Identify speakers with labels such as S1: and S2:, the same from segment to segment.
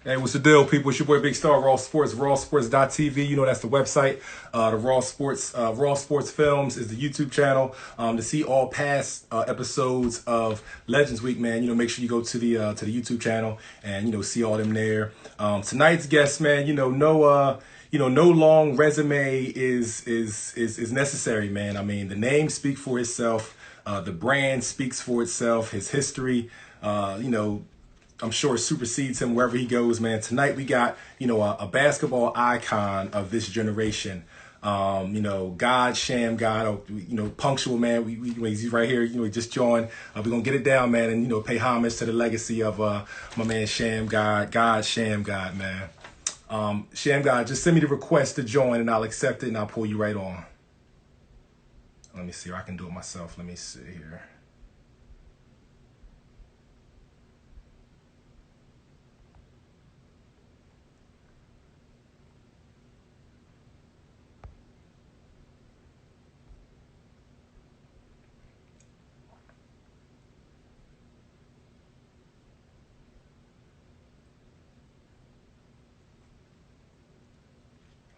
S1: Hey, what's the deal, people? It's your boy Big Star, Raw Sports, rawsports.tv. You know that's the website. The Raw Sports Films is the YouTube channel. To see all past episodes of Legends Week, man, make sure you go to the YouTube channel and see all them there. Tonight's guest, man, no long resume is necessary, man. I mean, the name speaks for itself. The brand speaks for itself. His history, I'm sure supersedes him wherever he goes, man. Tonight we got, a basketball icon of this generation. God, Sham God, punctual, man. He's right here, he just joined. We're going to get it down, man, and, pay homage to the legacy of my man Sham God, Sham God, man. Sham God, just send me the request to join and I'll accept it and I'll pull you right on. Let me see if I can do it myself. Let me see here.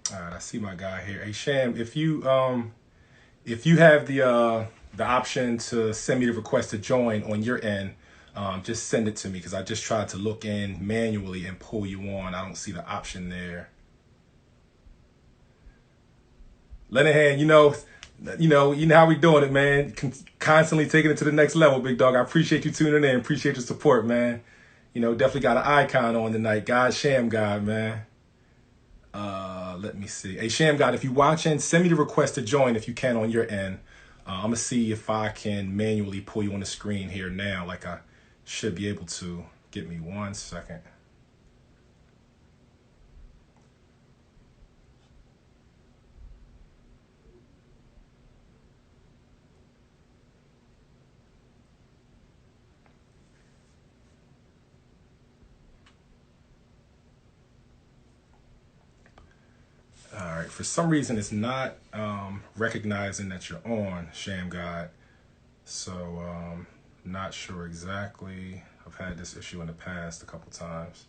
S1: All right, I see my guy here. Hey Sham, if you have the option to send me the request to join on your end, just send it to me because I just tried to look in manually and pull you on. I don't see the option there. Lennon, you know how we doing it, man. Constantly taking it to the next level, big dog. I appreciate you tuning in. Appreciate your support, man. Definitely got an icon on tonight. God, Sham God, man. Let me see. Hey, Sham God, if you're watching, send me the request to join if you can on your end. I'm going to see if I can manually pull you on the screen here now, like I should be able to. Give me 1 second. All right, for some reason it's not recognizing that you're on, Sham God. So not sure exactly. I've had this issue in the past a couple times.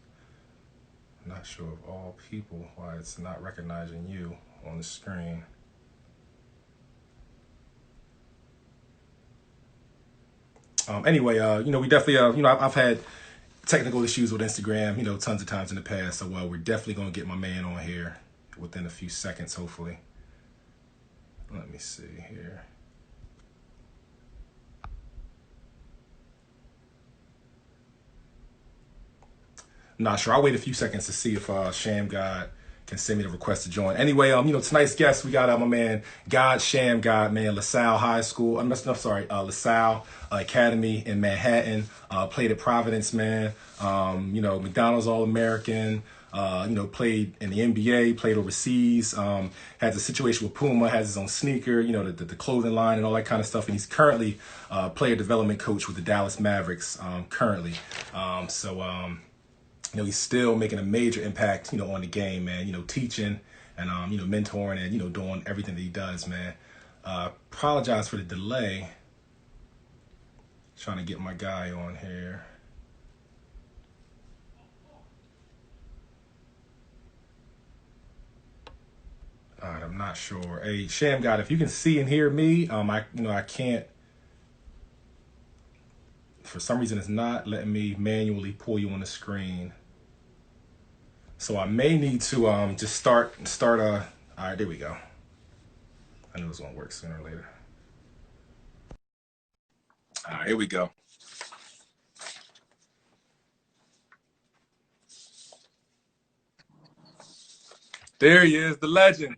S1: Not sure of all people why it's not recognizing you on the screen. Anyway, we definitely, I've had technical issues with Instagram, tons of times in the past. So we're definitely going to get my man on here within a few seconds, hopefully. Let me see here. Not sure. I'll wait a few seconds to see if Sham God can send me the request to join. Anyway, tonight's guest, we got my man God Sham God, man, LaSalle High School. LaSalle Academy in Manhattan. Played at Providence, man. McDonald's All-American. Played in the NBA, played overseas, has a situation with Puma, has his own sneaker, the clothing line and all that kind of stuff. And he's currently player development coach with the Dallas Mavericks currently. He's still making a major impact, on the game, man, teaching and, mentoring and, doing everything that he does, man. Apologize for the delay. Trying to get my guy on here. All right, I'm not sure. Hey, Sham God, if you can see and hear me, I can't. For some reason, it's not letting me manually pull you on the screen. So I may need to just start. All right, there we go. I knew it was gonna work sooner or later. All right, here we go. There he is, the legend.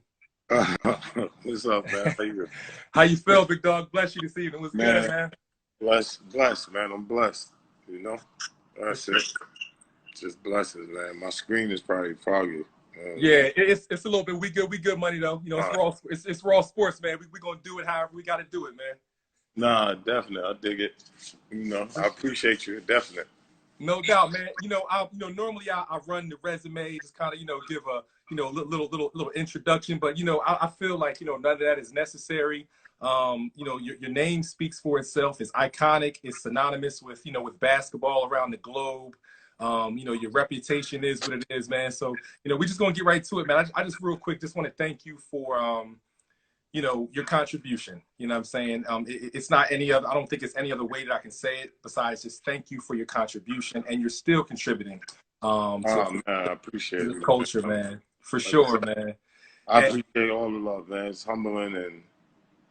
S2: What's up, man? How you?
S1: How you feel, big dog? Bless you this evening. What's good, man?
S2: Blessed, man. I'm blessed. That's it. Just blessings, man. My screen is probably foggy.
S1: Yeah, it's a little bit. We good money though. It's raw sports, man. We gonna do it however we gotta do it, man.
S2: Nah, definitely. I dig it. I appreciate you. Definitely.
S1: No doubt, man. Normally I run the resume, just kind of, give a, little introduction, but I feel like, none of that is necessary. Your name speaks for itself. It's iconic. It's synonymous with, with basketball around the globe. You know, your reputation is what it is, man. So, you know, we're just gonna get right to it, man. I just real quick just want to thank you for you know, your contribution. You know what I'm saying? It's not any other, I don't think it's any other way that I can say it besides just thank you for your contribution, and you're still contributing
S2: Man, I appreciate
S1: to
S2: it,
S1: the
S2: man.
S1: culture, man. For
S2: Like I
S1: sure,
S2: said,
S1: man.
S2: I
S1: And
S2: appreciate all the love, man. It's humbling, and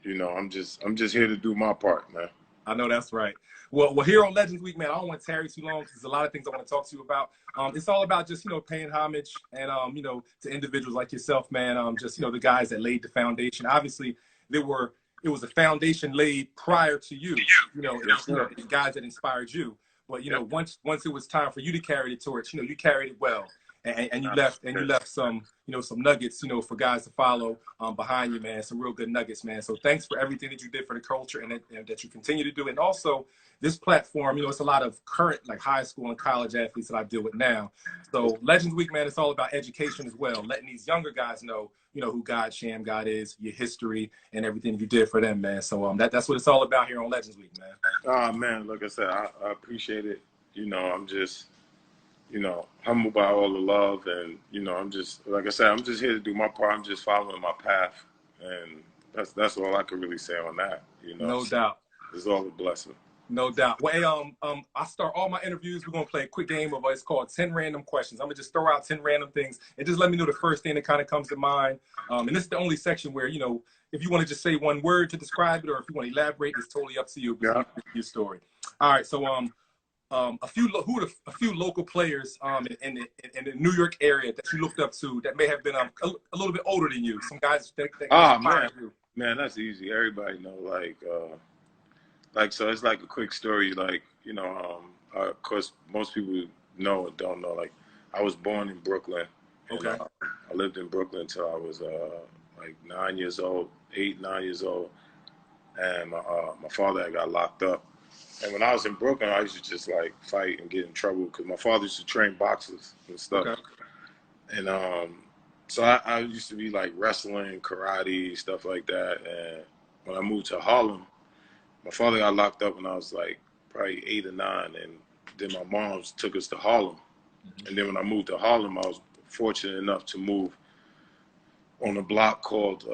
S2: you know, I'm just here to do my part, man.
S1: I know that's right. Well, here on Legends Week, man, I don't want to tarry too long because there's a lot of things I want to talk to you about. It's all about just, you know, paying homage and, you know, to individuals like yourself, man. Just, you know, the guys that laid the foundation. Obviously, it was a foundation laid prior to you, you know,
S2: Yes,
S1: you know,
S2: sir.
S1: the guys that inspired you. But, you know,
S2: Yep.
S1: once it was time for you to carry the torch, you know, you carried it well. And you left some, you know, some nuggets, you know, for guys to follow behind you, man. Some real good nuggets, man. So thanks for everything that you did for the culture and that you continue to do. And also this platform, you know, it's a lot of current like high school and college athletes that I deal with now. So Legends Week, man, it's all about education as well, letting these younger guys know, you know, who God Sham God is, your history, and everything you did for them, man. So that's what it's all about here on Legends Week, man.
S2: Man, like I said, I appreciate it. You know, I'm just, you know, humbled by all the love, and you know, I'm just, like I said, I'm just here to do my part. I'm just following my path, and that's all I can really say on that. You know,
S1: No doubt.
S2: it's all a blessing.
S1: No doubt. Well, hey, I start all my interviews. We're gonna play a quick game of it's called 10 random questions. I'm gonna just throw out 10 random things and just let me know the first thing that kind of comes to mind. And this is the only section where, you know, if you want to just say one word to describe it, or if you want to elaborate, it's totally up to you.
S2: Yeah.
S1: Your story. All right. So a few local players in the New York area that you looked up to that may have been a little bit older than you. Some guys that
S2: Man,
S1: inspired you.
S2: man, that's easy. Everybody know, like so. It's like a quick story. Like, you know, of course, most people know and don't know. Like, I was born in Brooklyn, and
S1: Okay.
S2: I lived in Brooklyn until I was like 9 years old, 8, 9 years old, and my father had got locked up. And when I was in Brooklyn, I used to just like fight and get in trouble because my father used to train boxers and stuff.
S1: Okay.
S2: And so I used to be like wrestling, karate, stuff like that. And when I moved to Harlem, my father got locked up when I was like probably 8 or 9, and then my mom took us to Harlem. And then when I moved to Harlem, I was fortunate enough to move on a block called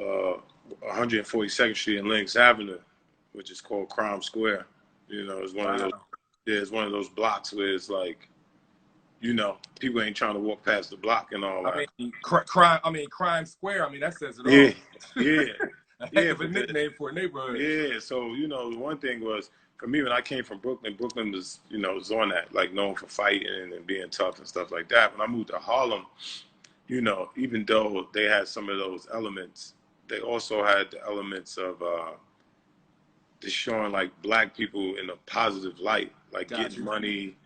S2: 142nd Street and Lynx Avenue, which is called Crime Square. You know, it's one of those. Yeah, it's one of those blocks where it's like, you know, people ain't trying to walk past the block and all that.
S1: I mean, crime. I mean, Crime Square. I mean, that says it all.
S2: Yeah, yeah,
S1: a heck of a nickname for a neighborhood.
S2: Yeah, so you know, the one thing was for me when I came from Brooklyn. Brooklyn was, you know, was on that, like known for fighting and being tough and stuff like that. When I moved to Harlem, you know, even though they had some of those elements, they also had the elements of just showing like black people in a positive light, like getting money,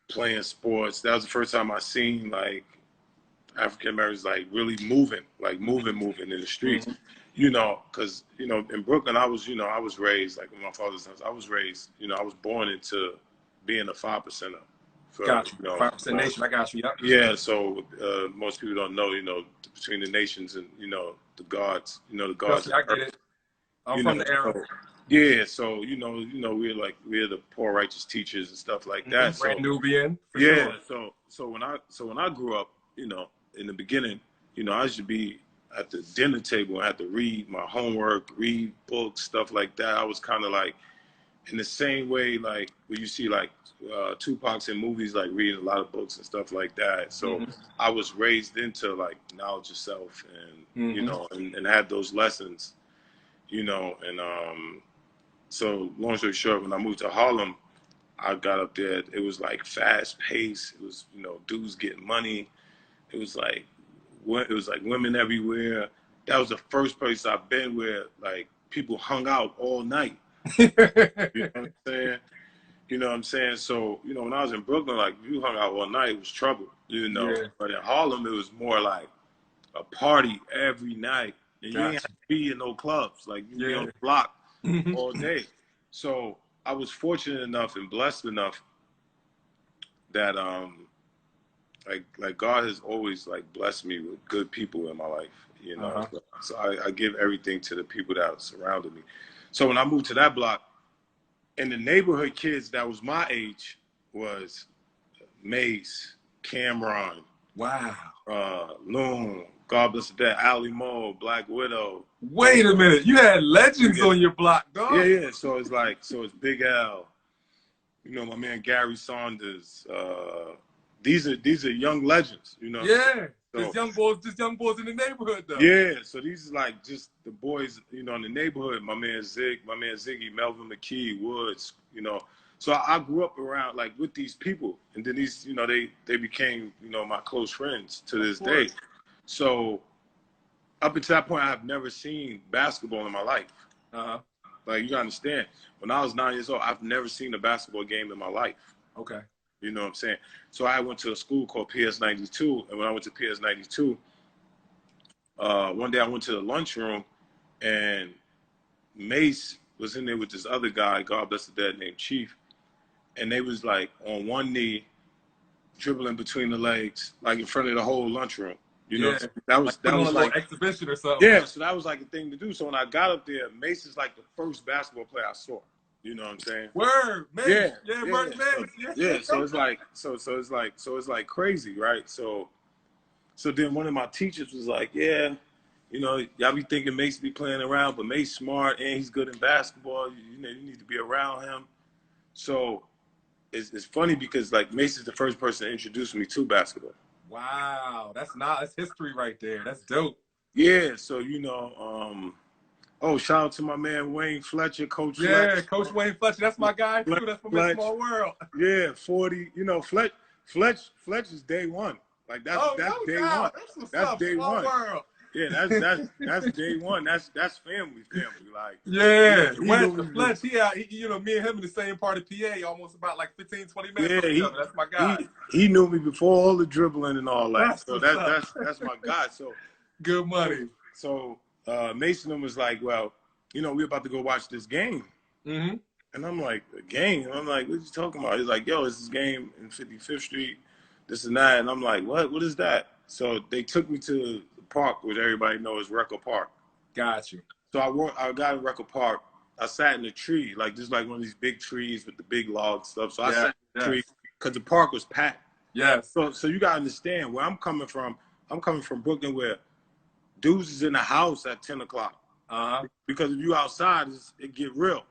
S2: playing sports. That was the first time I seen like African Americans like really moving in the streets.
S1: Mm-hmm.
S2: You know, because, you know, in Brooklyn, I was raised like in my father's house. I was raised, you know, I was born into being a 5%er.
S1: Got you.
S2: You know,
S1: 5% nation. I got you. Yep.
S2: Yeah. So most people don't know, you know, between the nations and, you know, the gods. You know, the gods.
S1: I get it. I'm from the era.
S2: So, yeah. So you know, we're the poor righteous teachers and stuff like that. So
S1: Brand Nubian.
S2: Yeah. Sure. So when I grew up, you know, in the beginning, you know, I used to be at the dinner table and I had to read my homework, read books, stuff like that. I was kind of like in the same way, like when you see like Tupac's in movies, like reading a lot of books and stuff like that. So I was raised into like knowledge of self and, you know, and had those lessons, you know, and so long story short, when I moved to Harlem, I got up there, it was like fast paced. It was, you know, dudes getting money. It was like women everywhere. That was the first place I've been where like people hung out all night. You know what I'm saying? You know what I'm saying? So, you know, when I was in Brooklyn, like if you hung out all night, it was trouble, you know. Yeah. But in Harlem, it was more like a party every night. And you ain't have to be in no clubs. Like you be on the block all day. So I was fortunate enough and blessed enough that like God has always like blessed me with good people in my life, you know. So I give everything to the people that surrounded me. So when I moved to that block, and the neighborhood kids that was my age was Mace, Cameron,
S1: Wow.
S2: Loon, God Bless the Dead, Ali Mo, Black Widow.
S1: Wait a minute. You had legends on your block, dog.
S2: Yeah, yeah. So it's like, so it's Big L. You know, my man Gary Saunders. These are young legends, you know.
S1: Yeah.
S2: So,
S1: Just young boys in the neighborhood, though.
S2: yeah, so these are like just the boys, you know, in the neighborhood. My man Ziggy, Melvin McKee, Woods, you know. So I grew up around like with these people, and then these, you know, they became, you know, my close friends to this day. So up until that point, I've never seen basketball in my life. Like, you gotta understand, when I was 9 years old, I've never seen a basketball game in my life.
S1: Okay.
S2: You know what I'm saying? So I went to a school called PS 92, and when I went to PS 92, one day I went to the lunchroom, and Mace was in there with this other guy, God Bless the Dead, named Chief, and they was like on one knee, dribbling between the legs, like in front of the whole lunchroom. You know, that was like
S1: exhibition or something.
S2: Yeah, so that was like a thing to do. So when I got up there, Mace is like the first basketball player I saw. You know what I'm saying?
S1: Word, Mace. Yeah, Mace.
S2: Yeah, so it's like, so it's like crazy, right? So then one of my teachers was like, yeah, you know, y'all be thinking Mace be playing around, but Mace smart and he's good in basketball. You know, you need to be around him. So it's funny because like Mace is the first person to introduce me to basketball.
S1: Wow, that's history right there. That's dope.
S2: Yeah, so you know, oh, shout out to my man Wayne Fletcher, Coach Fletcher.
S1: Yeah, Coach Wayne Fletcher. That's my guy too. That's from a small world.
S2: Yeah, 40. You know, Fletch is day one. Like that's day one. That's day one. World. Yeah, that's day one. That's family. Like
S1: yeah, Fletch. He you know, me and him in the same part of PA, almost about like 15, 20 minutes. Yeah, that's my guy.
S2: He knew me before all the dribbling and all that. So that's my guy. So
S1: good money.
S2: So Mason was like, well, you know, we're about to go watch this game.
S1: Mm-hmm.
S2: And I'm like, a game? I'm like, what are you talking about? He's like, yo, it's this game in 55th Street, this and that. And I'm like, what? What is that? So they took me to the park, which everybody knows is Record Park.
S1: Got you.
S2: So I got in Record Park. I sat in a tree, like this, like one of these big trees with the big log stuff. So I sat in the tree because the park was packed.
S1: Yes.
S2: So you gotta understand where I'm coming from. I'm coming from Brooklyn, where dudes is in the house at 10 o'clock. Because if you outside, it get real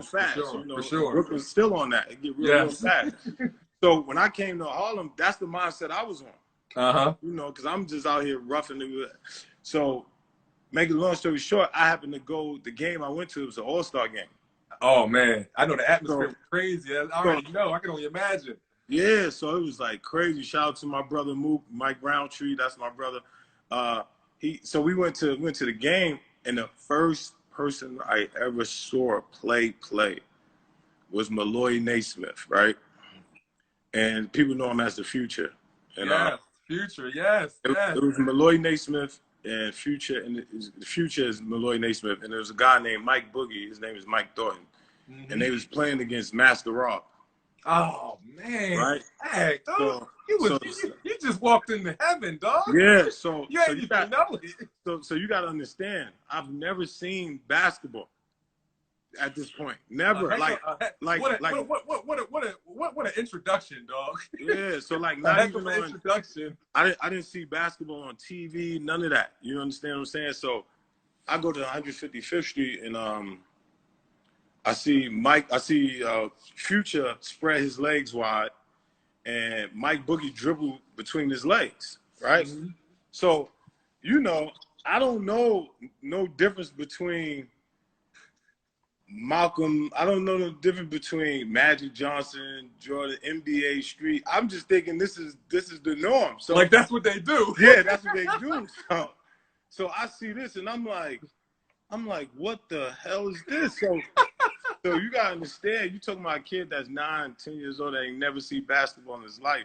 S2: fast.
S1: For sure,
S2: you know,
S1: for sure.
S2: Brooklyn's still on that. It get real fast. So when I came to Harlem, that's the mindset I was on. You know, because I'm just out here roughing it. So, make a long story short, I happened to go. The game I went to, it was an All-Star game.
S1: Oh man, I know the atmosphere was crazy. I already know. I can only imagine.
S2: Yeah, so it was like crazy. Shout out to my brother Mook, Mike Roundtree. That's my brother. So we went to the game, and the first person I ever saw play was Malloy Naismith, right? And people know him as the Future. And,
S1: Future, yes.
S2: It was Malloy Naismith and Future, and the Future is Malloy Naismith, and there was a guy named Mike Boogie. His name is Mike Thornton, and they was playing against Master Rob.
S1: Oh man!
S2: Right?
S1: Hey, dog, you just walked into heaven, dog.
S2: Yeah. So
S1: you ain't even know it.
S2: So you got to understand. I've never seen basketball at this point. Never. What an introduction, dog. Yeah. So like not even on introduction. I didn't see basketball on TV. None of that. You understand what I'm saying? So I go to 155th Street and I see Future spread his legs wide, and Mike Boogie dribble between his legs, right? So, you know, I don't know no difference between Malcolm. I don't know no difference between Magic Johnson, Jordan, NBA Street. I'm just thinking this is the norm. So
S1: like that's what they do.
S2: Yeah, that's what they do. So I see this and I'm like, what the hell is this? So you gotta understand, you talking about a kid that's 9, 10 years old that ain't never seen basketball in his life.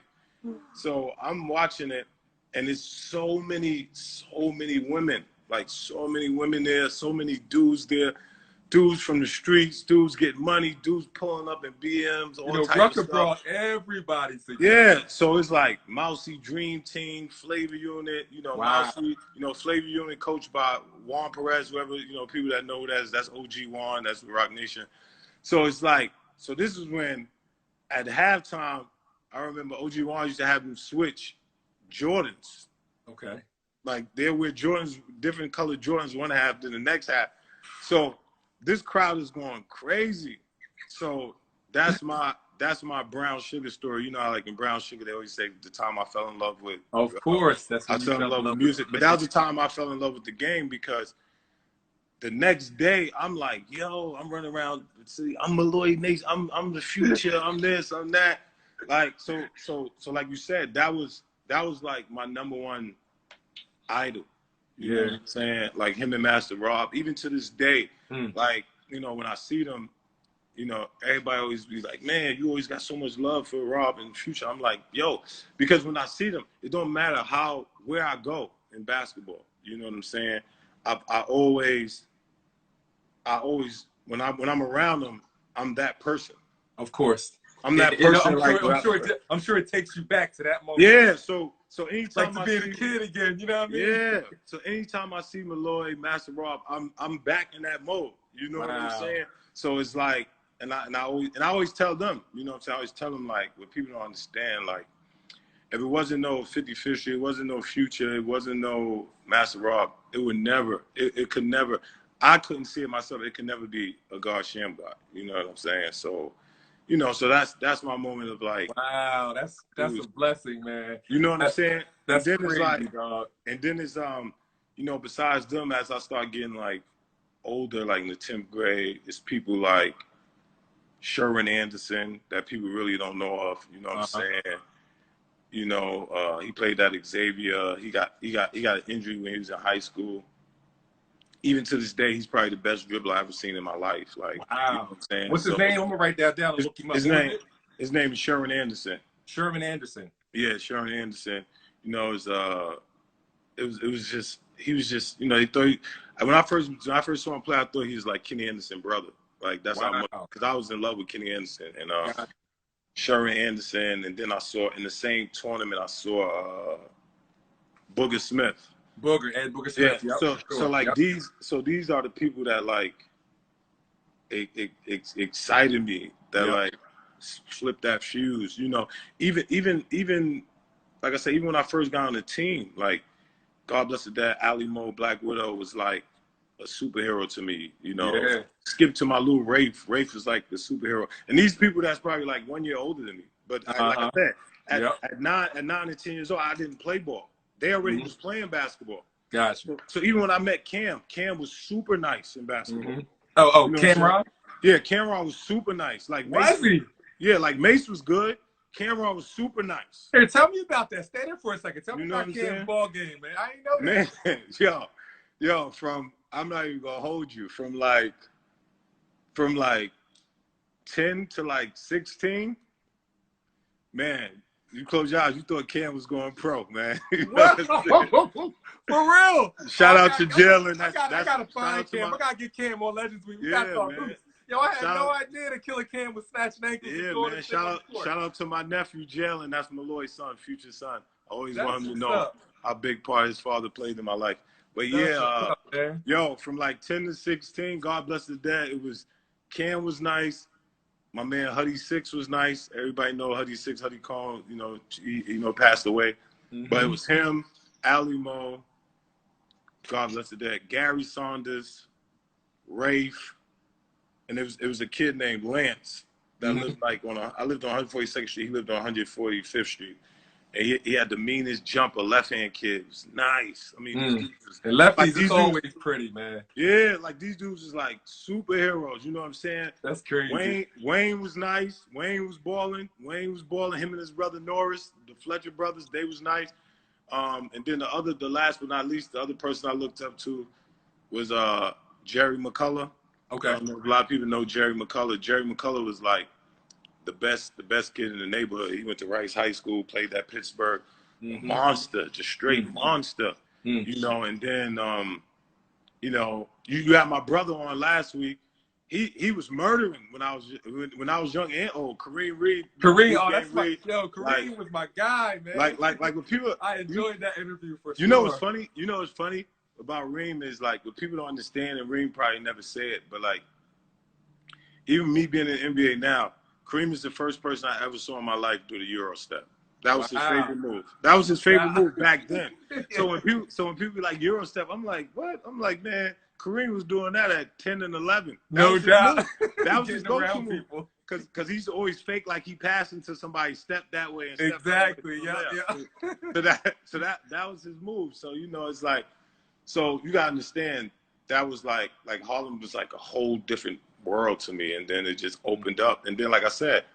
S2: So I'm watching it, and there's so many women, like so many women there, so many dudes there, dudes from the streets, dudes getting money, dudes pulling up in BMs, all types of stuff.
S1: Brought everybody together.
S2: Yeah, so it's like Mousy Dream Team, Flavor Unit, you know, Mousy, you know, Flavor Unit coached by Juan Perez, whoever, you know, people that know that's OG Juan, that's Rock Nation. So it's like, so this is when at halftime, I remember OG Juan used to have them switch Jordans.
S1: Okay.
S2: Like they'll wear Jordans, different colored Jordans one half than the next half. So this crowd is going crazy. So that's my brown sugar story. You know how like in Brown Sugar they always say the time I fell in love with.
S1: Of course, that's when
S2: I fell in love with music. But that was the time I fell in love with the game, because the next day I'm like, yo, I'm running around. See, I'm Malloy Nation. I'm the future. I'm this. I'm that. Like so like you said, that was like my number one idol. You know what I'm saying? Like him and Master Rob. Even to this day, like, you know, when I see them, you know, everybody always be like, man, you always got so much love for Rob and Future. I'm like, yo, because when I see them, it don't matter where I go in basketball. You know what I'm saying? I always when I'm around them, I'm that person.
S1: Of course.
S2: I'm that person.
S1: I'm sure it takes you back to that moment.
S2: Yeah. So anytime
S1: like to being a kid again, you know what I mean?
S2: Yeah. So anytime I see Malloy, Master Rob, I'm back in that mode. You know what I'm saying? So it's like, and I always tell them, you know what I'm saying? I always tell them, like, what people don't understand, like, if it wasn't no 50 Fisher, it wasn't no Future, it wasn't no Master Rob, it would never, it could never, I couldn't see it myself. It could never be a God SHAMMGOD. You know what I'm saying? So, you know, so that's my moment of like,
S1: wow, that's a blessing, man.
S2: You know what I'm saying?
S1: That's
S2: and then
S1: crazy,
S2: it's like,
S1: dog.
S2: And then it's you know, besides them, as I start getting like older, like in the 10th grade, it's people like Sherwin Anderson that people really don't know of. You know what I'm saying? You know, he played at Xavier. He got an injury when he was in high school. Even to this day, he's probably the best dribbler I've ever seen in my life. Like,
S1: wow.
S2: You know what I'm saying?
S1: What's his name? I'm gonna write that down and look him up.
S2: His name is Sherwin Anderson.
S1: Sherwin Anderson.
S2: Yeah, Sherwin Anderson. You know, it was just, he was just, you know, when I first saw him play, I thought he was like Kenny Anderson's brother. Like that's how much, because I was in love with Kenny Anderson and Sherwin Anderson, and then I saw in the same tournament I saw Booger Smith.
S1: Booger Smith.
S2: Yeah. Yep, so like these are the people that like excited me, that like flipped that fuse. You know, even like I said, even when I first got on the team, like God bless the dad, Ali Mo, Black Widow was like a superhero to me. You know, skip to my little Rafe. Rafe was like the superhero, and these people that's probably like 1 year older than me. But like I said, at 9 and 10 years old, I didn't play ball. They already was playing basketball.
S1: Gotcha.
S2: So even when I met Cam was super nice in basketball.
S1: Oh,
S2: you know
S1: Cameron?
S2: Yeah, Cameron was super nice. Like Mace, yeah, like Mace was good. Cameron was super nice.
S1: Hey, tell me about that. Stay there for a second. Tell me about Cam's ball game, man. I ain't know that.
S2: Man, yo, I'm not even gonna hold you. From like 10 to like 16, man. You close your eyes, you thought Cam was going pro, man.
S1: For real.
S2: Shout out to Jalen.
S1: I gotta find Cam. I gotta get Cam on Legends Week. We gotta talk. Yo, I had no idea that Killer Cam was snatching ankles.
S2: Yeah, man. Shout out to my nephew Jalen. That's Malloy's son, future son. I always want him to know how big part his father played in my life. But yo, from like 10 to 16, God bless his dad. It was Cam was nice. My man Huddy Six was nice. Everybody know Huddy Six, Huddy Kong, you know, passed away. But it was him, Ali Mo, God bless the dead, Gary Saunders, Rafe, and it was a kid named Lance that lived like I lived on 142nd Street. He lived on 145th Street. And he had the meanest jumper, left-hand kid. It was nice. I mean,
S1: and lefties is always pretty, man.
S2: Yeah, like these dudes is like superheroes. You know what I'm saying?
S1: That's crazy.
S2: Wayne was nice. Wayne was balling. Him and his brother Norris, the Fletcher brothers, they was nice. And then the last but not least, the other person I looked up to was Jerry Mccullough.
S1: Okay.
S2: A lot of people know Jerry Mccullough. Jerry Mccullough was like the best kid in the neighborhood. He went to Rice High School, played at Pittsburgh. Monster, just straight monster. You know, and then you know, you had my brother on last week. He was murdering when I was young and old. Kareem Reed.
S1: Kareem was my guy, man.
S2: Like when people,
S1: I enjoyed that interview for sure.
S2: You know what's funny? You know what's funny about Reem is like what people don't understand, and Reem probably never said it, but like even me being in the NBA now, Kareem is the first person I ever saw in my life do the Euro step. That was his
S1: Wow.
S2: favorite move. That was his favorite
S1: Wow.
S2: move back then. So when people be like Euro step, I'm like, what? I'm like, man, Kareem was doing that at 10 and 11.
S1: No doubt.
S2: That was his
S1: Getting
S2: go-to
S1: around
S2: move.
S1: people.
S2: Because he's always fake like he passing to somebody, step that way and step
S1: Exactly.
S2: that way.
S1: Yeah.
S2: So that was his move. So you know, it's like, so you gotta understand that was like Harlem was like a whole different world to me, and then it just opened up. And then, like I said,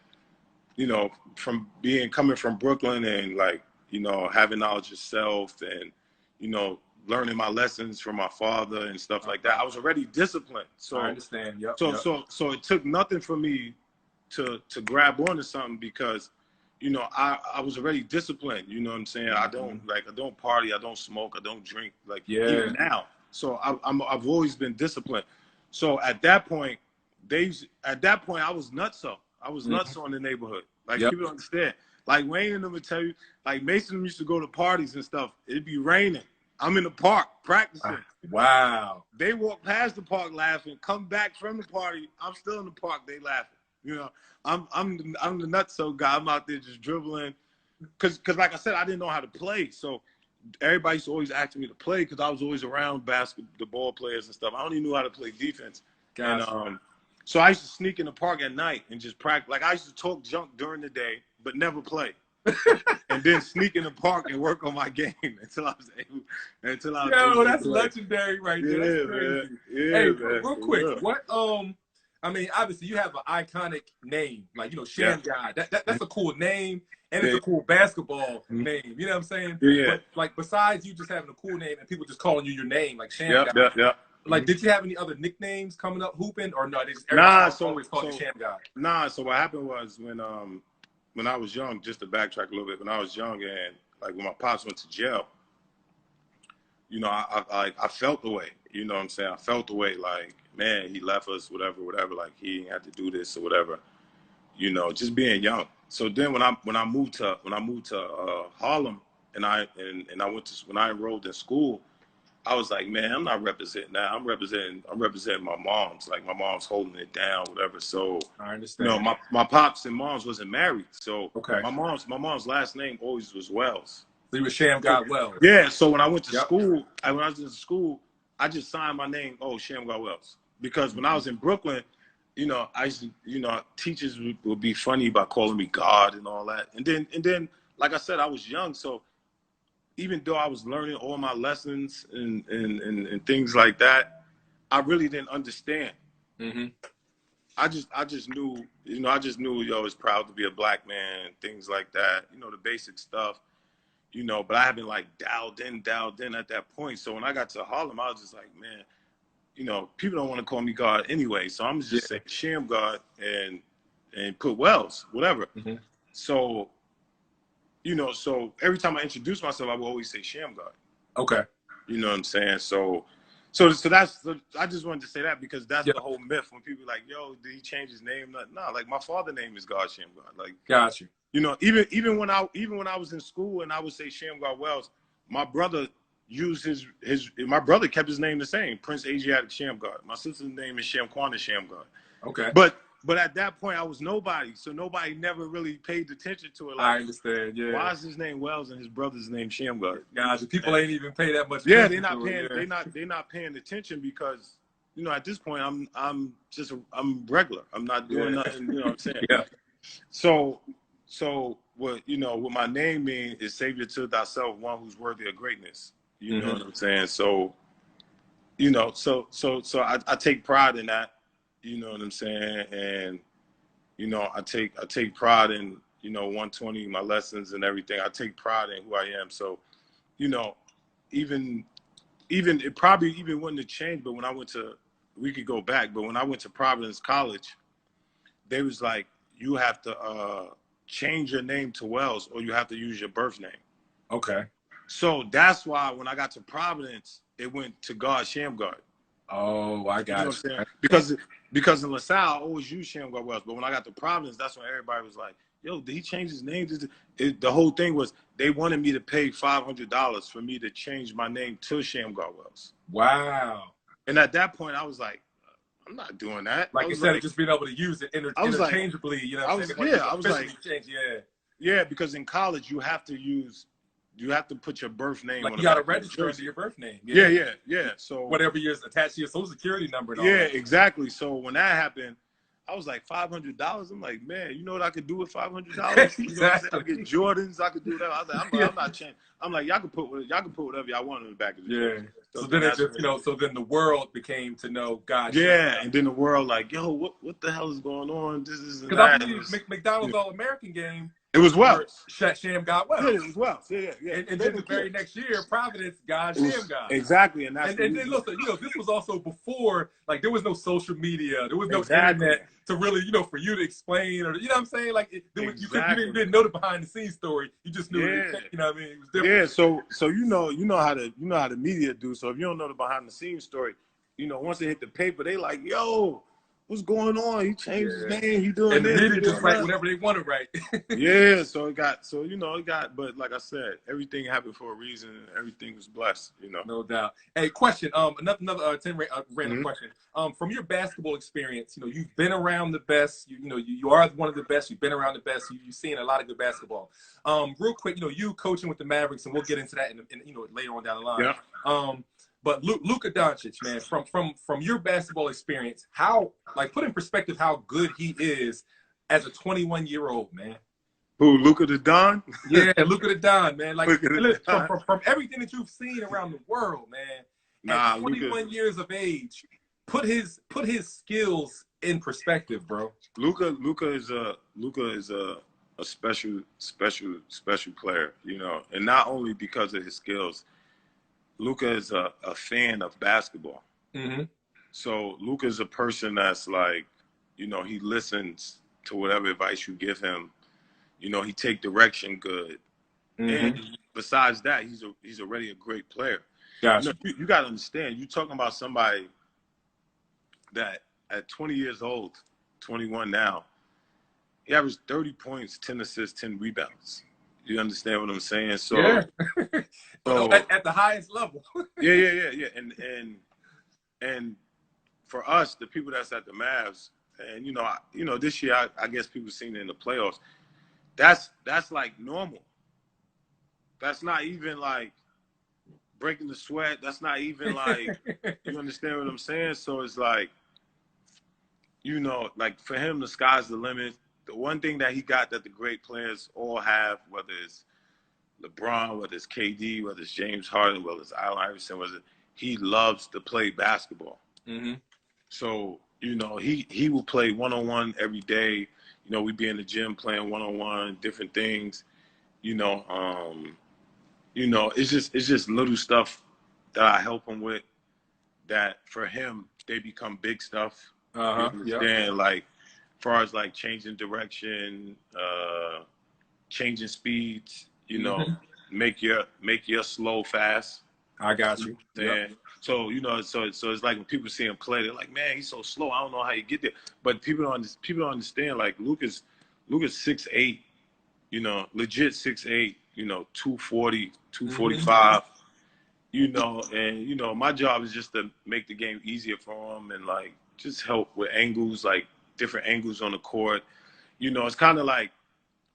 S2: you know, coming from Brooklyn and like, you know, having knowledge of self and, you know, learning my lessons from my father and stuff like that, I was already disciplined. So
S1: I understand. Yep.
S2: So it took nothing for me to grab onto something because, you know, I was already disciplined. You know what I'm saying? I don't party, I don't smoke, I don't drink, like even now. So I've always been disciplined. So at that point, I was nutso. I was nutso in the neighborhood. Like people don't understand. Like Wayne and them would tell you, like Mason used to go to parties and stuff. It'd be raining. I'm in the park practicing.
S1: Wow.
S2: They walk past the park laughing, come back from the party. I'm still in the park. They laughing. You know, I'm the nutso guy. I'm out there just dribbling. Cause like I said, I didn't know how to play. So everybody used to always ask me to play because I was always around basketball players and stuff. I only knew how to play defense. Gotcha. And so I used to sneak in the park at night and just practice. Like I used to talk junk during the day, but never play. And then sneak in the park and work on my game until I was able.
S1: Yo, that's legendary right there.
S2: Yeah,
S1: that's crazy.
S2: Man. Yeah,
S1: hey,
S2: man.
S1: real quick, what I mean, obviously you have an iconic name, like, you know, Shammgod. That's a cool name, and it's a cool basketball name. You know what I'm saying?
S2: Yeah.
S1: But, like, besides you just having a cool name and people just calling you your name, like Shammgod.
S2: Yeah.
S1: Like, did you have any other nicknames coming up hooping, or no? They just always called you Shammgod.
S2: Nah. So what happened was when I was young, just to backtrack a little bit, when I was young and like when my pops went to jail, you know, I felt the way. You know what I'm saying? I felt the way, like, man, he left us, whatever, like he didn't have to do this or whatever. You know, just being young. So then when I moved to Harlem and I enrolled in school, I was like, man, I'm not representing that. I'm representing my mom's. Like my mom's holding it down, whatever. So
S1: I understand.
S2: You know, my pops and moms wasn't married. So
S1: okay.
S2: my mom's last name always was Wells.
S1: So you were Shammgod Wells.
S2: Yeah. So when I went to school, when I was in school, I just signed my name, Shammgod Wells. Because when I was in Brooklyn, you know, I used to, you know, teachers would be funny about calling me God and all that. And then, like I said, I was young, so even though I was learning all my lessons and things like that, I really didn't understand. Mm-hmm. I just knew, you know, I was proud to be a black man, things like that, you know, the basic stuff, you know, but I haven't like dialed in at that point. So when I got to Harlem, I was just like, man, you know, people don't want to call me God anyway. So I'm just saying Shammgod and put Wells, whatever. Mm-hmm. So, you know, so every time I introduce myself, I will always say Shammgod.
S1: Okay.
S2: You know what I'm saying? So that's, I just wanted to say that because that's the whole myth when people are like, yo, did he change his name? No, like my father's name is God Shammgod. Like,
S1: got you.
S2: You know, even when I was in school and I would say Shammgod Wells, my brother used my brother kept his name the same, Prince Asiatic Shammgod. My sister's name is Shamquana Shammgod.
S1: Okay.
S2: But at that point, I was nobody, so nobody never really paid attention to it. Like,
S1: I understand, yeah.
S2: Why is his name Wells and his brother's name Shammgod?
S1: Guys, people ain't even pay that much
S2: attention.
S1: Yeah,
S2: they're not paying attention because, you know, at this point, I'm regular. I'm not doing nothing. You know what I'm saying?
S1: Yeah.
S2: So what, you know, what my name means is Savior to thyself, one who's worthy of greatness. You know what I'm saying? So, you know, so I take pride in that. You know what I'm saying? And, you know, I take pride in, you know, 120, my lessons and everything. I take pride in who I am. So, you know, even it probably even wouldn't have changed, but when I went to, we could go back, but when I went to Providence College, they was like, you have to change your name to Wells or you have to use your birth name.
S1: Okay.
S2: So that's why when I got to Providence, it went to God Shammgod.
S1: Oh, I got
S2: you. Know because in LaSalle, I always used Shammgod Wells. But when I got to Providence, that's when everybody was like, yo, did he change his name? The whole thing was they wanted me to pay $500 for me to change my name to Shammgod Wells.
S1: Wow.
S2: And at that point, I was like, I'm not doing that.
S1: Like
S2: I was
S1: instead
S2: like,
S1: of just being able to use it
S2: I was like,
S1: interchangeably, you know
S2: I
S1: what I'm
S2: was,
S1: saying?
S2: yeah, I was like,
S1: Change, yeah.
S2: yeah, because in college you have to put your birth name
S1: Like
S2: on
S1: you
S2: the
S1: got to
S2: back of your
S1: register under
S2: jersey.
S1: your birth name.
S2: Yeah,
S1: Yeah.
S2: yeah, yeah. So
S1: Whatever year's attached to your social security number and all
S2: yeah,
S1: that.
S2: exactly. So when that happened, I was like $500. I'm like, man, you know what I could do with $500? You know what I'm saying? I
S1: Exactly.
S2: get Jordans. I could do whatever. I was like,
S1: Yeah.
S2: I'm not changing. I'm like, y'all can put whatever y'all want on the back of the
S1: Yeah.
S2: jersey.
S1: So
S2: then
S1: then it
S2: that's
S1: just,
S2: when,
S1: so then the world became to know God
S2: yeah,
S1: Sham.
S2: and then the world like, yo, what the hell is going on? This is and
S1: Because I
S2: that.
S1: believe McDonald's All-American game,
S2: It was Wells.
S1: Sham got
S2: Yeah,
S1: Wells.
S2: it was Wells. Yeah, yeah.
S1: And then the very next year, Providence, God Sham God.
S2: Exactly, and that's
S1: And then look, this was also before, like, there was no social media, there was no internet to really, for you to explain, or you know what I'm saying, like you didn't know the behind the scenes story. You just knew it. You know what I mean? It was different.
S2: Yeah, so you know how the media do. So if you don't know the behind the scenes story, once they hit the paper, they like, yo, what's going on? He changed his name. He doing
S1: and the
S2: this.
S1: media just write whatever they want to write.
S2: Yeah, but like I said, everything happened for a reason. Everything was blessed,
S1: No doubt. Hey, question. Another 10 random question. From your basketball experience, you've been around the best. You are one of the best. You've been around the best. You've seen a lot of good basketball. Real quick, you coaching with the Mavericks, and we'll get into that in later on down the line.
S2: Yeah.
S1: But Luka Doncic, man, from your basketball experience, put in perspective how good he is as a 21-year-old, man.
S2: Who, Luka the Don?
S1: Yeah, Luka the Don, man. Like, from everything that you've seen around the world, man. At 21 years of age, put his skills in perspective, bro.
S2: Luka is a special player, and not only because of his skills. Luka is a fan of basketball.
S1: Mm-hmm.
S2: So Luka is a person that's like, he listens to whatever advice you give him. He take direction good. Mm-hmm. And besides that, he's already a great player.
S1: Gotcha.
S2: You got to understand, you're talking about somebody that at 20 years old, 21 now, he averaged 30 points, 10 assists, 10 rebounds. You understand what I'm saying? So,
S1: yeah. So at the highest level.
S2: Yeah. And for us, the people that's at the Mavs, and this year I guess people seen it in the playoffs. That's like normal. That's not even like breaking the sweat. That's not even like, you understand what I'm saying? So it's like, like for him, the sky's the limit. The one thing that he got that the great players all have, whether it's LeBron, whether it's KD, whether it's James Harden, whether it's Allen Iverson, he loves to play basketball.
S1: Mm-hmm.
S2: So, he will play one-on-one every day. We be in the gym playing one-on-one, different things. It's just little stuff that I help him with that for him, they become big stuff.
S1: Uh-huh.
S2: You understand? Like, as far as like changing direction, changing speeds,
S1: mm-hmm.
S2: make your slow fast.
S1: I got you.
S2: Yep. So so it's like when people see him play, they're like, man, he's so slow. I don't know how you get there. But people don't understand. Like Luka's 6'8", legit 6'8", 240, 245. And my job is just to make the game easier for him and like just help with angles, like different angles on the court. It's kind of like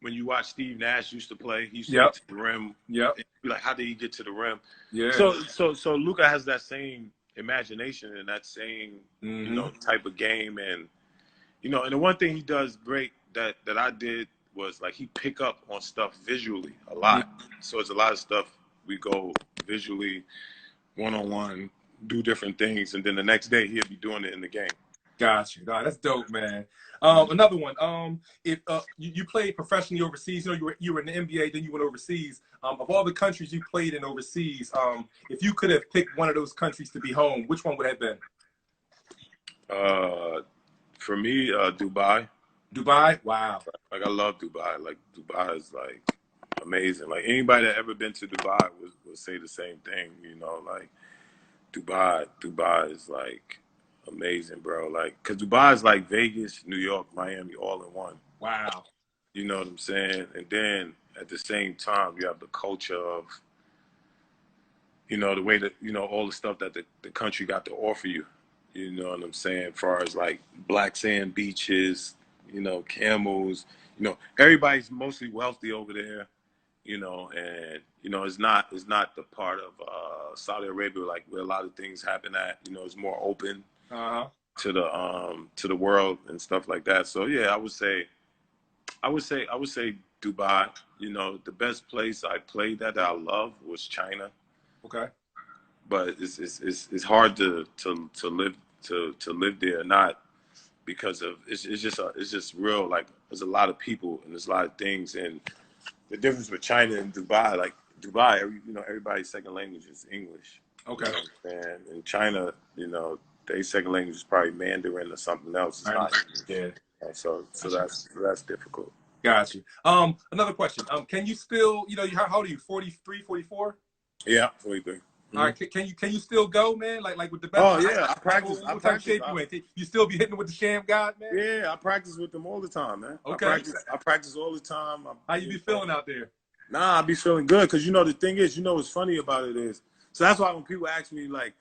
S2: when you watch Steve Nash used to play, he used to get to the rim.
S1: Yeah.
S2: Be like, how did he get to the rim?
S1: Yeah.
S2: So Luka has that same imagination and that same, type of game. And, and the one thing he does great that I did was like he pick up on stuff visually a lot. Yeah. So it's a lot of stuff we go visually, one-on-one, do different things. And then the next day he'll be doing it in the game.
S1: Got you. That's dope, man. Another one. If you played professionally overseas, you were in the NBA, then you went overseas. Of all the countries you played in overseas, if you could have picked one of those countries to be home, which one would it have been?
S2: For me, Dubai.
S1: Dubai? Wow.
S2: Like I love Dubai. Like Dubai is like amazing. Like anybody that ever been to Dubai would say the same thing. Like Dubai is like amazing, bro. Like, cause Dubai is like Vegas, New York, Miami, all in one.
S1: Wow.
S2: You know what I'm saying? And then at the same time, you have the culture of, the way that all the stuff that the country got to offer you. You know what I'm saying? As far as like black sand beaches, you know, camels, you know, everybody's mostly wealthy over there, you know, and you know, it's not the part of Saudi Arabia like where a lot of things happen at, you know, it's more open
S1: Uh-huh.
S2: to the world and stuff like that. So yeah, I would say Dubai. You know, the best place I played at that I love was China,
S1: Okay.
S2: but it's hard to live to live there, not because of it's just real, like there's a lot of people and there's a lot of things, and the difference with China and Dubai, like Dubai, everybody's second language is English. You
S1: Okay.
S2: know what I'm saying? In China, you know, their second language is probably Mandarin or something else. It's
S1: All right.
S2: not English.
S1: Yeah.
S2: So
S1: Gotcha.
S2: that's difficult.
S1: Got you. Another question. Can you still, how old are you? 43, 44?
S2: Yeah, 43.
S1: All right. Can you still go, man? Like with the best?
S2: Oh yeah, I practice.
S1: What type of shape you in? You still be hitting with the Sham God, man?
S2: Yeah, I practice with them all the time, man.
S1: Okay.
S2: I practice all the time.
S1: How you be feeling out there?
S2: Nah, I be feeling good because the thing is, what's funny about it is, so that's why when people ask me like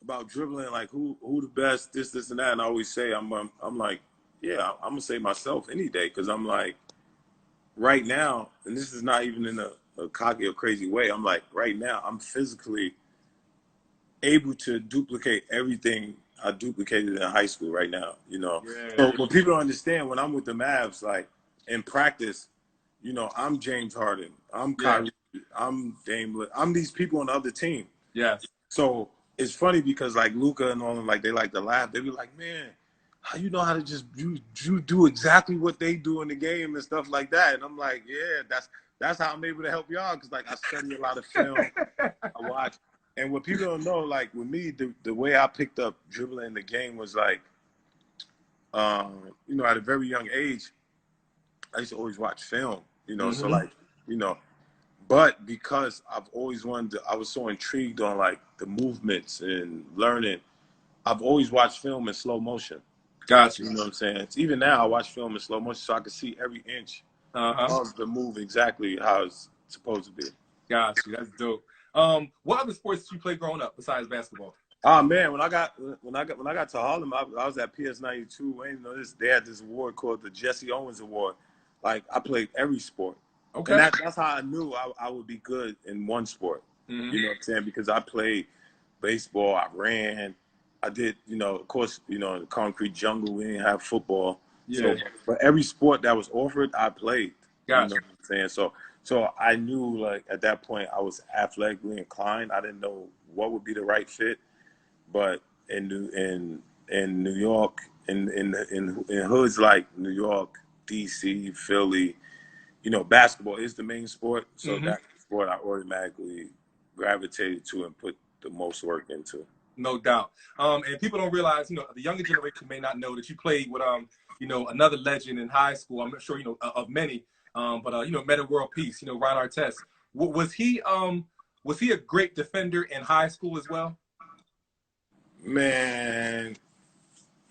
S2: about dribbling, like who the best, this and that, and I always say I'm like, yeah, I'm gonna say myself any day because I'm like right now, and this is not even in a cocky or crazy way. I'm like right now, I'm physically able to duplicate everything I duplicated in high school right now,
S1: Yeah.
S2: So what people don't understand, when I'm with the Mavs, like in practice, I'm James Harden, I'm Kyrie, I'm Dame, I'm these people on the other team.
S1: Yes.
S2: So it's funny because like Luca and all of them, like they like to laugh. They be like, man, how you know how to just you do exactly what they do in the game and stuff like that. And I'm like, yeah, that's how I'm able to help y'all because like I study a lot of film, I watch. And what people don't know, like with me, the way I picked up dribbling in the game was like, at a very young age, I used to always watch film, so like, but because I've always I was so intrigued on like the movements and learning, I've always watched film in slow motion.
S1: Got you.
S2: You know what I'm saying? It's, even now I watch film in slow motion so I can see every inch of the move exactly how it's supposed to be.
S1: Got you. That's dope. What other sports did you play growing up besides basketball?
S2: Oh man, when I got to Harlem, I was at PS92. And they had this award called the Jesse Owens Award. Like I played every sport,
S1: Okay.
S2: and that's how I knew I would be good in one sport. You know what I'm saying? Because I played baseball, I ran, I did, of course, in the concrete jungle we didn't have football.
S1: Yeah.
S2: So, but every sport that was offered, I played.
S1: Gotcha.
S2: You know what I'm saying? So I knew like at that point I was athletically inclined. I didn't know what would be the right fit. But in New York, in hoods like New York, DC, Philly, basketball is the main sport. So that's the sport I automatically gravitated to and put the most work into.
S1: No doubt. And people don't realize, the younger generation may not know that you played with, another legend in high school. I'm not sure, of many, but Meta World Peace, Ron Artest. Was he a great defender in high school as well?
S2: Man,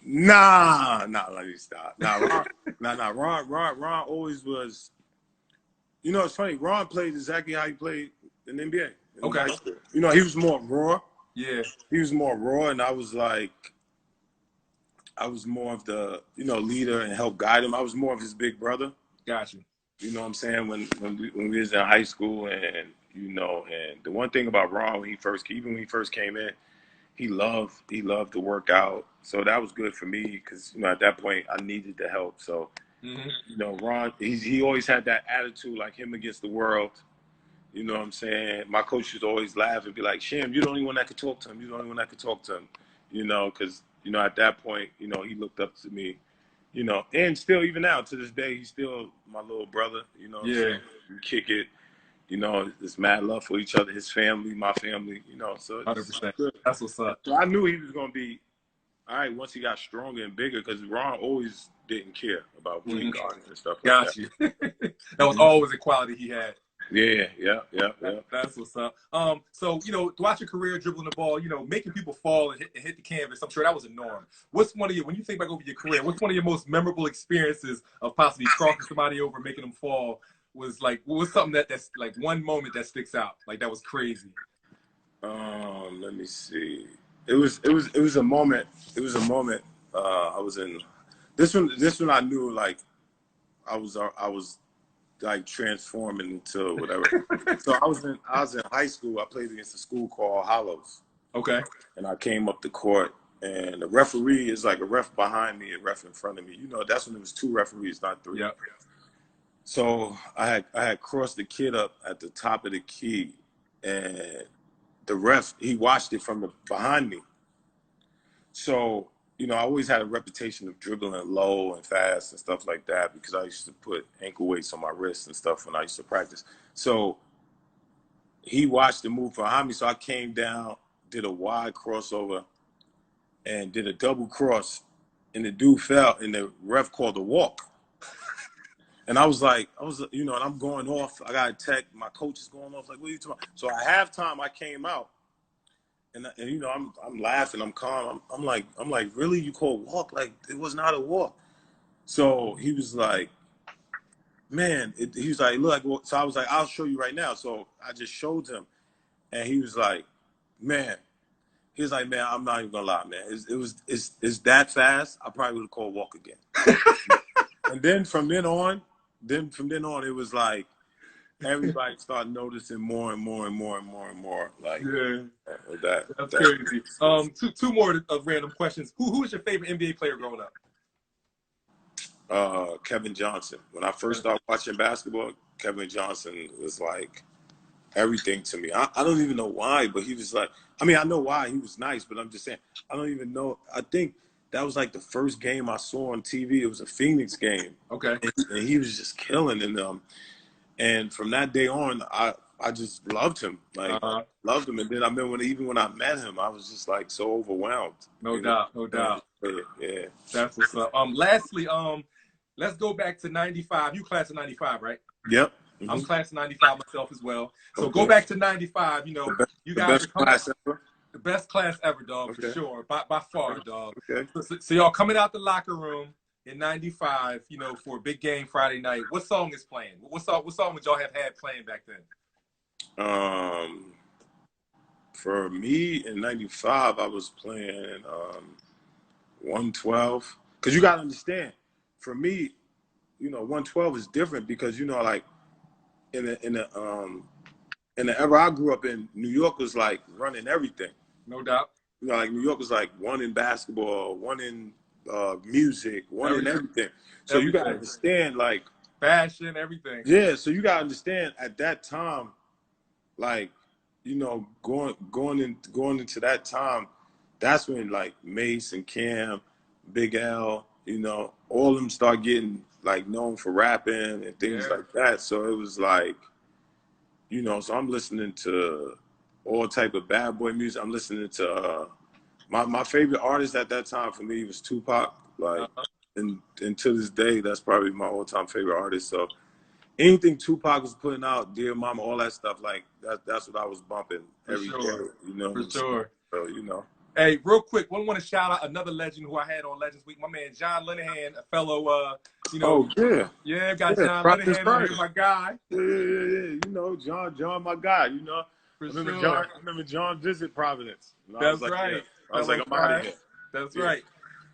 S2: nah, let me stop. Ron always was. It's funny. Ron played exactly how he played in the NBA.
S1: Okay.
S2: He was more raw.
S1: Yeah.
S2: He was more raw, and I was more of the, leader and help guide him. I was more of his big brother.
S1: Gotcha.
S2: You know what I'm saying? When we was in high school, and and the one thing about Ron when he first came in, he loved to work out. So that was good for me because at that point I needed the help. So Ron, he always had that attitude like him against the world. You know what I'm saying? My coach used to always laugh and be like, Sham, you're the only one that could talk to him. You're the only one that could talk to him. Because at that point, he looked up to me. And still, even now, to this day, he's still my little brother. You know what I'm saying? We kick it. It's mad love for each other, his family, my family, so
S1: 100%. That's what's up.
S2: So I knew he was going to be all right once he got stronger and bigger because Ron always didn't care about point guards and stuff like
S1: that. Got you. That was always a quality he had.
S2: Yeah.
S1: That's what's up. So, throughout your career dribbling the ball, making people fall and hit the canvas, I'm sure that was a norm. What's when you think back over your career, what's one of your most memorable experiences of possibly crossing somebody over, making them fall? What's something that's like one moment that sticks out, like that was crazy?
S2: Let me see. it was a moment. It was a moment. I was in this one. This one I knew like I was like transforming into whatever. So I was in high school. I played against a school called Hollows.
S1: Okay.
S2: And I came up the court, and the referee is like a ref behind me, a ref in front of me. You know, that's when it was 2 referees, not 3.
S1: Yep.
S2: So I had crossed the kid up at the top of the key, and the ref, he watched it from behind me. So, you know, I always had a reputation of dribbling low and fast and stuff like that because I used to put ankle weights on my wrists and stuff when I used to practice. So he watched the move behind me, so I came down, did a wide crossover, and did a double cross, and the dude fell, and the ref called a walk. And I was, you know, and I'm going off. I got a tech. My coach is going off. Like, what are you talking about? So at halftime, I came out, and you know, I'm laughing. I'm calm. I'm like, really? You called walk? Like, it was not a walk. So he was like, man. He was like, look. So I was like, I'll show you right now. So I just showed him, and he was like, man. He was like, man, I'm not even gonna lie, man. It's that fast. I probably would have called walk again. And then from then on, it was like everybody started noticing more and more and more and more and more. Like,
S1: yeah, that's crazy. Two more of random questions. Who was your favorite NBA player growing
S2: up? Kevin Johnson. When I first started watching basketball, Kevin Johnson was like everything to me. I don't even know why, but he was like, I mean, I know why, he was nice, but I'm just saying, I don't even know. I think that was like the first game I saw on TV. It was a Phoenix game.
S1: Okay.
S2: And he was just killing. And from that day on, I just loved him. Like, loved him. And then I remember even when I met him, I was just like so overwhelmed.
S1: No doubt.
S2: Yeah.
S1: That's what's up. Lastly, let's go back to 95. You class of 95, right?
S2: Yep.
S1: I'm class of 95 myself as well. So go back to 95, you know, you guys are coming out, the best class ever, dog, for sure. By far, dog. Okay. So y'all coming out the locker room in 95, you know, for a big game Friday night. What song is playing? What song would y'all have had playing back then?
S2: For me in 95, I was playing 112. Because you got to understand, for me, you know, 112 is different because, you know, like, in the era I grew up in, New York was like running everything.
S1: No doubt.
S2: You know, like New York was like one in basketball, one in music, one in everything. So you gotta understand, like,
S1: fashion, everything.
S2: Yeah, so you gotta understand at that time, like, you know, going into that time, that's when like Mace and Cam, Big L, you know, all of them start getting like known for rapping and things like that. So it was like, you know, so I'm listening to all type of bad boy music. I'm listening to my favorite artist at that time for me was Tupac. Like, and to this day, that's probably my all-time favorite artist. So anything Tupac was putting out, Dear Mama, all that stuff, like that's what I was bumping every day. You know,
S1: for sure.
S2: So, you know.
S1: Hey, real quick, I want to shout out another legend who I had on Legends Week, my man John Lennon, a fellow, you know.
S2: Oh,
S1: yeah, got John Lennon on here, my guy.
S2: Yeah. You know, John, my guy. You know, I remember John visit Providence.
S1: That's right.
S2: I was like, I'm out of here.
S1: That's right.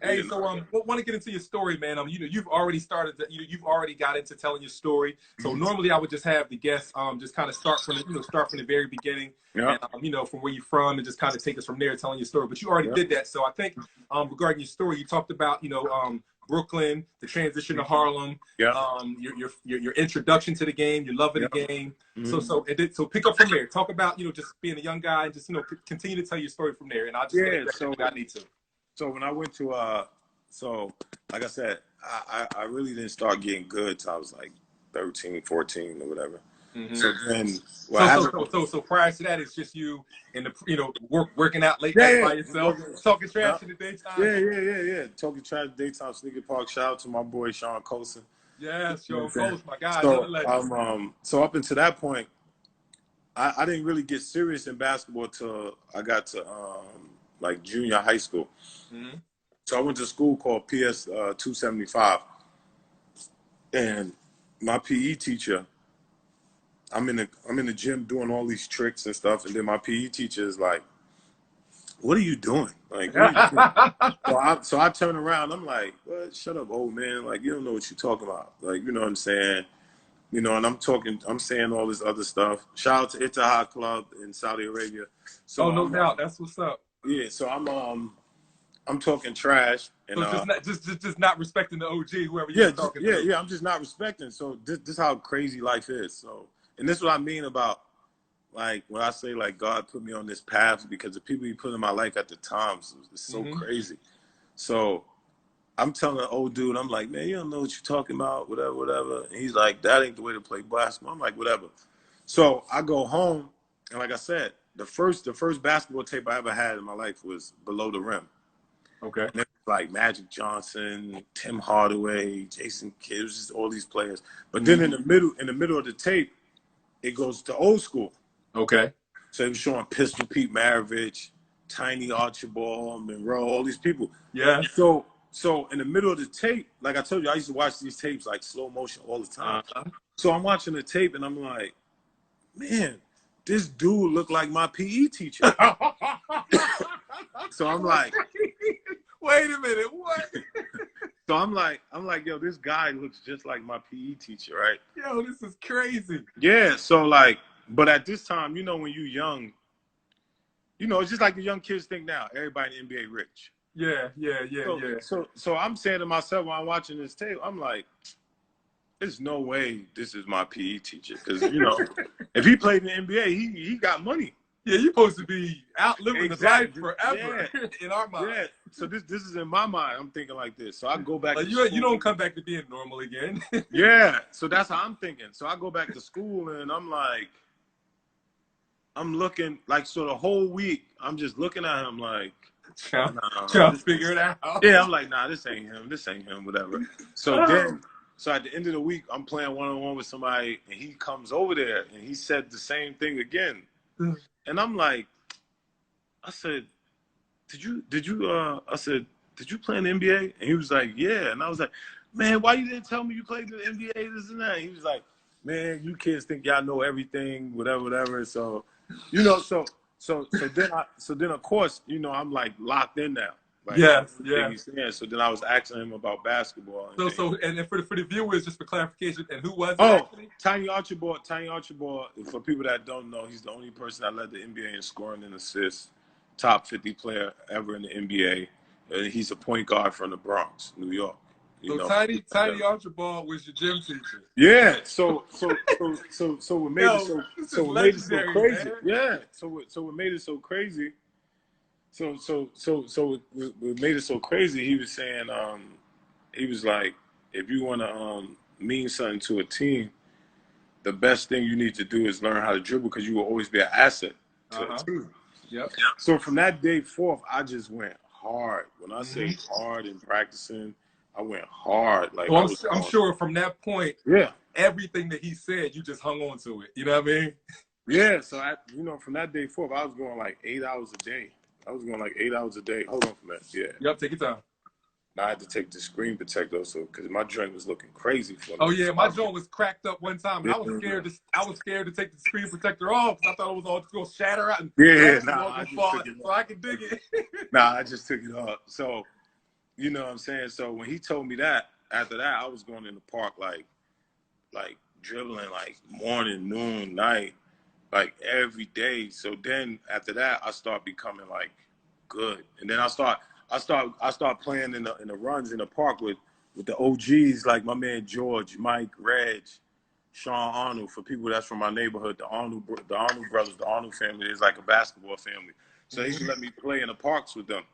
S1: Hey, so want to get into your story, man. You know, you've already you've already got into telling your story. So normally I would just have the guests just kind of start from the very beginning, and you know, from where you're from, and just kind of take us from there, telling your story. But you already did that. So I think regarding your story, you talked about, you know, Brooklyn, the transition to Harlem, your introduction to the game, your love of the game. So pick up from there. Talk about, you know, just being a young guy, and just, you know, continue to tell your story from there. And I'll just I need to.
S2: So when I went to so like I said, I really didn't start getting good till I was like 13, 14 or whatever. So then
S1: so prior to that, it's just you in the, you know, working out late night by yourself, talking trash in the daytime.
S2: Yeah. Talking trash in the daytime, Sneaker Park. Shout out to my boy Sean Colson.
S1: Yes, Sean Colson, my guy.
S2: So so up until that point, I didn't really get serious in basketball till I got to like junior high school. So I went to school called PS 275, and my PE teacher, I'm in the gym doing all these tricks and stuff, and then my PE teacher is like, what are you doing? Like, what are you doing? So I turn around. I'm like, what? Shut up, old man. Like, you don't know what you're talking about. Like, you know what I'm saying? You know, and I'm saying all this other stuff. Shout out to Ittihad Club in Saudi Arabia. So
S1: Oh, no doubt. That's what's up.
S2: yeah. So I'm talking trash, and
S1: So just not respecting the OG, whoever you
S2: yeah,
S1: were talking
S2: yeah,
S1: to.
S2: yeah. I'm just not respecting. So this is how crazy life is. So, and this is what I mean about like when I say like God put me on this path because the people He put in my life at the times was so crazy. So I'm telling the old dude, I'm like, man, you don't know what you're talking about, whatever, whatever. And he's like, that ain't the way to play basketball. I'm like, whatever. So I go home, and like I said, the first basketball tape I ever had in my life was Below the Rim.
S1: Okay.
S2: And it was like Magic Johnson, Tim Hardaway, Jason Kidd, it was just all these players. But then in the middle of the tape, it goes to old school.
S1: Okay.
S2: So it was showing Pistol Pete Maravich, Tiny Archibald, Monroe, all these people.
S1: Yeah.
S2: So in the middle of the tape, like I told you, I used to watch these tapes like slow motion all the time. So I'm watching the tape and I'm like, man, this dude looked like my PE teacher. So I'm like,
S1: wait a minute, what?
S2: So I'm like, yo, this guy looks just like my PE teacher, right?
S1: Yo, this is crazy.
S2: Yeah. So like, but at this time, you know, when you young, you know, it's just like the young kids think now. Everybody in the NBA rich.
S1: Yeah.
S2: So I'm saying to myself when I'm watching this tape, I'm like, there's no way this is my PE teacher because you know, if he played in the NBA, he got money.
S1: Yeah, you're supposed to be outliving the life forever in our mind.
S2: Yeah. So this is in my mind. I'm thinking like this. So I go back.
S1: Like you don't come back to being normal again.
S2: Yeah. So that's how I'm thinking. So I go back to school and I'm like, I'm looking like so the whole week I'm just looking at him like
S1: trying to figure it out.
S2: Yeah, I'm like, nah, this ain't him, whatever. So at the end of the week, I'm playing one-on-one with somebody, and he comes over there, and he said the same thing again. And I'm like, I said, did you play in the NBA? And he was like, yeah. And I was like, man, why you didn't tell me you played in the NBA, this and that? And he was like, man, you kids think y'all know everything, whatever. So, you know, so then of course, you know, I'm like locked in now. Like,
S1: yeah.
S2: So then I was asking him about basketball.
S1: And for the viewers, just for clarification, and who was it
S2: actually? Tiny Archibald. For people that don't know, he's the only person that led the NBA in scoring and assists. Top 50 player ever in the NBA. He's a point guard from the Bronx, New York.
S1: Tiny Archibald was your gym teacher.
S2: Yeah. So what made it so crazy? Man. Yeah. So what made it so crazy? So what made it so crazy? He was saying, he was like, if you want to mean something to a team, the best thing you need to do is learn how to dribble because you will always be an asset to a team.
S1: Yep.
S2: So from that day forth, I just went hard. When I say hard in practicing, I went hard. Like
S1: I'm sure from that point, everything that he said, you just hung on to it. You know what I mean?
S2: Yeah. So from that day forth, I was going like 8 hours a day. Hold on for a minute. Yeah.
S1: Yep. Take your time.
S2: Now I had to take the screen protector also because my joint was looking crazy for me.
S1: Oh yeah, my joint was cracked up one time, and I was scared to take the screen protector off because I thought it was all going to shatter out and so I could dig it.
S2: I just took it off. So, you know what I'm saying? So when he told me that, after that, I was going in the park like dribbling like morning, noon, night, like every day. So then after that, I start becoming like good, and then I start playing in the runs in the park with the OGs like my man George, Mike, Reg, Sean Arnold. For people that's from my neighborhood, the Arnold brothers, the Arnold family is like a basketball family. So they used to let me play in the parks with them.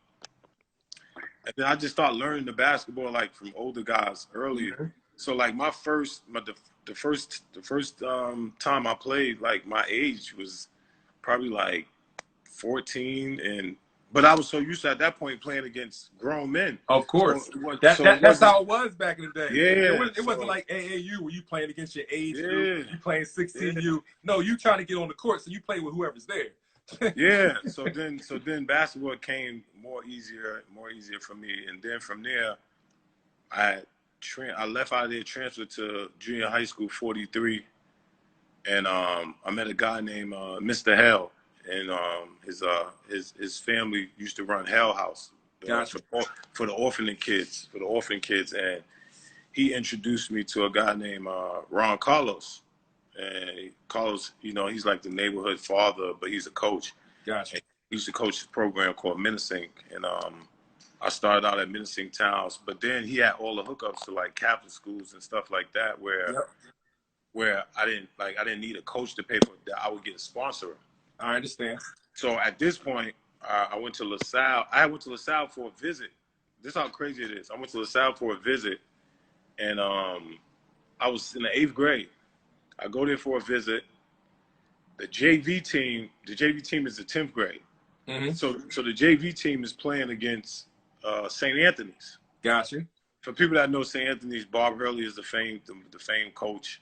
S2: And then I just started learning the basketball like from older guys earlier. So like the first time I played, like my age was probably like 14 but I was so used to at that point playing against grown men.
S1: Of course. That's how it was back in the day.
S2: Yeah.
S1: It wasn't like AAU where you playing against your age group. You playing 16U. No, you trying to get on the court, so you play with whoever's there.
S2: Yeah. So then basketball came more easier for me. And then from there, I left out of there, transferred to junior high school 43. And I met a guy named Mr. Hell. and his family used to run Hell House
S1: Gotcha.
S2: for the orphan kids, and he introduced me to a guy named Ron Carlos. And Carlos, he's like the neighborhood father, but he's a coach.
S1: Gotcha.
S2: And he used to coach this program called Menacing, and I started out at Menacing Towns, but then he had all the hookups to like Catholic schools and stuff like that, where I didn't need a coach to pay for that. I would get a sponsor.
S1: I understand.
S2: So at this point, I went to LaSalle. I went to LaSalle for a visit. This is how crazy it is. I went to LaSalle for a visit, and I was in the 8th grade. I go there for a visit. The JV team is the 10th grade. Mm-hmm. So the JV team is playing against St. Anthony's.
S1: Gotcha.
S2: For people that know St. Anthony's, Bob Hurley is the famed coach.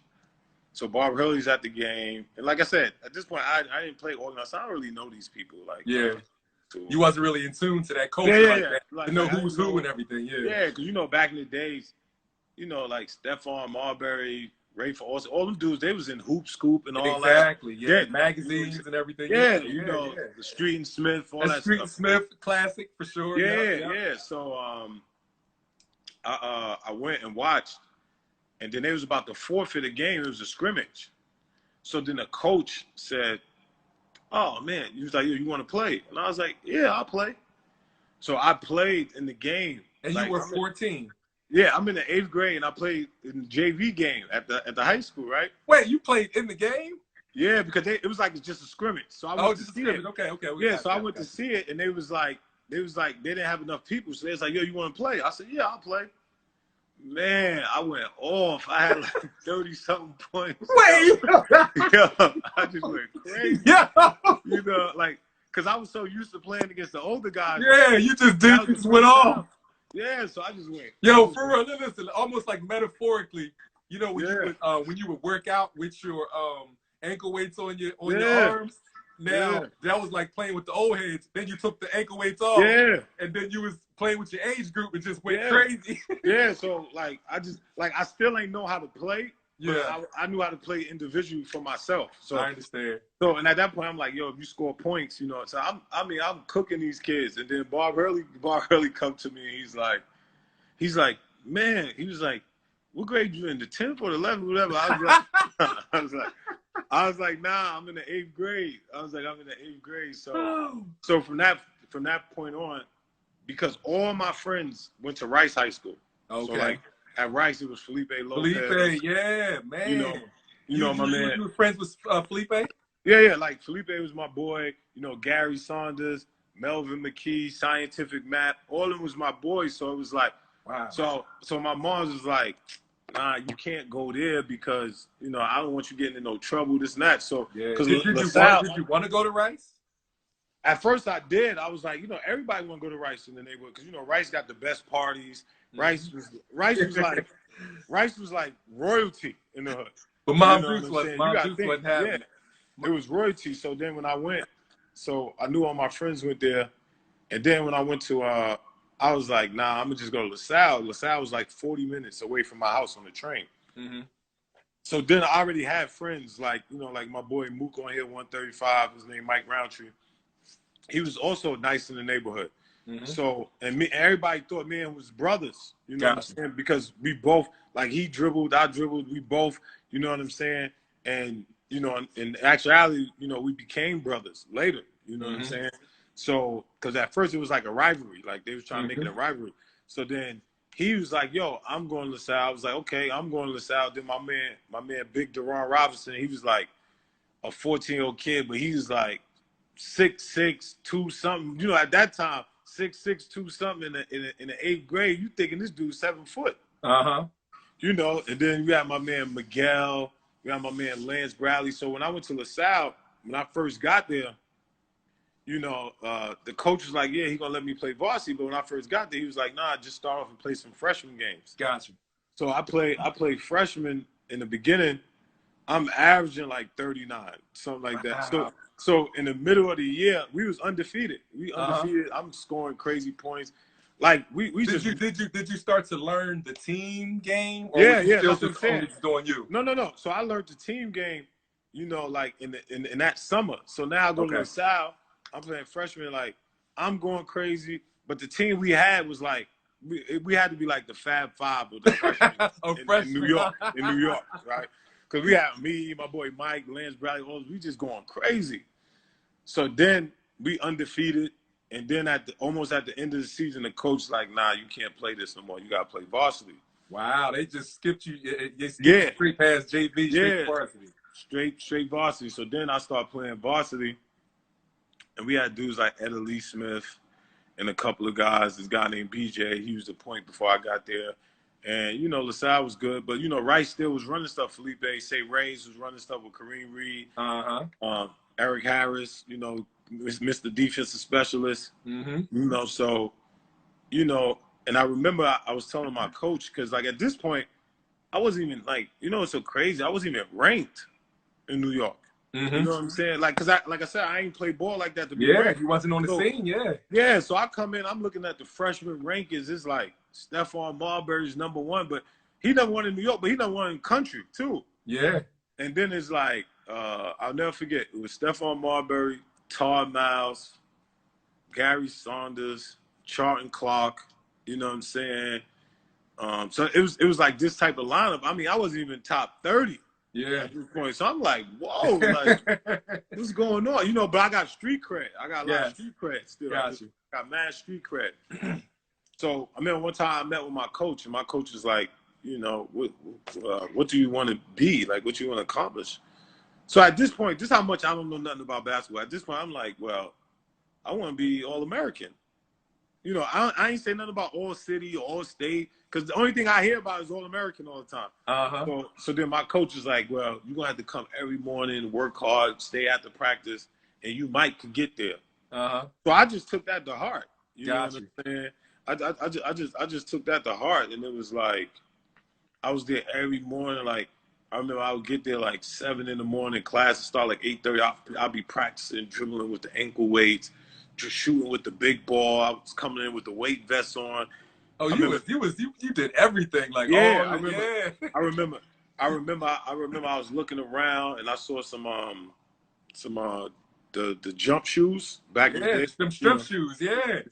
S2: So Bob Hurley's at the game, and like I said, at this point, I didn't play organized. So I don't really know these people. Like,
S1: yeah, you wasn't really in tune to that culture, that. To know who's who and everything.
S2: Yeah, because back in the days, like Stephon Marbury, Ray for all them dudes, they was in Hoop Scoop and all that.
S1: Exactly. Yeah, magazines and everything.
S2: Yeah, the Street and Smith, all that
S1: Street
S2: stuff.
S1: and Smith, classic for sure.
S2: Yeah. So I went and watched. And then they was about to forfeit a game. It was a scrimmage. So then the coach said, "Oh, man," he was like, "You want to play?" And I was like, "Yeah, I'll play." So I played in the game.
S1: And you were 14.
S2: Yeah, I'm in the 8th grade, and I played in the JV game at the high school, right?
S1: Wait, you played in the game?
S2: Yeah, because it was like just a scrimmage. So I went to see it.
S1: Okay.
S2: Yeah, so I went to see it, and they didn't have enough people. So they was like, "Yo, you want to play?" I said, "Yeah, I'll play." Man, I went off. I had like 30-something points.
S1: Wait!
S2: I just went crazy.
S1: Yeah.
S2: Because I was so used to playing against the older guys.
S1: Yeah, you just went off.
S2: Yeah, so I just went.
S1: For real, listen, almost like metaphorically, when you would work out with your ankle weights on your arms. Now, that was like playing with the old heads. Then you took the ankle weights off. Yeah. And then you was playing with your age group and just went crazy.
S2: Yeah, so I still ain't know how to play. Yeah. I knew how to play individually for myself. So
S1: I understand.
S2: So, and at that point, I'm like, yo, if you score points, so I'm cooking these kids. And then Bob Hurley come to me and he's like, man, he was like, what grade you in, the 10th or the 11th, whatever? I was like, nah, I'm in the 8th grade. I'm in the 8th grade. So from that point on, because all my friends went to Rice High School. Okay. So at Rice, it was Felipe Lopez.
S1: Felipe, yeah, man.
S2: My man.
S1: You were friends with Felipe?
S2: Yeah. Like Felipe was my boy. Gary Saunders, Melvin McKee, Scientific Matt. All of them was my boys. So it was like, wow. So my mom was like, nah, you can't go there because, I don't want you getting in no trouble, this and that. So,
S1: did you want to go to Rice?
S2: At first I did. I was like, everybody want to go to Rice in the neighborhood because, Rice got the best parties. Rice was like royalty in the hood.
S1: But Mom Juice wasn't having it.
S2: It was royalty. So then when I went, I knew all my friends went there. And then when I went to, I was like, nah, I'm going to just go to LaSalle. LaSalle was like 40 minutes away from my house on the train. Mm-hmm. So then I already had friends like my boy Mook on here, 135, his name Mike Roundtree. He was also nice in the neighborhood. Mm-hmm. So, and everybody thought me and him was brothers, what I'm saying? Because we both, he dribbled, I dribbled, we both, you know what I'm saying? And, in actuality, we became brothers later, what I'm saying? So, because at first it was like a rivalry, like they was trying to make it a rivalry. So then he was like, yo, I'm going to LaSalle. I was like, okay, I'm going to LaSalle. Then my man, Big Deron Robinson, he was like a 14-year-old kid, but he was like 6'6", 2 something. At that time, 6'6", 2 something in the 8th grade, you thinking this dude's 7 foot. Uh-huh. And then we had my man Miguel, we had my man Lance Bradley. So when I went to LaSalle, when I first got there, the coach was like, yeah, he gonna let me play varsity. But when I first got there, he was like, nah, just start off and play some freshman games.
S1: Gotcha.
S2: So I played freshman in the beginning. I'm averaging like 39, something like that. Wow. So in the middle of the year, we was undefeated. We undefeated. I'm scoring crazy points. Like
S1: did you start to learn the team game? Or
S2: Yeah.
S1: That's what I'm saying. Doing you?
S2: No. So I learned the team game you know, like in that summer. So now I go to LaSalle. I'm playing freshman. Like I'm going crazy, but the team we had was like we had to be like the Fab Five of the freshmen in New York, right? Because we had me, my boy Mike, Lance Bradley, we just going crazy. So then we undefeated, and then almost at the end of the season, the coach like, nah, you can't play this no more. You gotta play varsity.
S1: Wow, they just skipped you. Straight past JV, straight varsity.
S2: Straight varsity. So then I started playing varsity, and we had dudes like Etta Lee Smith and a couple of guys. This guy named BJ, he was the point before I got there. And, you know, LaSalle was good, but, you know, Rice still was running stuff. Felipe Say Reyes was running stuff with Kareem Reed. Eric Harris, you know, Mr. Defensive Specialist. You know, so, you know, and I remember I was telling my coach, because, like, at this point, I wasn't even, like, you know, it's so crazy. I wasn't even ranked in New York. You know what I'm saying? Like, because, like I said, I ain't played ball like that to be ranked.
S1: You wasn't on the scene,
S2: Yeah, so I come in, I'm looking at the freshman rankings. It's like Stephon Marbury's #1, but he never won in New York, but he never won in country, too.
S1: Yeah.
S2: And then it's like, I'll never forget, it was Stephon Marbury, Todd Miles, Gary Saunders, Charlton Clark, you know what I'm saying? So it was like this type of lineup. I mean, I wasn't even top 30 at this point. So I'm like, whoa, like, what's going on? You know, but I got street cred. I got a lot of street cred still. I got mad street cred. So I remember one time I met with my coach, and my coach was like, you know, what do you want to be? Like, what do you want to accomplish? So at this point, this is how much I don't know nothing about basketball. At this point, I'm like, well, I want to be All-American. You know, I ain't say nothing about All-City or All-State, because the only thing I hear about is All-American all the time. So then my coach is like, well, you're going to have to come every morning, work hard, stay after practice, and you might could get there. So I just took that to heart. You know what I'm saying? I just took that to heart, and it was like, I was there every morning. Like, I remember I would get there like 7 in the morning. Class would start like 8:30. I'll be practicing dribbling with the ankle weights, just shooting with the big ball. I was coming in with the weight vest on.
S1: Oh, you did everything. Like,
S2: I remember I was looking around and I saw some the jump shoes back in the day.
S1: Them strip shoes,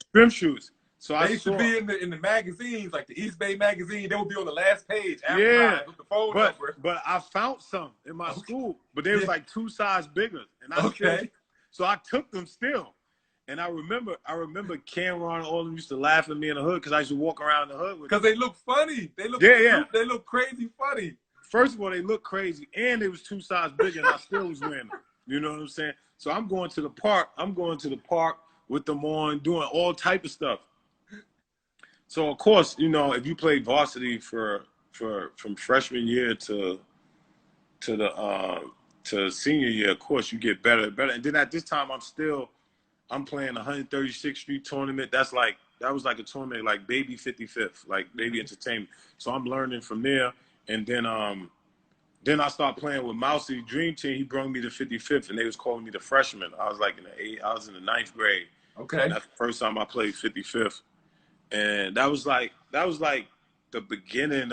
S2: Strip shoes. So
S1: they used to be in the magazines, like the East Bay magazine. They would be on the last page after with the phone number.
S2: But I found some in my school, but they was like 2 sizes bigger. And so I took them still. And I remember Cameron, all of them used to laugh at me in the hood because I used to walk around the hood with them.
S1: Because they look funny. They look They look crazy funny.
S2: First of all, they look crazy, and they was 2 sizes bigger, and I still was wearing them. You know what I'm saying? So I'm going to the park. With them on, doing all type of stuff. So of course, you know, if you play varsity from freshman year to senior year, of course you get better and better. And then at this time, I'm playing 136th Street tournament. That was like a tournament like Baby 55th, like Baby Entertainment. So I'm learning from there, and then I start playing with Mousy Dream Team. He brought me to 55th, and they was calling me the freshman. I was like in the 9th grade.
S1: Okay.
S2: And that's the first time I played 55th. And that was like the beginning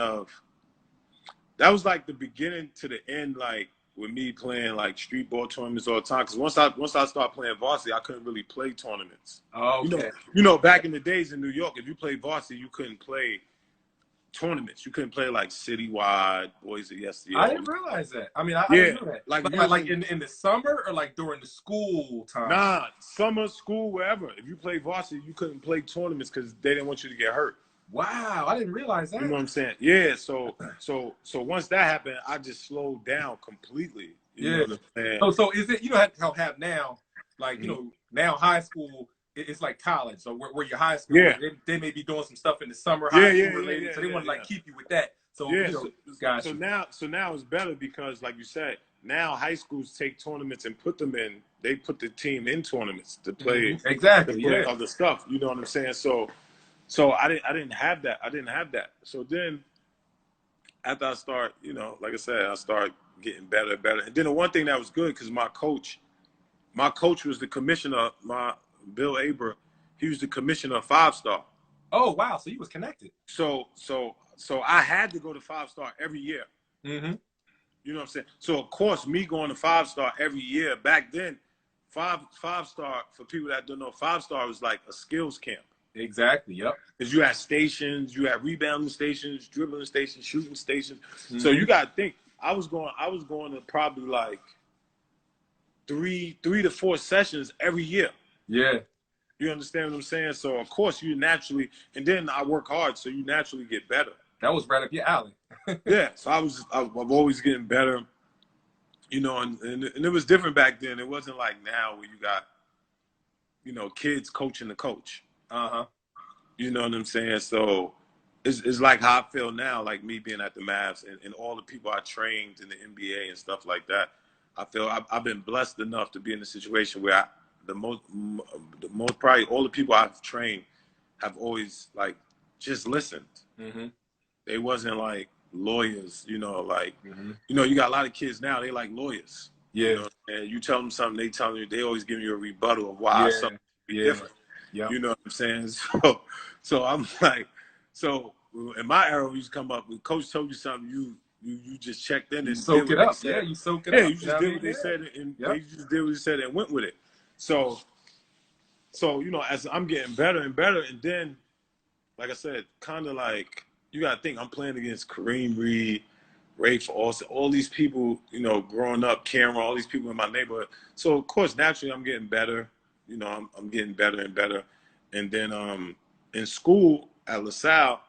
S2: to the end, like with me playing like street ball tournaments all the time. Because once I started playing varsity, I couldn't really play tournaments.
S1: Oh, okay.
S2: You know, back in the days in New York, if you played varsity, you couldn't play tournaments. You couldn't play like citywide, Boys of Yesteryear.
S1: I didn't realize that. I mean, I didn't know that. Like in the summer or like during the school time?
S2: Nah, summer, school, wherever. If you played varsity, you couldn't play tournaments because they didn't want you to get hurt.
S1: Wow, I didn't realize that.
S2: You know what I'm saying? Yeah. So once that happened, I just slowed down completely. You know what I'm saying?
S1: So is it, you know how have now, like, you know, now high school, it's like college. So where your high school, they may be doing some stuff in the summer, high school related. So they want to like keep you with that. So
S2: so now it's better because, like you said, now high schools take tournaments and put them in. They put the team in tournaments to play other stuff. You know what I'm saying? So I didn't have that. So then after I start, you know, like I said, I started getting better and better. And then the one thing that was good because my coach was the commissioner. Bill Aber, he was the commissioner of 5-star.
S1: Oh wow! So he was connected.
S2: So I had to go to 5-star every year. You You know what I'm saying? So of course, me going to 5-star every year back then, five-star for people that don't know, 5-star was like a skills camp.
S1: Exactly. Yep.
S2: Because you had stations, you had rebounding stations, dribbling stations, shooting stations. So you got to think. I was going to probably like three to 4 sessions every year.
S1: Yeah.
S2: You understand what I'm saying? So of course you naturally, and then I work hard, so you naturally get better.
S1: That was right up your alley.
S2: Yeah. So I'm always getting better. You know, and it was different back then. It wasn't like now where you got, you know, kids coaching the coach. You know what I'm saying? So it's like how I feel now, like me being at the Mavs and all the people I trained in the NBA and stuff like that. I feel I've been blessed enough to be in a situation where the most probably all the people I've trained have always like just listened. They wasn't like lawyers, you know, like you know, you got a lot of kids now, they like lawyers.
S1: Yeah.
S2: You know, and you tell them something, they tell you, they always give you a rebuttal of why something be different.
S1: Yeah.
S2: You know what I'm saying? So I'm like, so in my era, we used to come up when coach told you something, you just checked in and
S1: soak it up. Yeah, you soak it up.
S2: Yeah, you just did what they said, and they just did what they said and went with it. So you know, as I'm getting better and better, and then, like I said, kind of like you gotta think I'm playing against Kareem Reed, Rafe Austin, all these people, you know, growing up, Cameron, all these people in my neighborhood. So of course, naturally, I'm getting better. You know, I'm getting better and better. And then in school at LaSalle,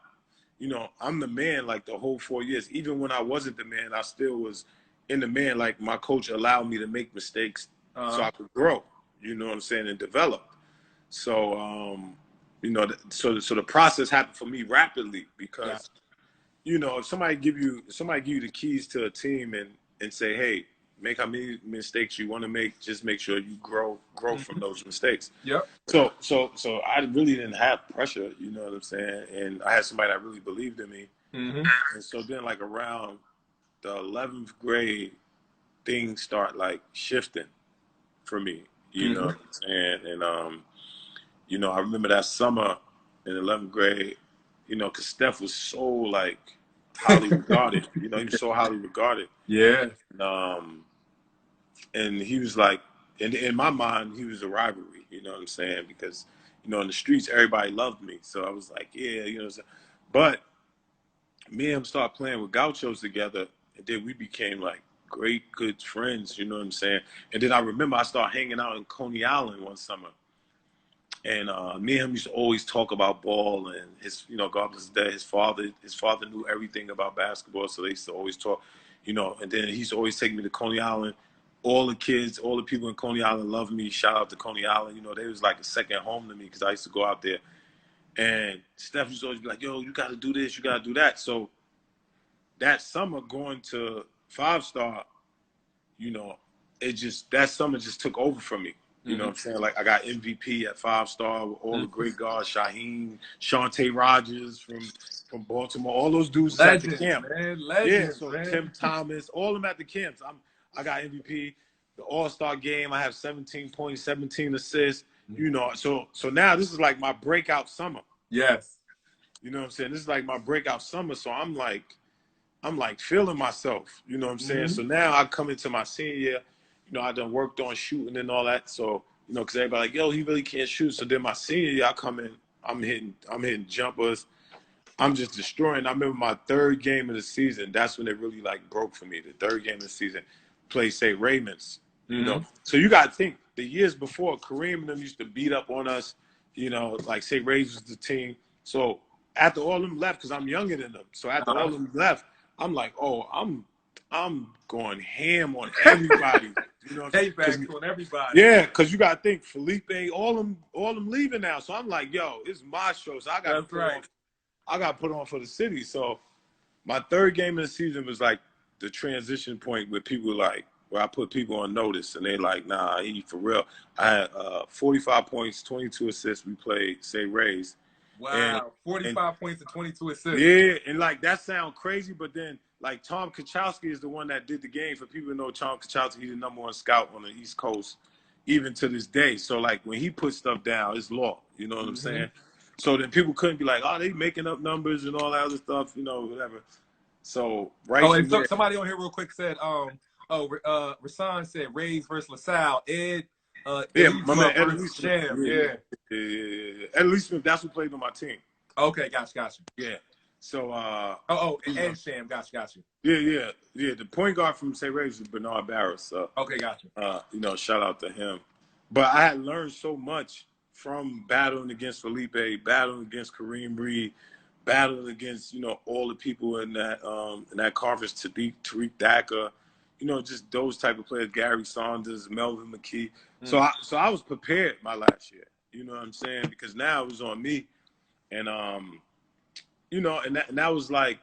S2: you know, I'm the man like the whole 4 years. Even when I wasn't the man, I still was in the man. Like my coach allowed me to make mistakes so I could grow. You know what I'm saying, and develop. So you know, so the process happened for me rapidly because you know, if somebody give you the keys to a team and say, hey, make how many mistakes you want to make, just make sure you grow from those mistakes.
S1: Yep.
S2: So I really didn't have pressure, you know what I'm saying? And I had somebody that really believed in me. And so then like around the 11th grade, things start like shifting for me, you know what I'm saying? And you know, I remember that summer in 11th grade, you know, because Steph was so like highly regarded. You know, he was so highly regarded.
S1: Yeah.
S2: And he was like, in my mind, he was a rivalry. You know what I'm saying? Because you know, in the streets, everybody loved me. So I was like, yeah, you know. What I'm saying? But me and him started playing with Gauchos together, and then we became like great, good friends. You know what I'm saying? And then I remember I started hanging out in Coney Island one summer. And me and him used to always talk about ball, and his, you know, God bless his dad, his father knew everything about basketball, so they used to always talk, you know. And then he used to always take me to Coney Island. All the kids, all the people in Coney Island loved me. Shout out to Coney Island, you know, they was like a second home to me because I used to go out there. And Steph used to always be like, yo, you got to do this, you got to do that. So that summer going to 5-star, you know, that summer just took over from me. You know what I'm saying? Like I got MVP at 5-star with all the great guards, Shaheem, Shantae Rogers from Baltimore, all those dudes at the camp.
S1: Man, legends,
S2: so
S1: man.
S2: Tim Thomas, all of them at the camps. I got MVP, the All-Star game. I have 17 points, 17 assists. You know, so now this is like my breakout summer.
S1: Yes.
S2: You know what I'm saying? This is like my breakout summer. So I'm like feeling myself. You know what I'm saying? So now I come into my senior year. You know, I done worked on shooting and all that. So, you know, because everybody like, yo, he really can't shoot. So then my senior year, I come in, I'm hitting jumpers. I'm just destroying. I remember my third game of the season. That's when it really like broke for me. The third game of the season, play St. Raymond's. You know, so you got to think the years before, Kareem and them used to beat up on us. You know, like St. Raymond's was the team. So after all of them left, because I'm younger than them. So after all of them left, I'm like, oh, I'm going ham on everybody. You know,
S1: Payback on everybody.
S2: Yeah, because you got to think Felipe, all them leaving now. So I'm like, yo, it's my show. So I got to put on for the city. So my third game of the season was like the transition point where people like, where I put people on notice, and they like, nah, he for real. I had 45 points, 22 assists. We played St. Ray's.
S1: Wow, 45 points and 22 assists.
S2: Yeah, and like that sound crazy, but then like Tom Kachowski is the one that did the game. For people who know Tom Kachowski, he's the #1 scout on the East Coast, even to this day. So like when he puts stuff down, it's law. You know what I'm saying? So then people couldn't be like, oh, they making up numbers and all that other stuff, you know, whatever. So right
S1: Oh,
S2: from
S1: and
S2: there,
S1: somebody on here real quick said, Rasan said Rays versus LaSalle.
S2: yeah, my man
S1: Elisma
S2: Ed
S1: versus
S2: Smith,
S1: Sham. Yeah.
S2: yeah. Ed Smith, that's who played on my team.
S1: Okay, gotcha.
S2: Yeah. So
S1: And Sham, gotcha.
S2: yeah. The point guard from St. Ray's was Bernard Barris. So
S1: Okay, gotcha.
S2: Shout out to him. But I had learned so much from battling against Felipe, battling against Kareem Reed, battling against, all the people in that conference, to beat Tariq Dacker, just those type of players, Gary Saunders, Melvin McKee. So I was prepared my last year. You know what I'm saying? Because now it was on me. And and that was like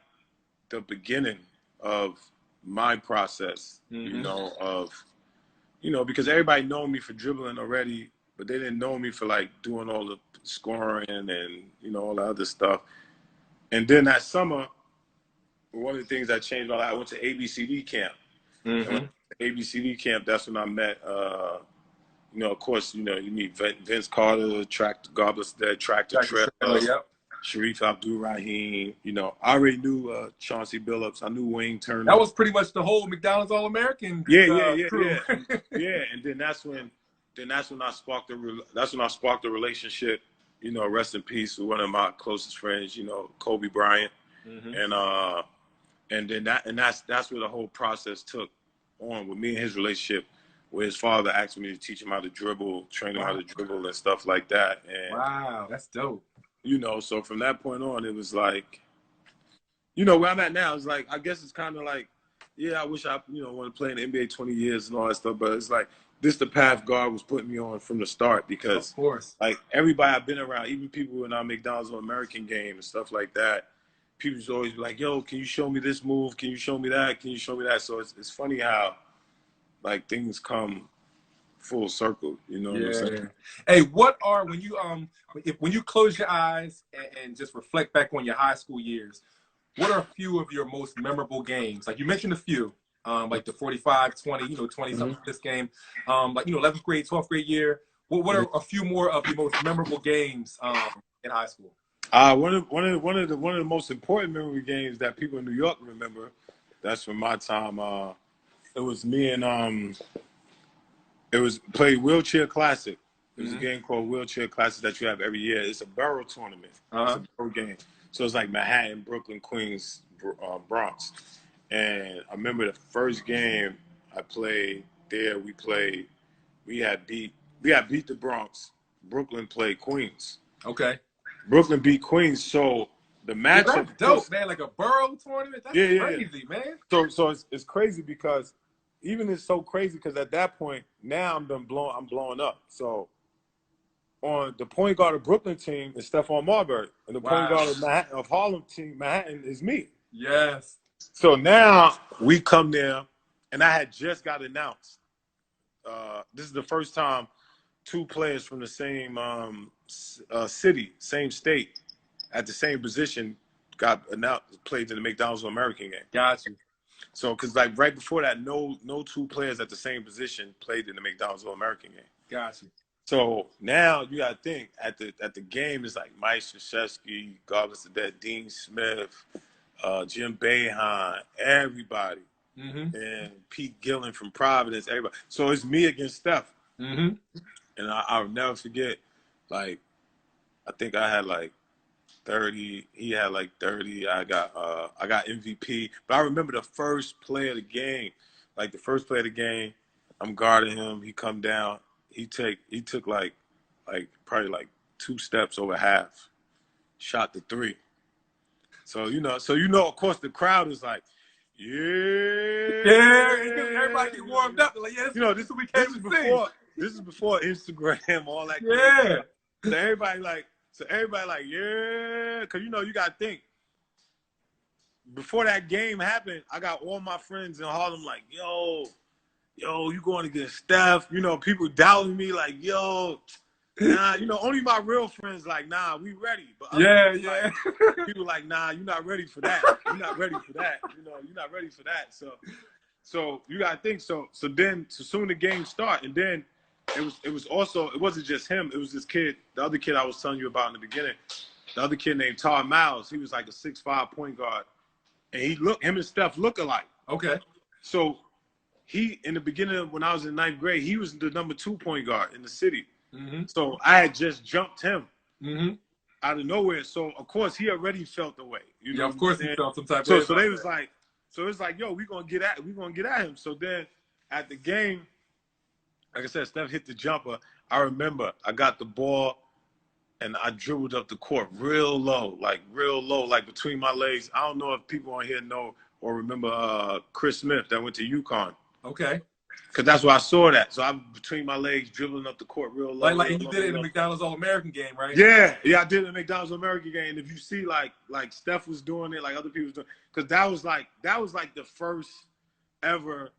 S2: the beginning of my process, because everybody know me for dribbling already, but they didn't know me for like doing all the scoring and, all the other stuff. And then that summer, one of the things that changed my life, I went to ABCD camp. And ABCD camp, that's when I met, of course, you meet Vince Carter, God Bless the Dead, Tractor Trailer,
S1: Yep.
S2: Sharif Abdul-Rahim. I already knew Chauncey Billups. I knew Wayne Turner.
S1: That was pretty much the whole McDonald's All-American crew.
S2: Yeah. And then that's when I sparked the relationship. Rest in peace with one of my closest friends. Kobe Bryant. And then that's where the whole process took on with me and his relationship, where his father asked me to teach him how to dribble, train him how to dribble and stuff like that. And
S1: wow, that's dope.
S2: So from that point on, it was like, where I'm at now, it's like, I guess it's kind of like, yeah, I wish I, want to play in the NBA 20 years and all that stuff, but it's like, this the path God was putting me on from the start, because,
S1: of course,
S2: like, everybody I've been around, even people in our McDonald's All-American game and stuff like that, people just always be like, yo, can you show me this move? Can you show me that? Can you show me that? So it's funny how, like, things come full circle, what I'm saying?
S1: Hey, when you close your eyes and just reflect back on your high school years, what are a few of your most memorable games? Like you mentioned a few, like the 45-20, 20-something this game, 11th grade, 12th grade year. What are a few more of your most memorable games in high school?
S2: One of the most important memory games that people in New York remember, that's from my time. It was me and it was played Wheelchair Classic. There's a game called Wheelchair Classic that you have every year. It's a borough tournament. It's a borough game. So it's like Manhattan, Brooklyn, Queens, Bronx. And I remember the first game I played there. We had beat the Bronx. Brooklyn played Queens.
S1: Okay.
S2: Brooklyn beat Queens. So the matchup,
S1: that's dope, man. Like a borough tournament. That's crazy, man.
S2: So it's crazy because. Even it's so crazy because at that point, now I'm blowing up. So on the point guard of Brooklyn team is Stephon Marbury. And the point guard of Harlem team, Manhattan, is me.
S1: Yes.
S2: So now we come there, and I had just got announced. This is the first time two players from the same city, same state, at the same position got announced, played in the McDonald's All-American game.
S1: Gotcha.
S2: So, because like right before that, no two players at the same position played in the McDonald's All-American game.
S1: Gotcha.
S2: So now you got to think at the game is like Mike Krzyzewski, God Bless the Dead, Dean Smith, Jim Boeheim, everybody, and Pete Gillen from Providence, everybody. So it's me against Steph, and I'll never forget. Like, I think I had like 30. He had like 30. I got MVP. But I remember the first play of the game. Like the first play of the game, I'm guarding him. He come down. He took like probably like 2 steps over half. Shot the 3. So of course the crowd is like, yeah.
S1: Everybody get warmed up. Like, yeah, this is what we came to see.
S2: This is before Instagram, all that.
S1: Yeah.
S2: So everybody like, yeah, because, you got to think. Before that game happened, I got all my friends in Harlem like, yo, you going against Steph. People doubting me like, yo, nah, only my real friends like, nah, we ready. But
S1: yeah.
S2: People like, nah, you're not ready for that. You're not ready for that. You're not ready for that. So you got to think. So soon the game start, and then it wasn't just him. It was this kid, the other kid I was telling you about in the beginning. The other kid named Todd Miles. He was like a 6'5" point guard. and him and Steph look alike.
S1: Okay.
S2: So he, in the beginning when I was in 9th grade, he was the #2 point guard in the city. So I had just jumped him out of nowhere. So of course he already felt the way. You know,
S1: of course he felt some type of
S2: way.
S1: way.
S2: So they was like, so it's like, yo, we gonna get at him. So then at the game, like I said, Steph hit the jumper. I remember I got the ball and I dribbled up the court real low, like between my legs. I don't know if people on here know or remember Chris Smith that went to UConn.
S1: Okay.
S2: Because that's where I saw that. So I'm between my legs, dribbling up the court real low.
S1: Like and you did it in the McDonald's All-American game, right?
S2: Yeah, I did it in the McDonald's All-American game. And if you see like Steph was doing it, like other people was doing, because that was like the first ever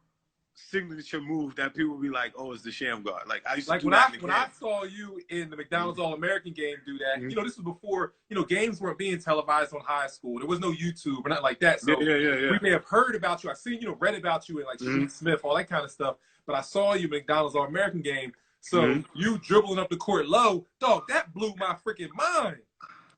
S2: signature move that people would be like, oh, it's the Sham God. Like I used to do that
S1: when I saw you in the McDonald's All-American game do that, you know, this was before, you know, games weren't being televised on high school. There was no YouTube or nothing like that. So we may have heard about you. I've seen, you know, read about you in like Steve Smith, all that kind of stuff. But I saw you in McDonald's All-American game. So you dribbling up the court low, dog, that blew my freaking mind.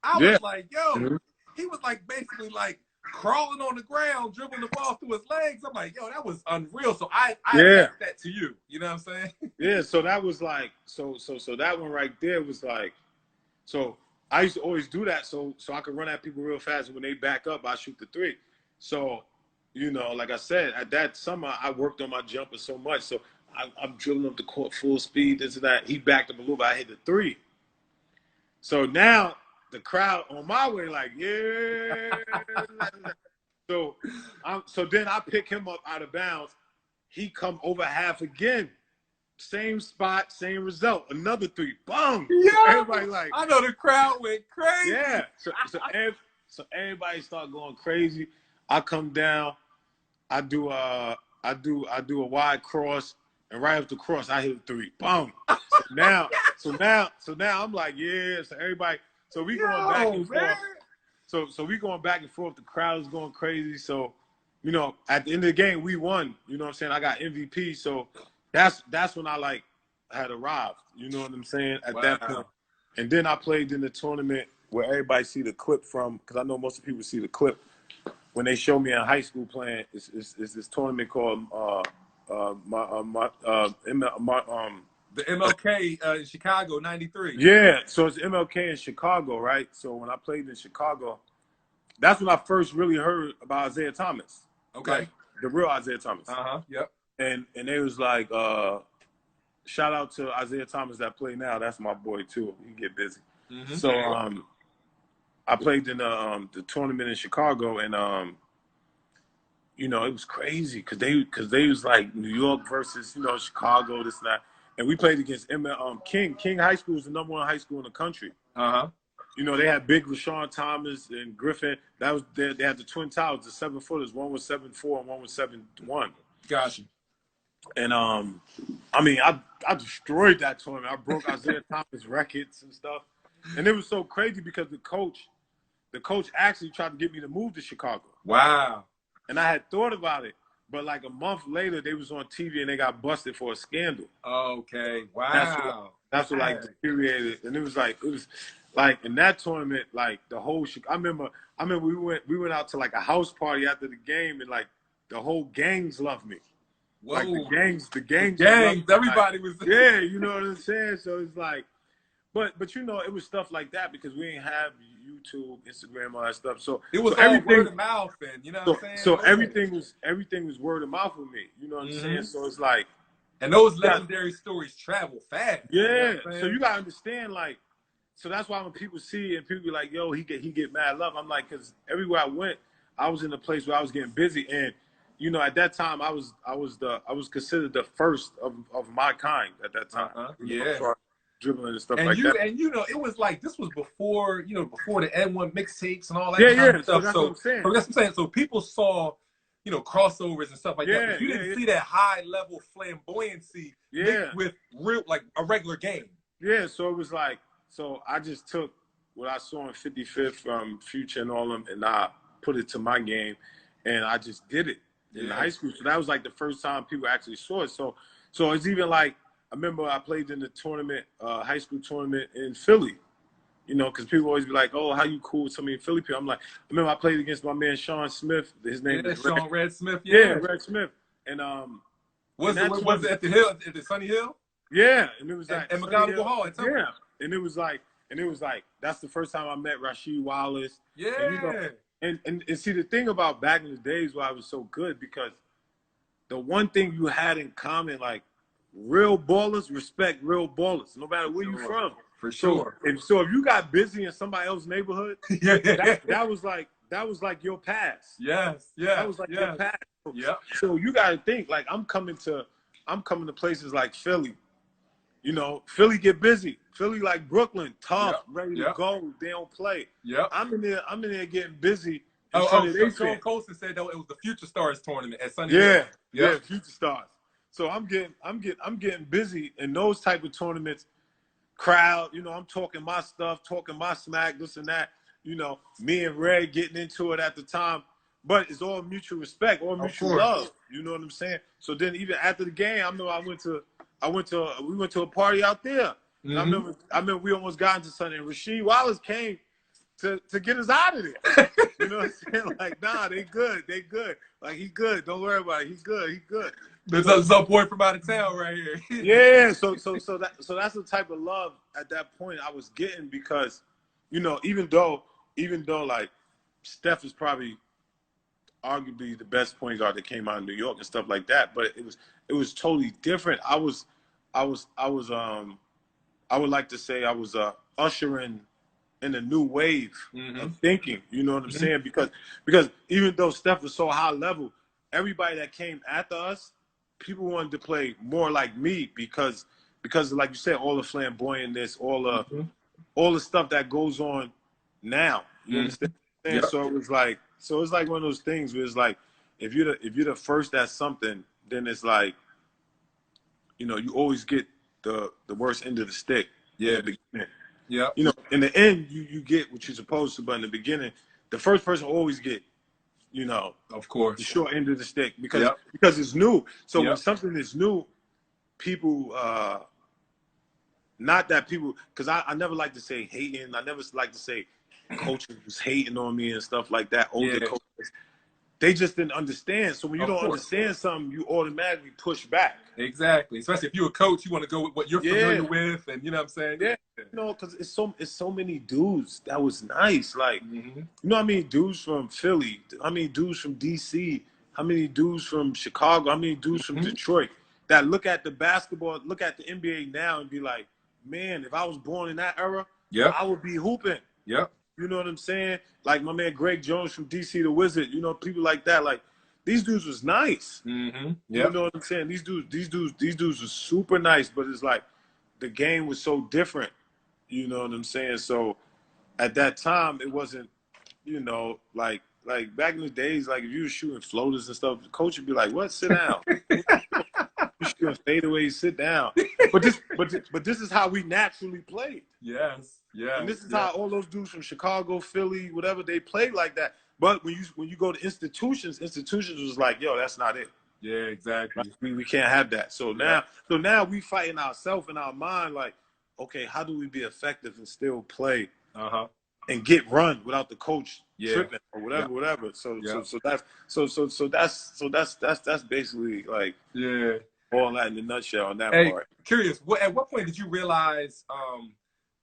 S1: I was like, yo, he was like basically like crawling on the ground, dribbling the ball through his legs. I'm like, yo, that was unreal. So I asked that to you. You know what I'm saying?
S2: Yeah. So that was like, so that one right there was like, so I used to always do that so I could run at people real fast. And when they back up, I shoot the three. So, you know, like I said, at that summer, I worked on my jumper so much. So I'm dribbling up the court full speed, this and that. He backed up a little bit. I hit the three. So now the crowd on my way, like, yeah. So then I pick him up out of bounds. He come over half again. Same spot, same result. Another three. Boom.
S1: Yeah.
S2: So everybody like,
S1: I know the crowd went crazy.
S2: Yeah. So everybody start going crazy. I come down. I do a wide cross, and right up the cross, I hit a three. Boom. So now I'm like, yeah. So everybody. So we going back and forth. So we going back and forth. The crowd is going crazy. So, you know, at the end of the game, we won. You know what I'm saying? I got MVP. So that's when I like had arrived. You know what I'm saying? At that point. And then I played in the tournament where everybody see the clip from, because I know most of the people see the clip when they show me in high school playing. It's this tournament called
S1: the MLK in Chicago, '93.
S2: Yeah, so it's MLK in Chicago, right? So when I played in Chicago, that's when I first really heard about Isaiah Thomas.
S1: Okay.
S2: Like, the real Isaiah Thomas.
S1: Yep.
S2: And they was like, shout out to Isaiah Thomas that play now. That's my boy too. He get busy. So I played in the tournament in Chicago, and you know, it was crazy because they was like New York versus, you know, Chicago, this and that. And we played against King. King High School is the #1 high school in the country. You know, they had big Rashawn Thomas and Griffin. That was they had the Twin Towers, the 7-footers. One was 7'4" and one was 7'1".
S1: Gotcha. And
S2: I mean, I destroyed that tournament. I broke Isaiah Thomas records and stuff. And it was so crazy because the coach actually tried to get me to move to Chicago.
S1: Wow.
S2: And I had thought about it. But like a month later, they was on TV and they got busted for a scandal.
S1: Okay. Wow.
S2: That's what like deteriorated. And it was like in that tournament, like the whole I remember we went out to like a house party after the game, and like the whole gangs loved me.
S1: Whoa.
S2: Like the gangs,
S1: everybody was
S2: yeah, you know what I'm saying? So it's like, but you know, it was stuff like that because we didn't have YouTube, Instagram, all that stuff. So
S1: it was all word of mouth, and you know what I'm saying?
S2: So everything was word of mouth with me. You know what I'm saying? So it's like,
S1: and those legendary stories travel fast.
S2: Yeah. You know, so you gotta understand, like, so that's why when people see it and people be like, yo, he get mad love. I'm like, because everywhere I went, I was in a place where I was getting busy, and you know, at that time, I was considered the first of my kind at that time.
S1: Yeah.
S2: Dribbling and stuff
S1: and
S2: like that.
S1: And you know, it was like this was before the N1 mixtapes and all that
S2: kind
S1: of stuff.
S2: So that's what I'm saying.
S1: So that's what I'm saying. So people saw, you know, crossovers and stuff like that. But you didn't see that high level flamboyancy mixed with real, like a regular game.
S2: Yeah, so it was like, so I just took what I saw in 55th from Future and all them, and I put it to my game, and I just did it in high school. So that was like the first time people actually saw it. So it's even like, I remember I played in the tournament, high school tournament in Philly, You know, because people always be like, "Oh, how you cool with so many Philly people?" I'm like, I remember I played against my man Sean Smith. His name is
S1: Sean Red Smith.
S2: Yeah, Red Smith. And
S1: was it at the Hill, at the Sunny Hill?
S2: Yeah, and it was like
S1: at Mccullough Hall at Temple.
S2: Yeah, and it was like that's the first time I met Rasheed Wallace.
S1: Yeah,
S2: and, you know, and see the thing about back in the days why I was so good, because the one thing you had in common, like real ballers respect real ballers, no matter where you're from.
S1: For sure.
S2: So if you got busy in somebody else's neighborhood, that was like your past.
S1: Yes,
S2: that was like your past. So you got to think, like, I'm coming to places like Philly. You know, Philly get busy. Philly like Brooklyn, tough, ready to go. They don't play. I'm in there getting busy.
S1: Sean Colson said that it was the Future Stars tournament at Sunny Hill.
S2: Yeah, Future Stars. So I'm getting busy in those type of tournaments. Crowd, you know, I'm talking my stuff, talking my smack, this and that. You know, me and Red getting into it at the time, but it's all mutual respect, all mutual love. You know what I'm saying? So then even after the game, I know we went to a party out there. Mm-hmm. I remember we almost got into something. And Rasheed Wallace came to get us out of there. You know what I'm saying? Like, nah, they good. Like, he good. Don't worry about it. He's good.
S1: There's some boy from out of town right here.
S2: Yeah. So that's the type of love at that point I was getting, because, you know, even though like Steph is probably arguably the best point guard that came out of New York and stuff like that, but it was totally different. I would like to say I was ushering in a new wave of thinking. You know what I'm saying? Because even though Steph was so high level, everybody that came after us, people wanted to play more like me, because like you said, all the flamboyantness, all the stuff that goes on now. You understand? Yep. So it's like one of those things where it's like, if you're the first at something, then it's like, you know, you always get the worst end of the stick.
S1: Yeah.
S2: Yeah. You know, in the end, you get what you're supposed to, but in the beginning, the first person always get, you know,
S1: of course,
S2: the short end of the stick, because it's new. So when something is new, people, not that people, because I never like to say hating. I never like to say coaches was hating on me and stuff like that. Older coaches, they just didn't understand. So when you don't understand something, you automatically push back.
S1: Exactly. Especially if you're a coach, you want to go with what you're familiar with, and you know what I'm saying?
S2: Yeah. You know, because it's so many dudes that was nice. Like, you know how many dudes from Philly? How many dudes from DC? How many dudes from Chicago? How many dudes from Detroit that look at the basketball, look at the NBA now and be like, man, if I was born in that era, I would be hooping.
S1: Yep.
S2: You know what I'm saying? Like my man Greg Jones from DC the Wizard, you know, people like that. Like, these dudes was nice. You know what I'm saying? These dudes were super nice, but it's like the game was so different. You know what I'm saying? So at that time, it wasn't, you know, like back in the days, like if you were shooting floaters and stuff, the coach would be like, "What? Sit down." You shooting fadeaways, sit down. But this is how we naturally played.
S1: Yes.
S2: And this is how all those dudes from Chicago, Philly, whatever, they played like that. But when you go to institutions was like, yo, that's not it.
S1: Yeah, exactly.
S2: Like, we can't have that. So now we fighting ourselves in our mind, like, okay, how do we be effective and still play and get run without the coach tripping or whatever. So that's basically like all that in a nutshell on that part.
S1: Curious, at what point did you realize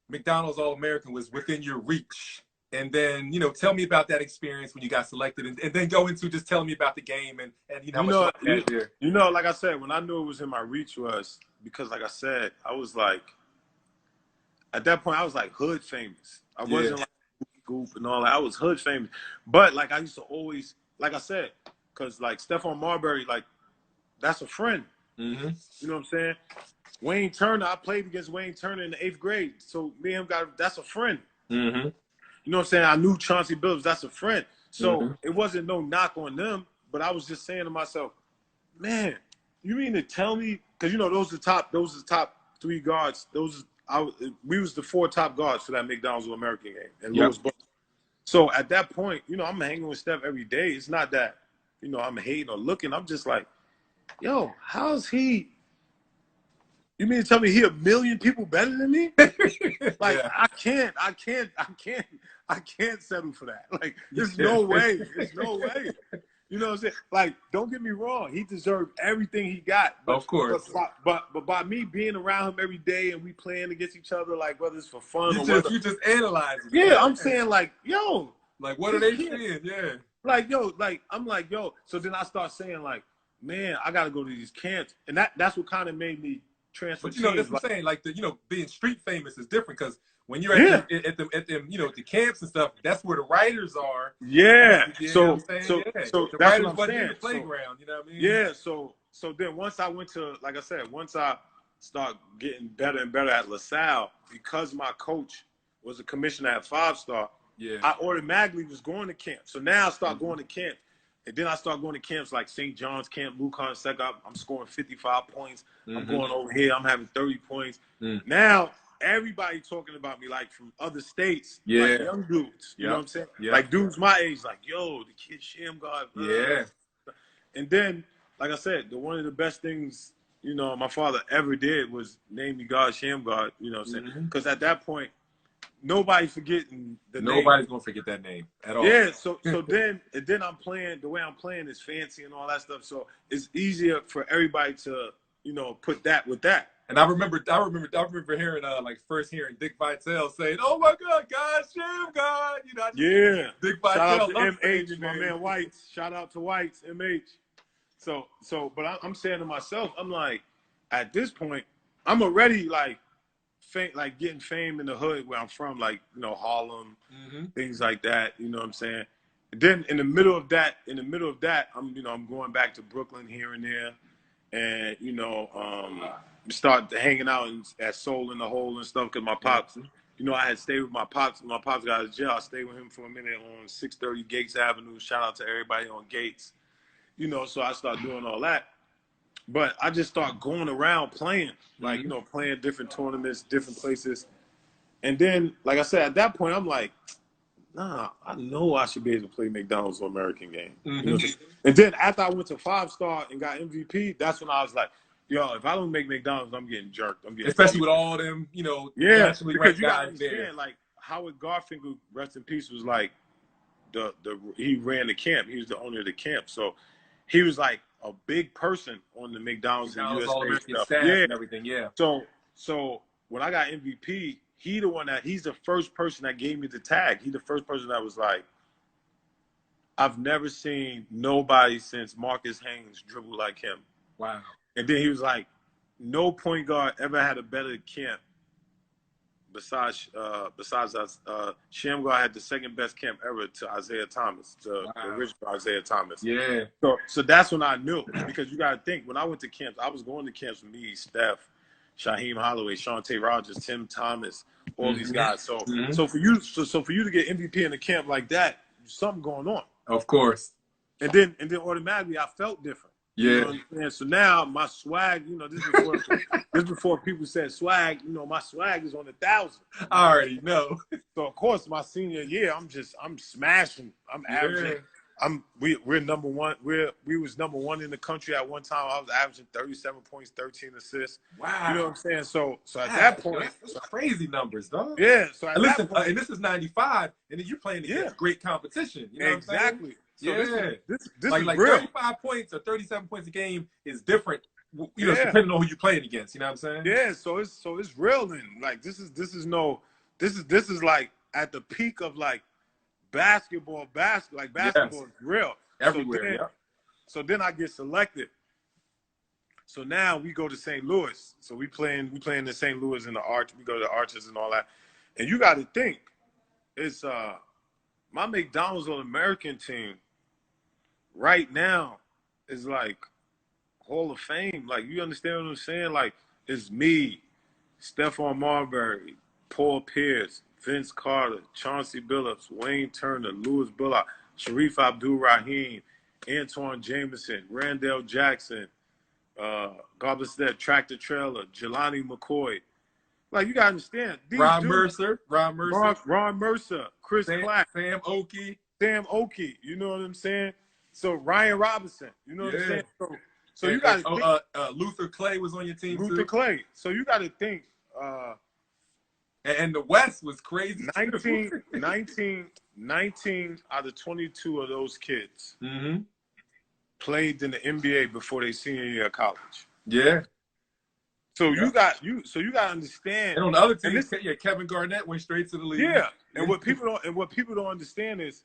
S1: McDonald's All-American was within your reach? And then, you know, tell me about that experience when you got selected, and then go into just telling me about the game and you know, how much you had there.
S2: You know, like I said, when I knew it was in my reach was because, like I said, I was like, at that point, I was like hood famous. I wasn't like Goop and all that. I was hood famous. But like I used to always, like I said, because like Stephon Marbury, like that's a friend. You know what I'm saying? Wayne Turner, I played against Wayne Turner in the 8th grade. So me and him that's a friend. You know what I'm saying? I knew Chauncey Billups, that's a friend. So it wasn't no knock on them, but I was just saying to myself, man, you mean to tell me? Because, you know, those are the top 3 guards. We was the 4 top guards for that McDonald's All-American game. And Lewis Butler. So at that point, you know, I'm hanging with Steph every day. It's not that, you know, I'm hating or looking. I'm just like, yo, how's he You mean to tell me he a million people better than me? Like
S1: Yeah.
S2: I can't settle for that. Like there's no way. There's no way. You know what I'm saying? Like, don't get me wrong. He deserved everything he got. But,
S1: Of course.
S2: But by me being around him every day and we playing against each other, like whether it's for fun
S1: You just analyzing.
S2: Yeah, I'm saying like, yo.
S1: Like, what are they seeing? Yeah.
S2: Like, yo, like, I'm like, yo. So then I start saying like, man, I got to go to these camps. And that's what kind of made me transfer.
S1: But, that's what I'm saying. Like, being street famous is different because when you're at the at the camps and stuff, that's where the writers are.
S2: Yeah.
S1: So
S2: the
S1: that's
S2: writers
S1: what I'm saying.
S2: in
S1: The playground, you know what I mean?
S2: Yeah. So then once I went to, like I said, once I start getting better and better at LaSalle, because my coach was a commissioner at 5-star, I automatically was going to camp. So now I start going to camp. And then I start going to camps like St. John's Camp, Lucan Second. I'm scoring 55 points. I'm going over here. I'm having 30 points. Now, everybody talking about me like from other states, like young dudes. You know what I'm saying? Like dudes my age, like, yo, the kid SHAMMGOD.
S1: Yeah.
S2: And then, like I said, one of the best things, my father ever did was name me God SHAMMGOD, you know what I'm saying? Because at that point, nobody's forgetting the name.
S1: Nobody's gonna forget that name at all.
S2: Yeah, so then I'm playing, the way I'm playing is fancy and all that stuff. So it's easier for everybody to, put that with that.
S1: And I remember hearing first hearing Dick Vitale saying, "Oh my God, SHAMMGOD." Dick Vitale.
S2: Shout out to MH, my man Whites. Shout out to Whites, MH. But I'm saying to myself, I'm like, at this point, I'm already like getting fame in the hood where I'm from, like, Harlem, things like that, you know what I'm saying? And then in the middle of that, I'm going back to Brooklyn here and there, and, start hanging out at Soul in the Hole and stuff, because my pops, I had stayed with my pops. My pops got out of jail. I stayed with him for a minute on 630 Gates Avenue. Shout out to everybody on Gates. So I started doing all that. But I just start going around playing, like, playing different tournaments, different places. And then, like I said, at that point, I'm like, nah, I know I should be able to play McDonald's or American game. And then after I went to 5-star and got MVP, that's when I was like, yo, if I don't make McDonald's, I'm getting jerked.
S1: Especially with all them,
S2: because you got to understand, like, Howard Garfinkel, rest in peace, was like, he ran the camp. He was the owner of the camp. So he was like a big person on the McDonald's and USA stuff.
S1: And everything,
S2: So when I got MVP, he's the first person that gave me the tag. He's the first person that was like, I've never seen nobody since Marcus Haynes dribble like him.
S1: Wow. And
S2: then he was like, no point guard ever had a better camp besides us. SHAMMGOD had the second best camp ever to Isaiah Thomas, the original Isaiah Thomas.
S1: Yeah.
S2: So that's when I knew, because you got to think, when I went to camps, I was going to camps with me, Steph, Shaheem Holloway, Shantae Rogers, Tim Thomas, all these guys. So for you to get MVP in a camp like that, something going on.
S1: Of course.
S2: And then automatically I felt different.
S1: Yeah.
S2: You know what I'm saying? So now my swag, this is before people said swag, my swag is on 1,000.
S1: I already know.
S2: So of course my senior year, I'm smashing. I'm averaging. We're number one. We was number one in the country at one time. I was averaging 37 points, 13 assists.
S1: Wow.
S2: You know what I'm saying? So at that point,
S1: that's crazy numbers, dog.
S2: Yeah. So at
S1: listen,
S2: that point,
S1: and this is '95, and then you're playing against great competition. You know
S2: exactly.
S1: What I'm saying?
S2: So this
S1: like
S2: is real.
S1: 35 points or 37 points a game is different. Depending on who you're playing against. You know what I'm saying?
S2: Yeah. So it's real. Then like this is like at the peak of like basketball is real
S1: everywhere.
S2: So then I get selected. So now we go to St. Louis. So we playing in St. Louis in the Arch. We go to the Arches and all that. And you got to think, it's my McDonald's All-American team right now is like Hall of Fame. Like, you understand what I'm saying? Like, it's me, Stephon Marbury, Paul Pierce, Vince Carter, Chauncey Billups, Wayne Turner, Louis Bullock, Sharif Abdul-Rahim, Antoine Jameson, Randall Jackson, God bless that, Tractor Trailer, Jelani McCoy. Like, you gotta understand.
S1: Ron Mercer,
S2: Chris Clapp,
S1: Sam Oakey.
S2: You know what I'm saying? So Ryan Robinson, you know what I'm saying? So you got to think.
S1: Luther Clay was on your team
S2: Luther
S1: too.
S2: Clay. So you got to think.
S1: And the West was crazy.
S2: 19 out of 22 of those kids played in the NBA before their senior year of college.
S1: Yeah.
S2: So you got to understand.
S1: And on the other team, Kevin Garnett went straight to the league.
S2: Yeah. And what people don't understand is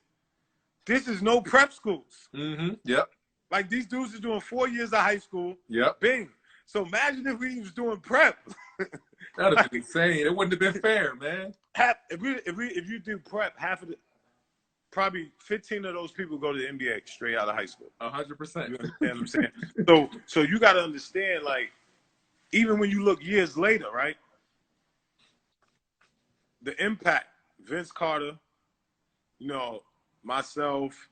S2: this is no prep schools.
S1: Yep. Like
S2: these dudes are doing 4 years of high school.
S1: Yep.
S2: Bing. So imagine if we was doing prep.
S1: That'd have been insane. It wouldn't have been fair, man.
S2: If you do prep, probably 15 of those people go to the NBA straight out of high school.
S1: 100%.
S2: You understand what I'm saying? So you got to understand, like, even when you look years later, right? The impact, Vince Carter, myself,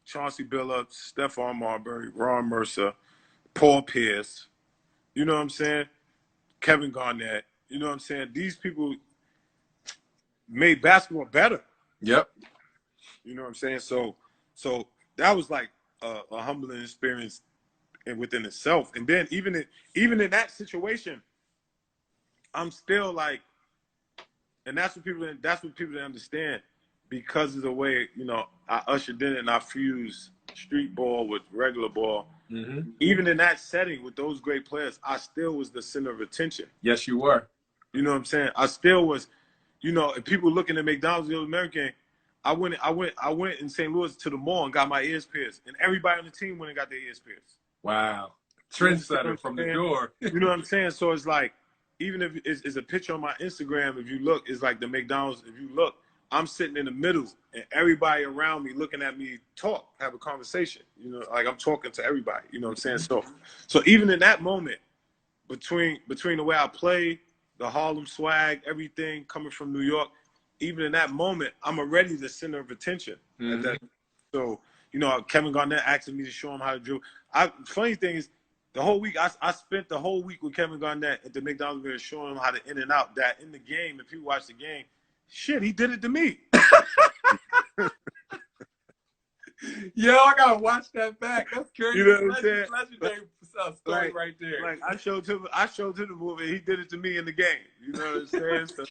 S2: Chauncey Billups, Stephon Marbury, Ron Mercer, Paul Pierce, you know what I'm saying? Kevin Garnett, you know what I'm saying? These people made basketball better.
S1: Yep.
S2: You know what I'm saying? So that was like a humbling experience within itself. And then even in that situation, I'm still like, and that's what people didn't understand, because of the way, I ushered in and I fused street ball with regular ball. Even in that setting with those great players, I still was the center of attention.
S1: Yes, you were.
S2: You know what I'm saying? I still was, if people looking at McDonald's the American, I went in St. Louis to the mall and got my ears pierced, and everybody on the team went and got their ears pierced.
S1: Wow. Trendsetter from the door.
S2: You know what I'm saying? So it's like, even if it's a picture on my Instagram, if you look, it's like the McDonald's. If you look, I'm sitting in the middle, and everybody around me looking at me have a conversation. Like I'm talking to everybody. You know what I'm saying? So even in that moment, between the way I play, the Harlem swag, everything coming from New York, even in that moment, I'm already the center of attention. So Kevin Garnett asking me to show him how to dribble. Funny thing is, the whole week I spent the whole week with Kevin Garnett at the McDonald's, showing him how to in and out. That in the game, if you watch the game. Shit, he did it to me.
S1: Yo, I gotta watch that back. That's crazy.
S2: You know what I'm saying?
S1: Legendary story right there.
S2: Like I showed to the movie. He did it to me in the game. You know what I'm saying? So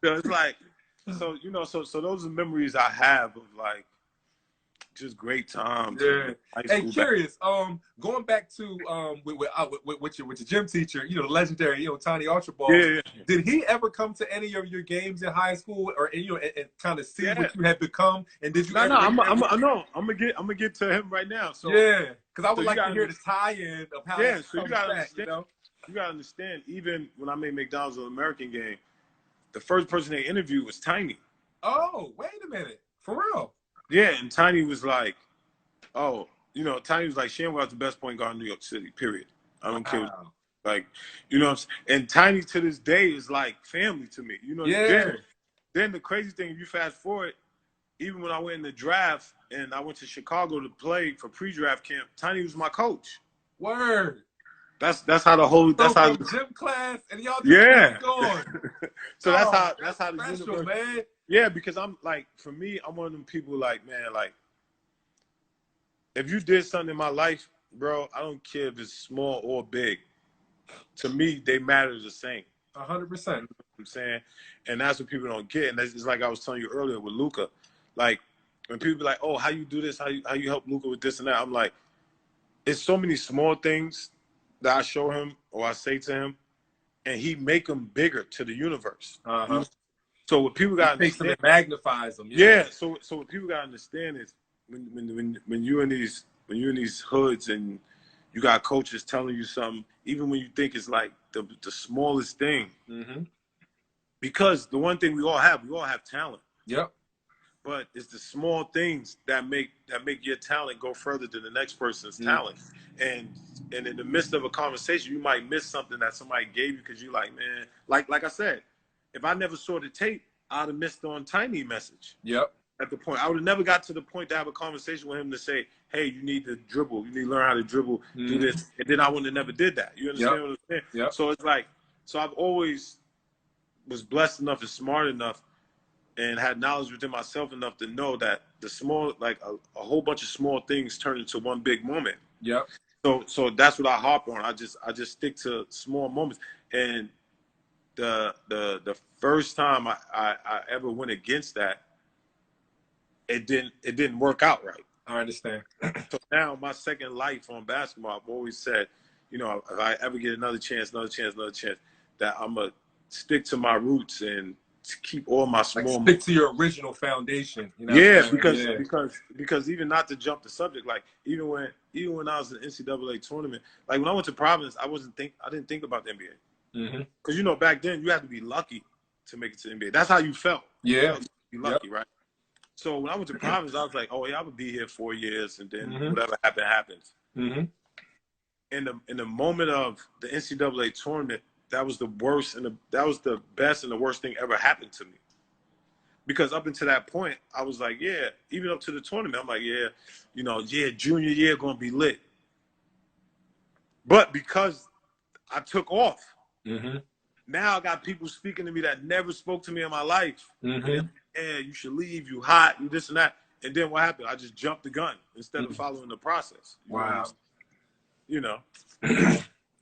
S2: it's like, so those are memories I have of like just great times.
S1: Yeah. Hey, curious. Going back to with your gym teacher, the legendary, Tiny Archibald.
S2: Yeah.
S1: Did he ever come to any of your games in high school, or and kind of see what you had become? And did you?
S2: I'm gonna get to him right now. So
S1: yeah, because I would like to hear the tie-in of how.
S2: Yeah, so you gotta understand. You gotta understand. Even when I made McDonald's an American game, the first person they interviewed was Tiny.
S1: Oh, wait a minute, for real?
S2: Yeah, and Tiny was like, Tiny was like, SHAMGOD's the best point guard in New York City, period. I don't care. Like, and Tiny to this day is like family to me.
S1: Yeah.
S2: Then the crazy thing, if you fast forward, even when I went in the draft and I went to Chicago to play for pre-draft camp, Tiny was my coach.
S1: Word.
S2: That's how the whole how
S1: gym class and y'all
S2: just
S1: going.
S2: So that's how the
S1: special,
S2: universe,
S1: man.
S2: Yeah, because I'm like, for me, I'm one of them people like, man, like, if you did something in my life, bro, I don't care if it's small or big. To me, they matter the same.
S1: 100%.
S2: You know what I'm saying? And that's what people don't get. And it's like I was telling you earlier with Luka. Like, when people be like, oh, how you do this? How you help Luka with this and that? I'm like, it's so many small things that I show him or I say to him, and he make them bigger to the universe. So what people got to understand,
S1: it magnifies them.
S2: Yeah. So what people got to understand is when you're in these hoods and you got coaches telling you something, even when you think it's like the smallest thing. Because the one thing we all have talent.
S1: Yep.
S2: But it's the small things that make your talent go further than the next person's talent. And in the midst of a conversation, you might miss something that somebody gave you because you like, man, like I said, if I never saw the tape, I'd have missed on Tiny message.
S1: Yep.
S2: At the point, I would have never got to the point to have a conversation with him to say, hey, you need to dribble. You need to learn how to dribble, do this. And then I wouldn't have never did that. You understand what I'm saying?
S1: Yep.
S2: So it's like, I've always was blessed enough and smart enough and had knowledge within myself enough to know that the small, like a whole bunch of small things turn into one big moment.
S1: Yep.
S2: So that's what I harp on. I just stick to small moments. And the first time I ever went against that, it didn't work out right.
S1: I understand.
S2: So now my second life on basketball, I've always said, you know, if I ever get another chance, that I'm gonna stick to my roots and to keep all my small
S1: stick to your original foundation. You know
S2: yeah, because even not to jump the subject, like even when I was in the NCAA tournament, like when I went to Providence, I didn't think about the NBA. Because you know back then you had to be lucky to make it to the NBA. That's how you felt.
S1: Yeah,
S2: you felt be lucky, right? So when I went to Providence, I was like, oh yeah, I would be here 4 years, and then whatever happens. In the moment of the NCAA tournament, that was the worst and that was the best and the worst thing ever happened to me. Because up until that point, I was like, yeah, even up to the tournament, I'm like, yeah, you know, yeah, junior year gonna be lit. But because I took off, now I got people speaking to me that never spoke to me in my life. Yeah, you should leave, you hot, you this and that. And then what happened? I just jumped the gun instead of following the process.
S1: Wow.
S2: You know.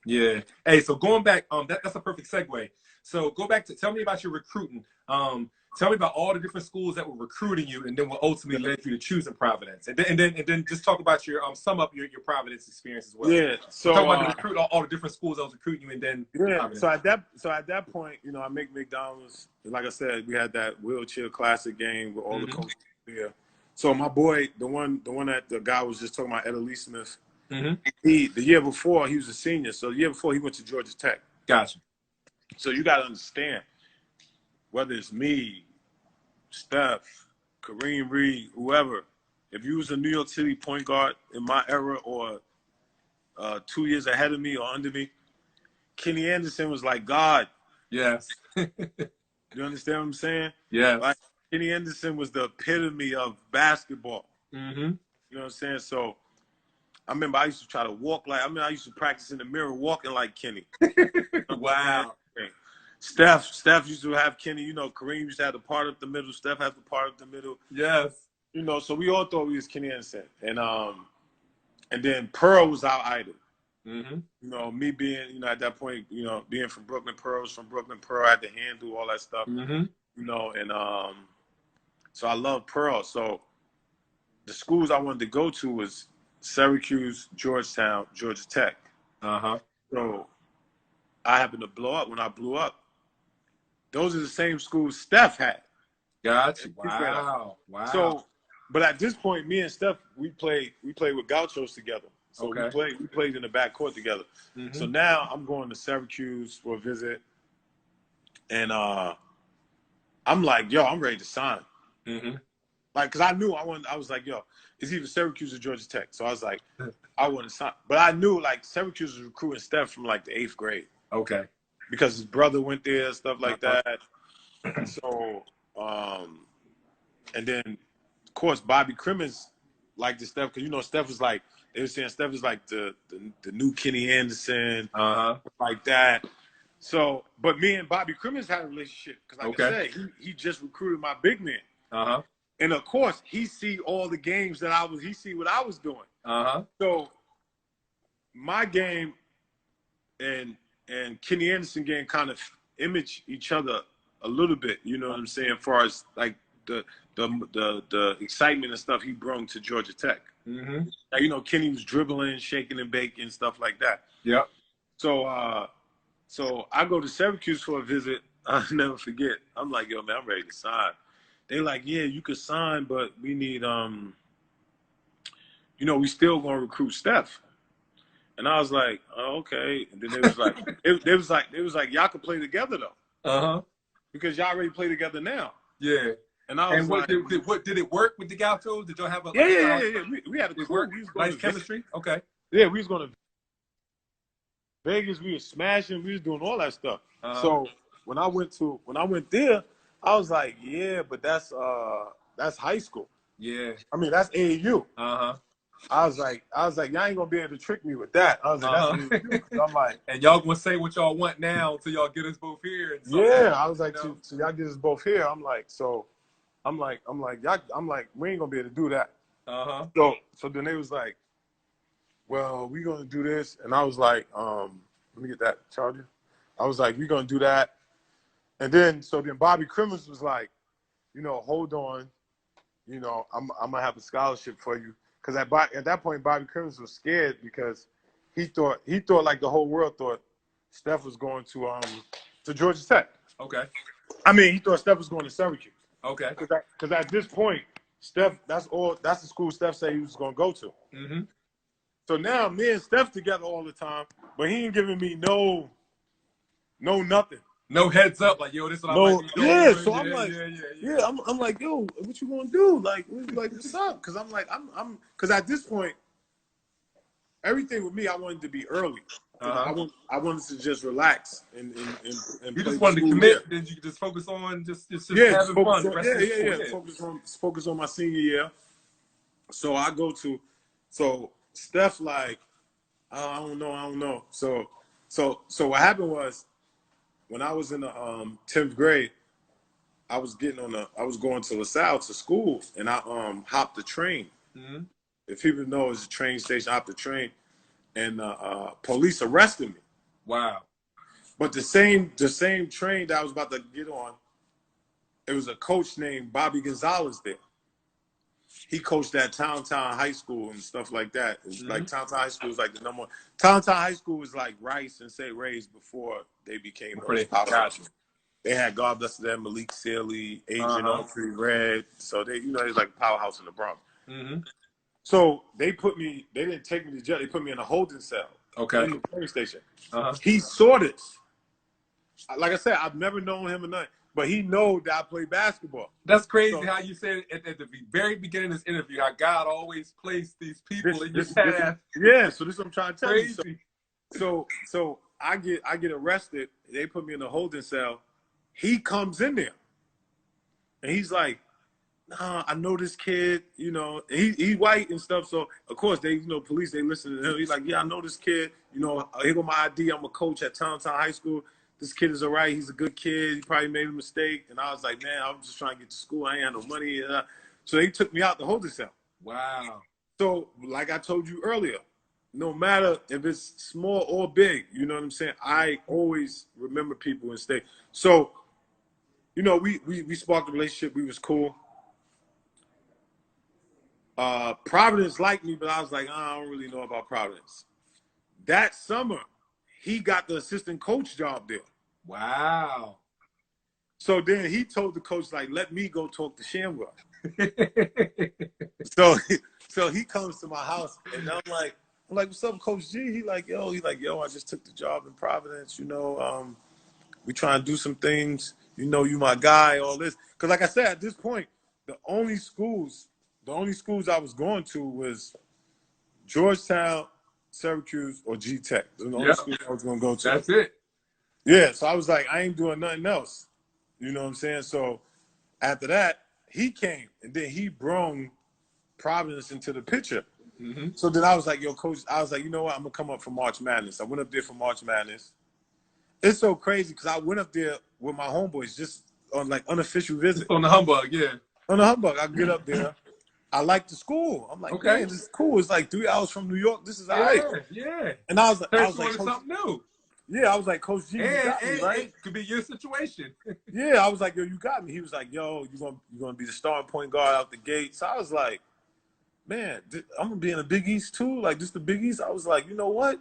S1: Yeah. Hey, so going back, that's a perfect segue. So go back to tell me about your recruiting. Tell me about all the different schools that were recruiting you, and then what ultimately led you to choosing Providence. And then just talk about your sum up your Providence experience as well.
S2: Yeah. So
S1: talk about the all the different schools that was recruiting you, and then Providence.
S2: So at that point, you know, I make McDonald's. Like I said, we had that wheelchair classic game with all the coaches there. So my boy, the one that the guy was just talking about, Ed Lee Smith. The year before he was a senior. So the year before he went to Georgia Tech.
S1: Gotcha.
S2: So you got to understand, whether it's me, Steph, Kareem Reed, whoever, if you was a New York City point guard in my era or 2 years ahead of me or under me, Kenny Anderson was like God.
S1: Yes.
S2: You understand what I'm saying?
S1: Yes.
S2: Like Kenny Anderson was the epitome of basketball. You know what I'm saying? So I remember I used to try to walk I used to practice in the mirror walking like Kenny.
S1: Wow.
S2: Steph used to have Kenny, you know, Kareem used to have the part up the middle, Steph has the part up the middle.
S1: Yes.
S2: You know, so we all thought we was Kenny Anderson. And then Pearl was our idol. You know, me being, you know, at that point, you know, being from Brooklyn, Pearl was from Brooklyn, Pearl had to handle all that stuff. You know, and so I love Pearl. So the schools I wanted to go to was Syracuse, Georgetown, Georgia Tech. So I happened to blow up. When I blew up, those are the same schools Steph had.
S1: Gotcha. Wow. Wow.
S2: So, but at this point, me and Steph, we played with Gauchos together. So we played in the backcourt together. So now I'm going to Syracuse for a visit, and I'm like, yo, I'm ready to sign. Like, cause I knew I was like, yo, it's either Syracuse or Georgia Tech. So I was like, I want to sign. But I knew like Syracuse was recruiting Steph from like the 8th grade. Okay. Because his brother went there, stuff like that. So, and then of course Bobby Crimmins liked the Steph, because you know Steph was like, they were saying Steph was like the new Kenny Anderson, like that. So, but me and Bobby Crimmins had a relationship, because like I said, he just recruited my big man. And of course, he see all the games that he see what I was doing. So my game and Kenny Anderson game kind of image each other a little bit, you know what I'm saying, as far as like the excitement and stuff he brought to Georgia Tech. Like, you know, Kenny was dribbling, shaking and baking, stuff like that. Yep. So so I go to Syracuse for a visit. I'll never forget. I'm like, yo, man, I'm ready to sign. They like, yeah, you could sign, but we need, you know, we still gonna recruit Steph. And I was like, oh, okay. And then they was like, they was like, y'all can play together though. Because y'all already play together now. Yeah. And I was like, did it work with the Gauchos? Did y'all have a yeah. We had a cool, nice chemistry. Okay. Yeah, we was going to Vegas. We was smashing. We was doing all that stuff. So when I went there, I was like, yeah, but that's high school. Yeah. I mean, that's AAU. I was like, y'all ain't gonna be able to trick me with that. I was like, that's AAU. I'm like, and y'all gonna say what y'all want now until y'all get us both here. And yeah, I was like, so y'all get us both here. I'm like, we ain't gonna be able to do that. So then they was like, well, we're gonna do this, and I was like, let me get that charger. I was like, we're gonna do that, and then Bobby Crimmins was like, hold on, I'm gonna have a scholarship for you, because at that point Bobby Crimmins was scared because he thought like the whole world thought Steph was going to Georgia Tech.
S1: Okay.
S2: I mean, he thought Steph was going to Syracuse.
S1: Okay.
S2: Because at this point, Steph, that's the school Steph said he was going to go to.
S1: Mm-hmm.
S2: So now me and Steph together all the time, but he ain't giving me no nothing.
S1: No heads up, like, yo, this is what I might be doing.
S2: Yeah, so I'm like, I'm like, yo, what you gonna do? Like what's up? Because I'm like, because at this point, everything with me, I wanted to be early. I wanted to just relax and
S1: you just wanted to commit. Then you just focus on just having fun.
S2: Focus on my senior year. So I go to, Steph like, I don't know. So what happened was, when I was in the 10th grade, I was going to LaSalle to school, and I hopped the train. Mm-hmm. If people know, it's a train station. I hopped the train, and police arrested me.
S1: Wow!
S2: But the same train that I was about to get on, it was a coach named Bobby Gonzalez there. He coached at Town High School and stuff like that. It was like Town High School was like the number one. Town High School was like Rice and St. Ray's before they became those powerhouses. They had, God bless them, Malik Sealy, Agent Humphrey Red. So they, it's like a powerhouse in the Bronx. Mm-hmm. So they didn't take me to jail. They put me in a holding cell.
S1: Okay.
S2: In the train station. He saw this. Like I said, I've never known him or nothing, but he know that I play basketball.
S1: That's crazy how you said at the very beginning of this interview how God always placed these people in your path.
S2: Yeah, so this is what I'm trying to tell you. So I get arrested. They put me in a holding cell. He comes in there, and he's like, "Nah, I know this kid. He white and stuff. So of course they, police, they listen to him. He's like, yeah, I know this kid. Here go my ID. I'm a coach at Town High School. This kid is all right. He's a good kid. He probably made a mistake." And I was like, man, I'm just trying to get to school. I ain't had no money. So they took me out the holding cell.
S1: Wow. So
S2: like I told you earlier, no matter if it's small or big, you know what I'm saying? I always remember people and stay. So, we sparked a relationship. We was cool. Providence liked me, but I was like, I don't really know about Providence. That summer, he got the assistant coach job there.
S1: Wow.
S2: So then he told the coach, like, let me go talk to Shamgod. so he comes to my house, and I'm like, what's up, Coach G? He like, yo, I just took the job in Providence. We trying to do some things. You my guy, all this. Because like I said, at this point, the only schools I was going to was Georgetown, Syracuse, or G Tech. Those are the only schools I was going to go to.
S1: That's it.
S2: Yeah, so I was like, I ain't doing nothing else. You know what I'm saying? So after that, he came, and then he brought Providence into the picture. Mm-hmm. So then I was like, yo, Coach, I was like, you know what? I'm going to come up for March Madness. I went up there for March Madness. It's so crazy because I went up there with my homeboys just on like unofficial visit.
S1: Just on the humbug, yeah.
S2: On the humbug. I get up there. I like the school. I'm like, man, this is cool. It's like 3 hours from New York. This is all right.
S1: Yeah.
S2: And I was like,
S1: something new.
S2: Yeah, I was like, Coach G, you got me, right?
S1: It could be your situation.
S2: Yeah, I was like, yo, you got me. He was like, yo, you're gonna be the starting point guard out the gate. So I was like, man, I'm gonna be in the Big East too. Like, just the Big East. I was like, you know what?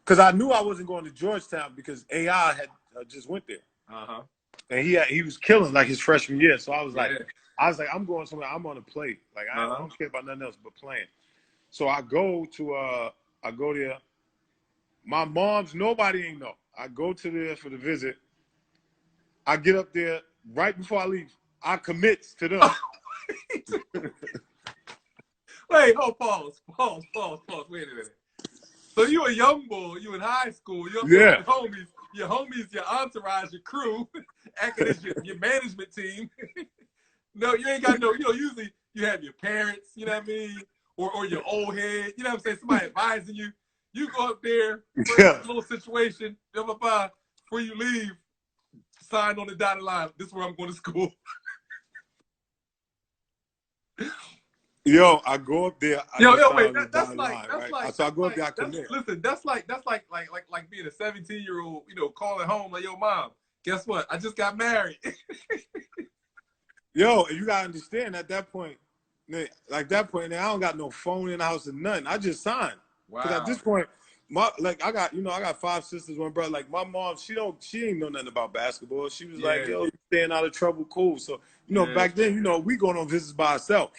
S2: Because I knew I wasn't going to Georgetown because AI had just went there. And he was killing like his freshman year. So I was like, I'm going somewhere. I'm on a plate. Like I don't care about nothing else but playing. So I go there. My mom's, nobody ain't know. I go to there for the visit. I get up there right before I leave. I commit to them.
S1: Wait, pause. Wait a minute. So you a young boy, you in high school, you're with your homies, your entourage, your crew, acting as your management team. No, you ain't got usually you have your parents, you know what I mean? Or your old head, you know what I'm saying? Somebody advising you. You go up there, little situation, before you leave, sign on the dotted line. This is where I'm going to school.
S2: Yo, I go up there. I
S1: Yo,
S2: just
S1: yo, wait.
S2: signed on the dotted line, right? So I go up there. I commit.
S1: Listen, that's like being a 17-year-old, you know, calling home like, yo, mom, guess what? I just got married.
S2: Yo, and you gotta understand at that point, like that point, I don't got no phone in the house or nothing. I just signed. Because at
S1: Wow.
S2: this point, I got 5 sisters, 1 brother. Like my mom, she ain't know nothing about basketball. She was like, yo, you staying out of trouble, cool. So, back then, we going on visits by ourselves.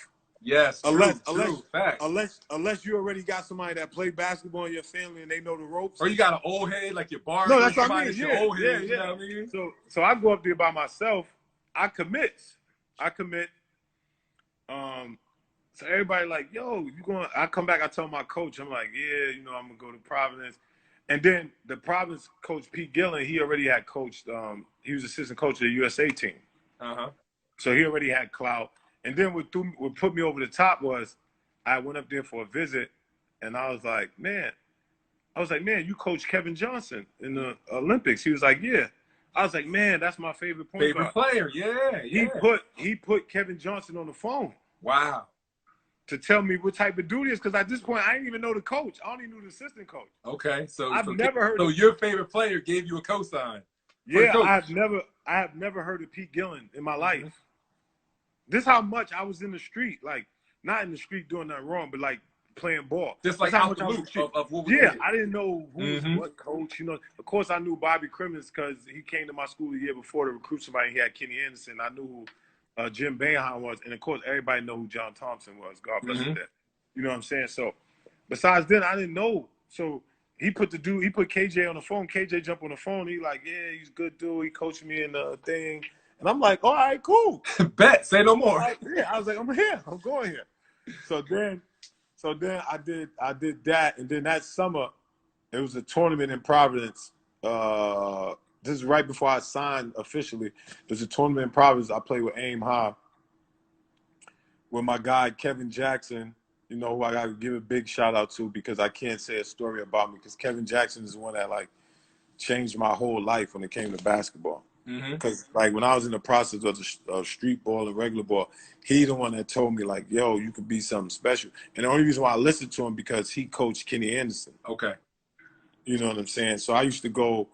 S1: Yes, true, fact.
S2: Unless you already got somebody that played basketball in your family and they know the ropes.
S1: Or you got an old head, like your barber.
S2: No, that's what I mean.
S1: Your old head,
S2: yeah.
S1: You know what I mean?
S2: So I go up there by myself. I commit. So everybody like, yo, you going? I come back. I tell my coach, I'm like, yeah, I'm gonna go to Providence. And then the Providence coach Pete Gillen, he already had coached. He was assistant coach of the USA team. So he already had clout. And then what put me over the top was, I went up there for a visit, and I was like, man, you coached Kevin Johnson in the Olympics. He was like, yeah. I was like, man, that's my favorite point guard.
S1: Player, yeah.
S2: He put Kevin Johnson on the phone.
S1: Wow.
S2: To tell me what type of dude he is, because at this point I didn't even know the coach. I only knew the assistant coach.
S1: Okay, so
S2: I've never heard.
S1: So your favorite player gave you a cosign.
S2: Yeah, I have never heard of Pete Gillen in my life. This how much I was in the street, like not in the street doing nothing wrong, but like playing ball.
S1: Just like out the loop of what was
S2: I didn't know who was what coach. Of course I knew Bobby Crimmins because he came to my school the year before to recruit somebody. He had Kenny Anderson. I knew who Jim Boeheim was, and of course everybody know who John Thompson was. God bless him. You know what I'm saying? So besides then, I didn't know. So he put KJ on the phone. KJ jumped on the phone. He like, yeah, he's a good dude. He coached me in the thing. And I'm like, all right, cool.
S1: Bet, say no more.
S2: I was like, I'm here. I'm going here. So then I did that, and then that summer, it was a tournament in Providence. This is right before I signed officially. There's a tournament in Providence. I played with Aim High with my guy Kevin Jackson. Who I got to give a big shout out to because I can't say a story about me because Kevin Jackson is the one that like changed my whole life when it came to basketball. Because like when I was in the process of street ball and regular ball, he the one that told me like, yo, you could be something special. And the only reason why I listened to him because he coached Kenny Anderson. Okay. You know what I'm saying? So I used to go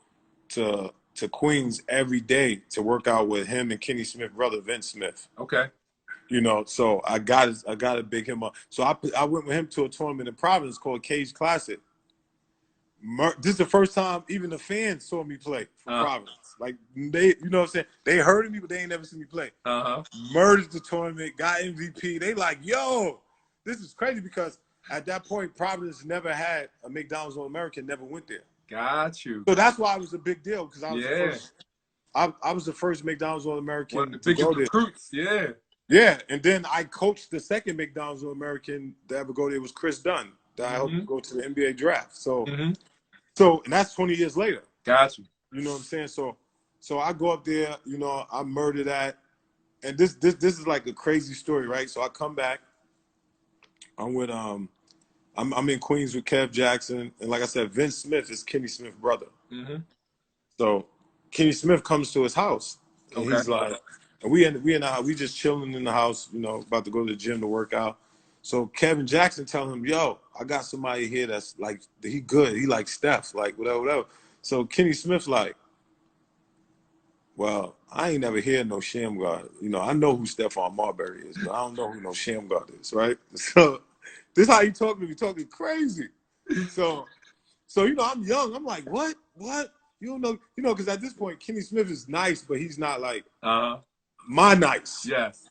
S2: to Queens every day to work out with him and Kenny Smith's brother, Vince Smith. Okay. So I got to big him up. So I went with him to a tournament in Providence called Cage Classic. This is the first time even the fans saw me play for Providence. Like they, you know what I'm saying? They heard of me, but they ain't never seen me play. Murdered the tournament, got MVP. They like, yo, this is crazy because at that point, Providence never had a McDonald's All-American, never went there. Got you. So that's why it was a big deal because I was the first. I was the first McDonald's All-American. One of the biggest recruits, Yeah, and then I coached the second McDonald's All-American to ever go there was Chris Dunn. That I helped go to the NBA draft. So, and that's 20 years later. Got you. You know what I'm saying? So I go up there, I murder that. And this is like a crazy story, right? So I come back. I'm with I'm in Queens with Kev Jackson, and like I said, Vince Smith is Kenny Smith's brother. So Kenny Smith comes to his house, and he's like, and we just chilling in the house, about to go to the gym to work out. So Kevin Jackson telling him, yo, I got somebody here that's like, he good. He like Steph, like whatever. So Kenny Smith's like, well, I ain't never heard no Shamgod. I know who Stephon Marbury is, but I don't know who no Shamgod is, right? So this is how he talking to me, talking crazy. So I'm young. I'm like, what? You don't know, because at this point, Kenny Smith is nice, but he's not like my nice. Yes.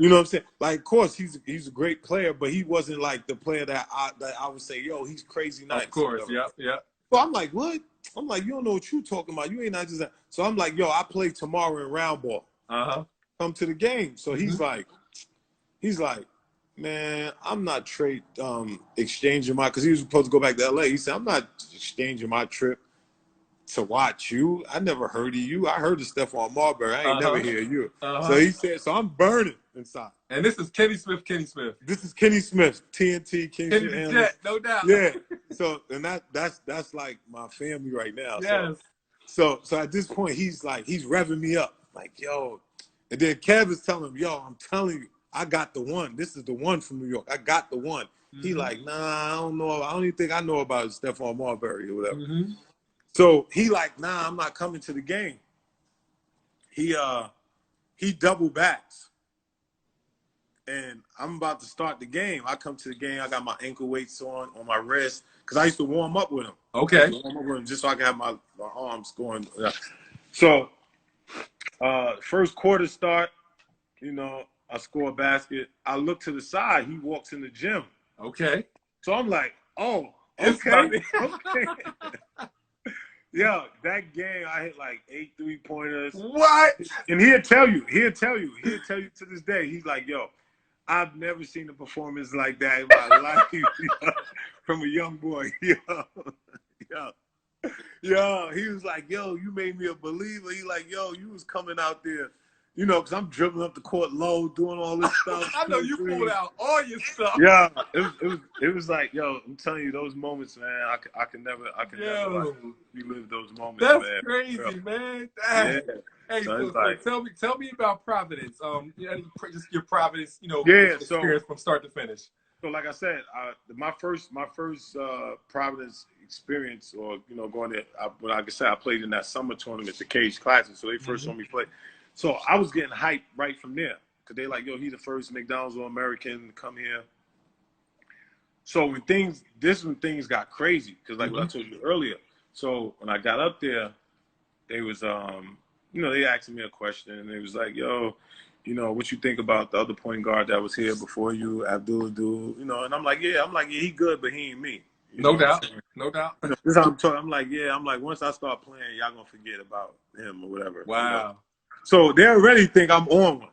S2: You know what I'm saying? Like, of course, he's a great player, but he wasn't like the player that I would say, yo, he's crazy nice. Of course, yeah. So I'm like, what? I'm like, you don't know what you talking about. You ain't not just that. So I'm like, yo, I play tomorrow in round ball. Come to the game. So he's like, man, I'm not exchanging because he was supposed to go back to LA. He said, I'm not exchanging my trip to watch you. I never heard of you. I heard of Stephon Marbury. I ain't never hear you. So he said, so I'm burning inside. And this is Kenny Smith. This is Kenny Smith, TNT, Kenny Smith. Jet, no doubt. Yeah. So, and that's like my family right now. Yes. So at this point, he's revving me up. Like, yo. And then Kev is telling him, yo, I'm telling you, I got the one. This is the one from New York. I got the one. He like, nah, I don't know. I don't even think I know about Stephon Marbury or whatever. So he like, nah, I'm not coming to the game. He double backs. And I'm about to start the game. I come to the game. I got my ankle weights on my wrist because I used to warm up with him.
S1: Okay.
S2: Warm up with him just so I can have my arms going. So first quarter start, you know, I score a basket. I look to the side. He walks in the gym.
S1: Okay.
S2: So I'm like, oh, okay. Okay. Yeah, that game I hit like 8 3-pointers.
S1: What?
S2: And he'll tell you to this day. He's like, yo, I've never seen a performance like that in my life from a young boy. Yo, he was like, yo, you made me a believer. He like, yo, you was coming out there, you know, because I'm dribbling up the court low, doing all this stuff.
S1: I know you pulled out all your stuff.
S2: Yeah, it was like, yo, I'm telling you, those moments, man, I can never like, relive those moments.
S1: That's
S2: man.
S1: crazy, man.
S2: Yeah.
S1: Hey, so tell me about Providence. Just your Providence, you know, experience from start to finish.
S2: So, like I said, my first Providence experience, or you know, going there. Like I said, I played in that summer tournament, the Cage Classic. So they first saw me play. So I was getting hyped right from there because they like, yo, he's the first McDonald's All-American to come here. So when things got crazy, because like what I told you earlier. So when I got up there, they was you know, they asked me a question, and they was like, yo, you know, what you think about the other point guard that was here before you, Abdul, you know? And I'm like, yeah, he good, but he ain't me.
S1: No doubt. No doubt.
S2: You know, this is how I'm talking. I'm like, yeah, once I start playing, y'all gonna forget about him or whatever.
S1: Wow.
S2: You know? So they already think I'm on one.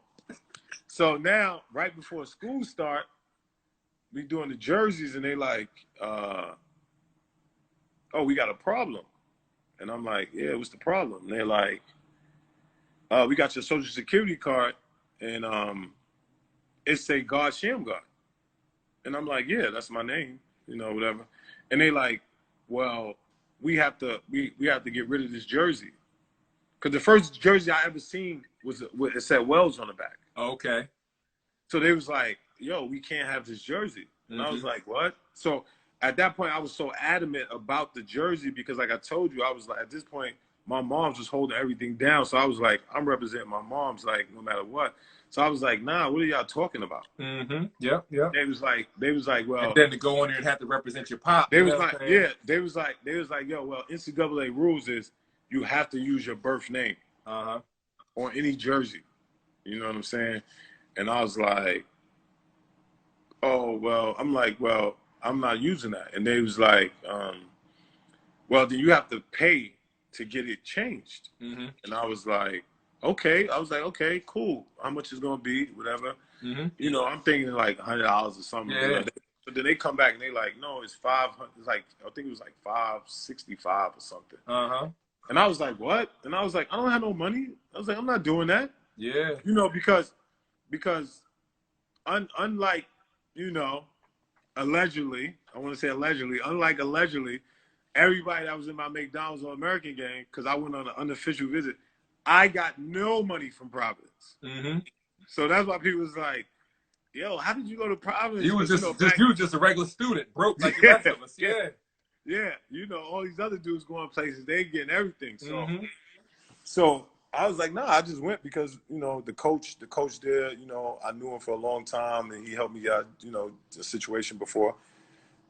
S2: So now, right before school start, we doing the jerseys, and they like, oh, we got a problem. And I'm like, yeah, what's the problem? And they're like, we got your social security card, and it say God Shamgod. And I'm like, yeah, that's my name, you know, whatever. And they like, well, we have to get rid of this jersey. Because the first jersey I ever seen it said Wells on the back.
S1: Okay.
S2: So they was like, yo, we can't have this jersey. And I was like, what? So at that point, I was so adamant about the jersey because, like I told you, I was like, at this point, my mom's just holding everything down. So I was like, I'm representing my mom's, like, no matter what. So I was like, nah, what are y'all talking about?
S1: Yep.
S2: They was like, well.
S1: And then to go on there and have to represent your pop.
S2: They was like, yeah. They was like, yo, well, NCAA rules is you have to use your birth name on any jersey. You know what I'm saying? And I was like, oh, well, I'm like, well, I'm not using that. And they was like, well, then you have to pay to get it changed. And I was like, okay. I was like, okay, cool. How much is going to be? Whatever. You know, I'm thinking like $100 or something.
S1: Yeah.
S2: You know, but then they come back and they like, no, it's 500. It's like, I think it was like 565 or something. And I was like, what? And I was like, I don't have no money. I was like, I'm not doing that.
S1: Yeah.
S2: You know, because unlike, you know, allegedly, unlike allegedly, everybody that was in my McDonald's All-American game, because I went on an unofficial visit, I got no money from Providence. So that's why people was like, yo, how did you go to Providence?
S1: You was just a regular student, broke like the rest of us. Yeah.
S2: Yeah. You know, all these other dudes going places, they getting everything. So I was like, nah, I just went because, you know, the coach there, you know, I knew him for a long time and he helped me out, you know, the situation before.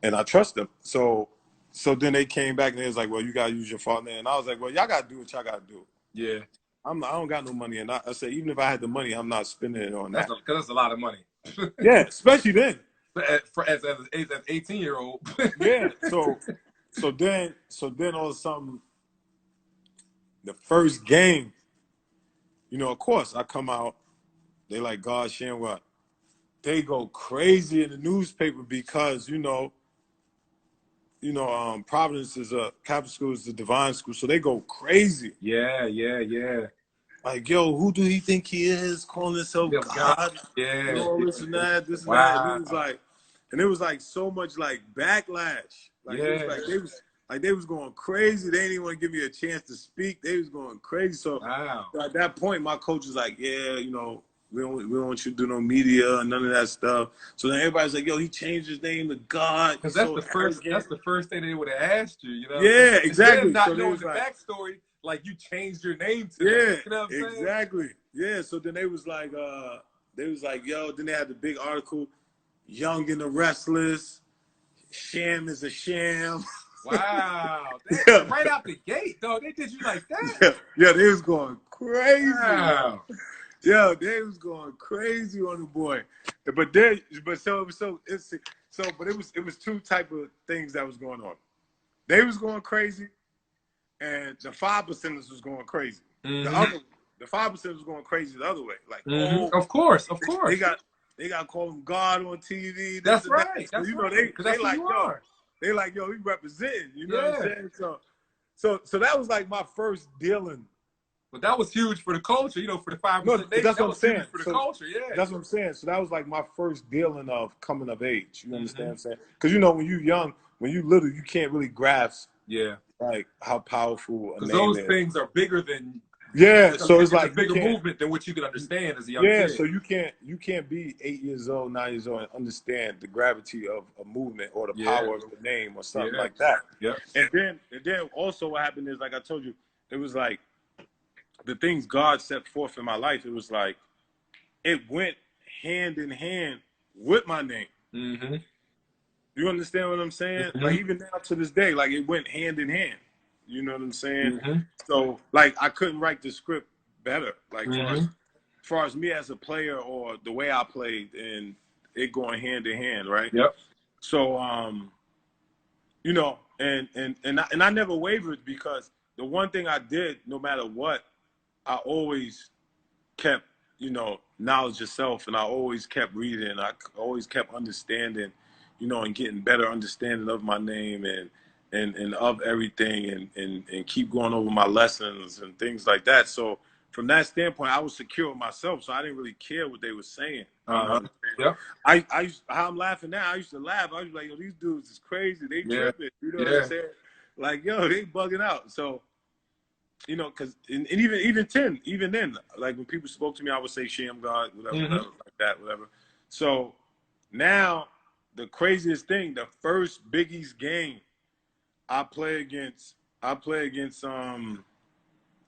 S2: And I trust him. So then they came back and they was like, well, you got to use your father. And I was like, well, y'all got to do what y'all got to do.
S1: Yeah.
S2: I don't got no money. And I said, even if I had the money, I'm not spending it on that.
S1: Because that's a lot of money.
S2: Yeah, especially then.
S1: As an 18-year-old.
S2: Yeah. So then all of a sudden, the first game, you know, of course, I come out, they like, God, Shamgod. They go crazy in the newspaper because, you know, Providence is a Catholic school, is a divine school, so they go crazy.
S1: Yeah.
S2: Like, yo, who do he think he is? Calling himself God?
S1: Yeah.
S2: And all this and that, this and
S1: Wow.
S2: that. And it was like so much like backlash. Like, it was like they was going crazy. They didn't even want to give me a chance to speak. They was going crazy. So at that point, my coach was like, yeah, you know, don't want you to do no media and none of that stuff. So then everybody's like, yo, he changed his name to God.
S1: Because that's the first thing they would have asked you, you know?
S2: Yeah, exactly.
S1: And then not knowing the backstory, like you changed your name to that. You know what I'm saying?
S2: Exactly. Yeah. So then they was like, yo, then they had the big article, Young and the Restless, Sham is a sham.
S1: Wow. Right out the gate, dog. They did you like that.
S2: Yeah, they was going crazy.
S1: Wow.
S2: Yeah, they was going crazy on the boy. But it was two type of things that was going on. They was going crazy, and the 5%ers was going crazy.
S1: Mm-hmm.
S2: The 5% was going crazy the other way. Like,
S1: of course.
S2: They got to call him God on TV.
S1: That's right.
S2: So,
S1: that's
S2: you know,
S1: right.
S2: they like, yo, they like, yo, he representing. You know what I'm saying? So that was like my first dealing.
S1: But that was huge for the culture, you know, for the 5%.
S2: No, that's what I'm saying.
S1: For the culture, yeah.
S2: That's what I'm saying. So that was like my first dealing of coming of age. You understand what I'm saying? Because, you know, when you're young, when you're little, you can't really grasp like how powerful a name is.
S1: Because those things are bigger than...
S2: Yeah, so it's like
S1: a bigger movement than what you can understand as a young kid.
S2: Yeah, so you can't be 8 years old, 9 years old and understand the gravity of a movement or the power of the name or something like that.
S1: Yeah.
S2: And then also what happened is, like I told you, it was like the things God set forth in my life, it was like it went hand in hand with my name.
S1: Mm-hmm.
S2: You understand what I'm saying? Mm-hmm. Like even now to this day, like it went hand in hand. You know what I'm saying?
S1: Mm-hmm.
S2: So like I couldn't write the script better. Like as far as me as a player or the way I played and it going hand in hand, right?
S1: Yep.
S2: So you know, and I never wavered, because the one thing I did, no matter what, I always kept, you know, knowledge of self, and I always kept reading. I always kept understanding, you know, and getting better understanding of my name and of everything, and keep going over my lessons and things like that. So from that standpoint, I was secure with myself, so I didn't really care what they were saying.
S1: Yeah.
S2: How I'm laughing now, I used to laugh. I was like, yo, these dudes is crazy. They tripping. You know what I'm saying? Like, yo, they bugging out. So, you know, because and even then, like when people spoke to me, I would say SHAMGOD, whatever, like that, whatever. So now the craziest thing, the first Biggie's game, I play against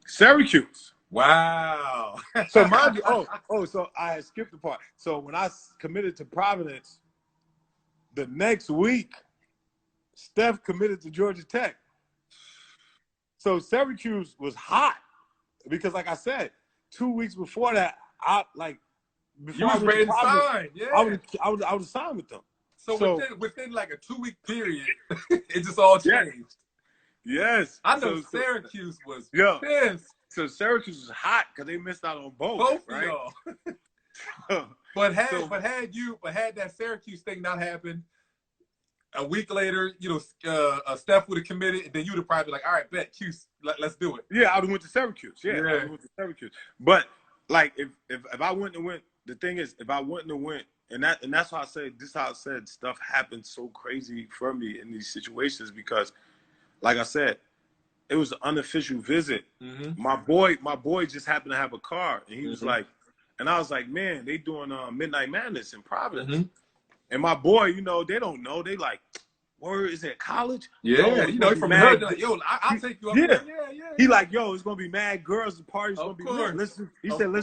S2: Syracuse.
S1: Wow.
S2: So mind you, so I had skipped the part. So when I committed to Providence, the next week, Steph committed to Georgia Tech. So Syracuse was hot because, like I said, 2 weeks before that,
S1: you was ready to sign. Yeah,
S2: I was signed with them.
S1: So within like a 2-week period, it just all changed.
S2: Yes.
S1: I know Syracuse was pissed.
S2: So Syracuse was hot because they missed out on both right?
S1: Of y'all. But had that Syracuse thing not happened, a week later, you know, Steph would have committed, and then you'd have probably been like, all right, bet, Cuse, let's do it.
S2: Yeah, I would have went to Syracuse. Yeah, I would have went to Syracuse. But like, if I wouldn't have went, the thing is, if I wouldn't have went, and that's how I said, this is how I said stuff happened so crazy for me in these situations, because, like I said, it was an unofficial visit. My boy just happened to have a car, and he was like, and I was like, man, they doing Midnight Madness in Providence. And my boy, you know, they don't know. They like, word, is it college?
S1: Yeah, you know, from her, like, yo, I'll take you up there. Yeah.
S2: He like, yo, it's gonna be mad girls. The party's gonna be lit. Let's